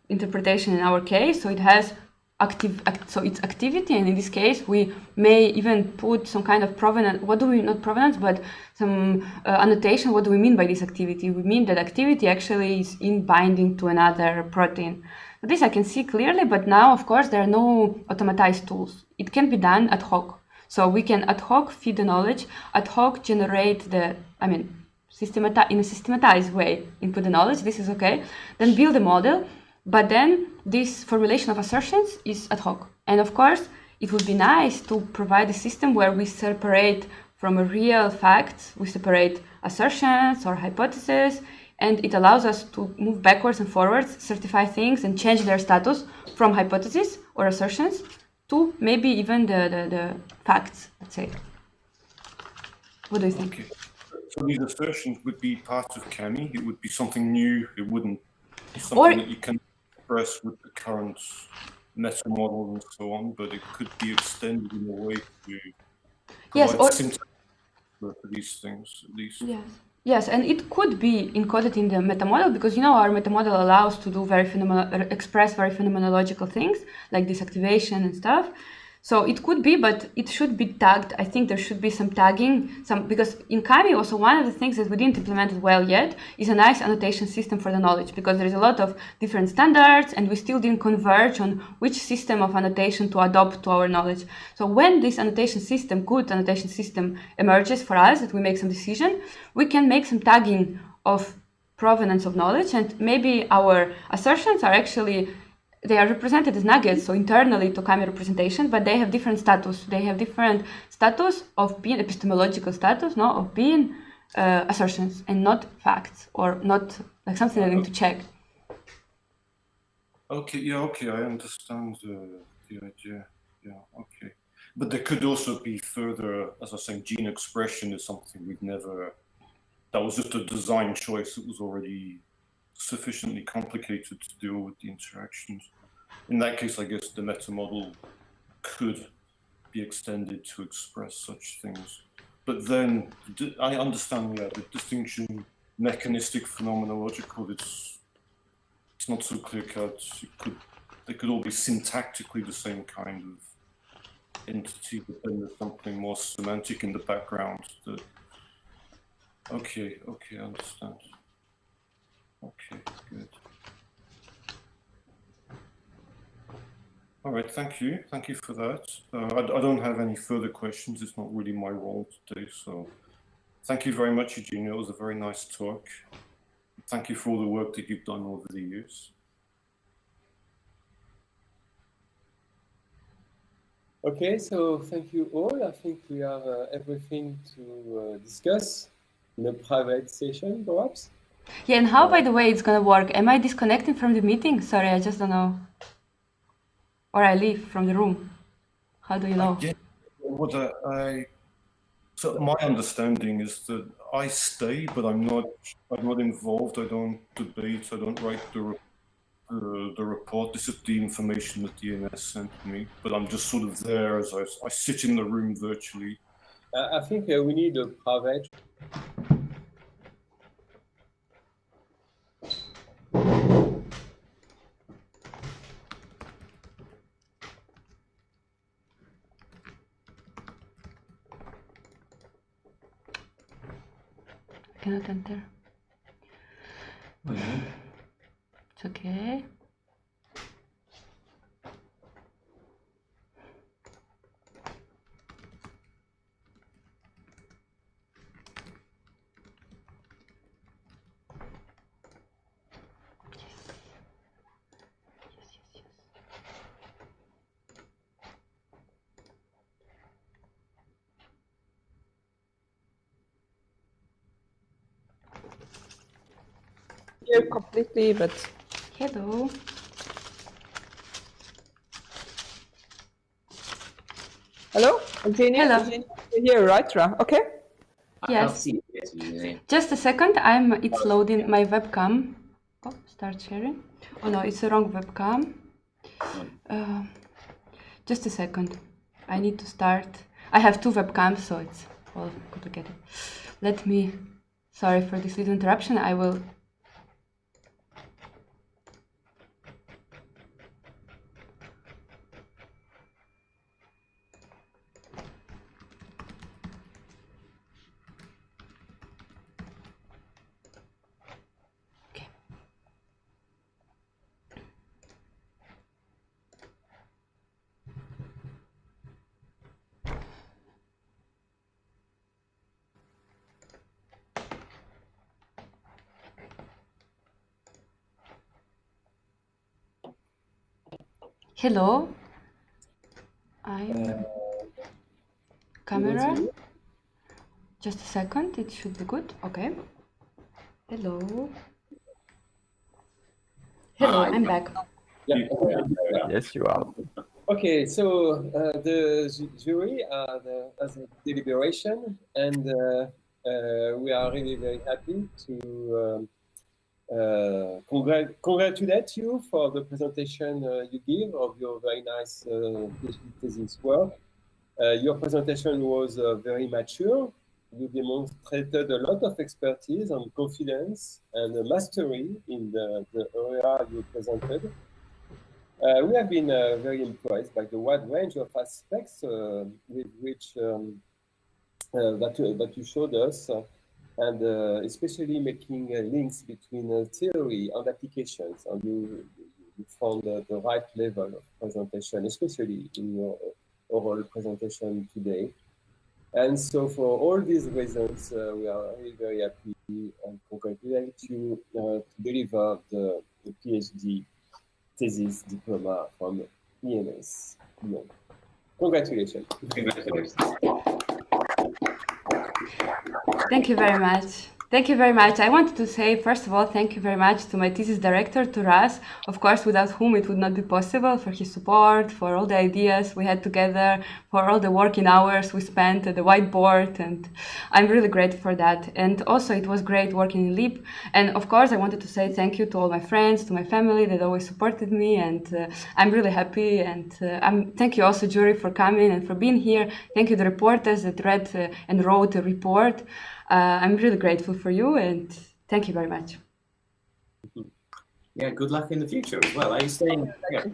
interpretation in our case. So it has its activity, and in this case we may even put some kind of provenance, not provenance, but some annotation. What do we mean by this activity? We mean that activity actually is in binding to another protein. This I can see clearly, but now of course there are no automatized tools. It can be done ad hoc. So we can ad hoc feed the knowledge, ad hoc generate in a systematized way input the knowledge, this is okay, then build a model. But then this formulation of assertions is ad hoc. And of course, it would be nice to provide a system where we separate from a real fact, we separate assertions or hypotheses, and it allows us to move backwards and forwards, certify things and change their status from hypotheses or assertions to maybe even the facts, let's say. What do you think? Okay. So these assertions would be part of CAMI, it would be something new, it wouldn't be something that you can express with the current meta model and so on, but it could be extended in a way to provide syntax for these things, at least. Yes, and it could be encoded in the meta model because our meta model allows to do express very phenomenological things like disactivation and stuff. So it could be, but it should be tagged. I think there should be some tagging, because in CAMI also one of the things that we didn't implement well yet is a nice annotation system for the knowledge, because there is a lot of different standards and we still didn't converge on which system of annotation to adopt to our knowledge. So when this good annotation system emerges for us, that we make some decision, we can make some tagging of provenance of knowledge, and maybe our assertions are actually they are represented as nuggets, so internally to CAMI representation, but they have different status. They have different status of being epistemological status, of being assertions and not facts, or not like something I need to check. Okay, I understand the idea. Yeah, okay. But there could also be further, as I was saying, gene expression is something we've never that was just a design choice that was already sufficiently complicated to deal with the interactions. In that case, I guess the meta model could be extended to express such things. But then I understand, yeah, the distinction mechanistic phenomenological, it's not so clear cut. They could all be syntactically the same kind of entity, but then there's something more semantic in the background that, okay, I understand. Okay, good. All right, thank you for that. I don't have any further questions. It's not really my role today, so thank you very much, Eugenia. It was a very nice talk. Thank you for all the work that you've done over the years. Okay, so thank you all. I think we have everything to discuss in a private session, perhaps. Yeah, and how, by the way, it's gonna work? Am I disconnecting from the meeting? Sorry, I just don't know. Or I leave from the room. How do you know? So my understanding is that I stay, but I'm not involved. I don't debate. I don't write the report. This is the information that DNS sent me, but I'm just sort of there as I sit in the room virtually. I think we need a private. I cannot enter. It's okay. Here completely, but Hello. hello, Eugenia. Hello. Eugenia, you're here, right, Ra? Okay. I can't Yes. see it yet, Eugenia. Just a second. It's loading my webcam. Oh, start sharing. Oh no, it's the wrong webcam. Just a second. I need to start. I have two webcams, so it's all complicated. Let me. Sorry for this little interruption. I will. Hello. I'm camera. Just a second. It should be good. Okay. Hello. Hello. I'm back. Yeah. Yes, you are. Okay, so the jury has a deliberation, and we are really very happy to congratulate you for the presentation you give of your very nice PhD thesis work. Your presentation was very mature. You demonstrated a lot of expertise and confidence and mastery in the area you presented. We have been very impressed by the wide range of aspects with which that you showed us, and especially making links between theory and applications. And you found the right level of presentation, especially in your oral presentation today. And so for all these reasons, we are really very happy and congratulate you to deliver the PhD thesis diploma from EMS. Congratulations. Congratulations. Thank you very much. Thank you very much. I wanted to say, first of all, thank you very much to my thesis director, to Ras, of course, without whom it would not be possible, for his support, for all the ideas we had together, for all the working hours we spent at the whiteboard, and I'm really grateful for that. And also, it was great working in LEAP. And of course, I wanted to say thank you to all my friends, to my family that always supported me, and I'm really happy. And thank you also, jury, for coming and for being here. Thank you, the reporters that read and wrote the report. I'm really grateful for you, and thank you very much. Yeah, good luck in the future as well. Are you staying? Yeah.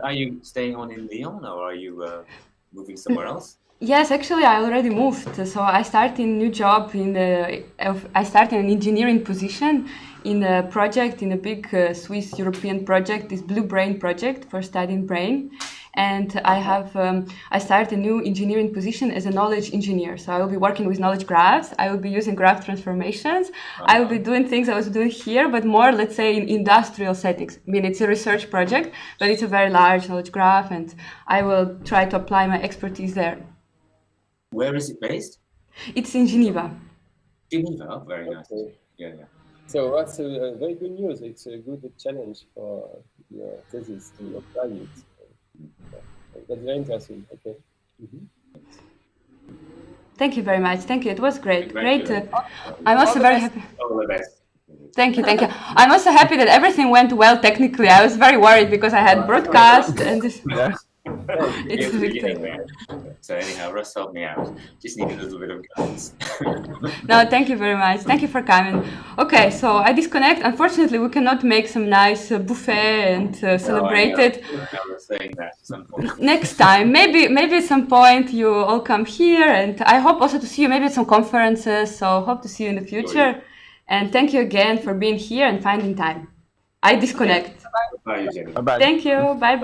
Are you staying on in Lyon, or are you moving somewhere else? Yes, actually, I already moved. So I started a new job I started an engineering position in a project, in a big Swiss European project, this Blue Brain project for studying brain. And I started a new engineering position as a knowledge engineer. So I will be working with knowledge graphs. I will be using graph transformations. I will be doing things I was doing here, but more, let's say, in industrial settings. I mean, it's a research project, but it's a very large knowledge graph, and I will try to apply my expertise there. Where is it based? It's in Geneva. Geneva, oh, very nice. Okay. Yeah. So that's very good news. It's a good challenge for your thesis to apply it. That's very interesting. Okay. Thank you very much. Thank you. It was great. Great. I'm also very happy. All the best. Thank you. I'm also happy that everything went well technically. I was very worried because I had broadcast and this. It's the beginning there. So anyhow, Russ helped me out. Just need a little bit of guidance. No, thank you very much. Thank you for coming. Okay, so I disconnect. Unfortunately, we cannot make some nice buffet and celebrate it. I was saying that at some point. Next time, maybe at some point you all come here, and I hope also to see you maybe at some conferences. So hope to see you in the future. And thank you again for being here and finding time. I disconnect. Bye, Eugenie. Bye-bye. Thank you. Bye bye.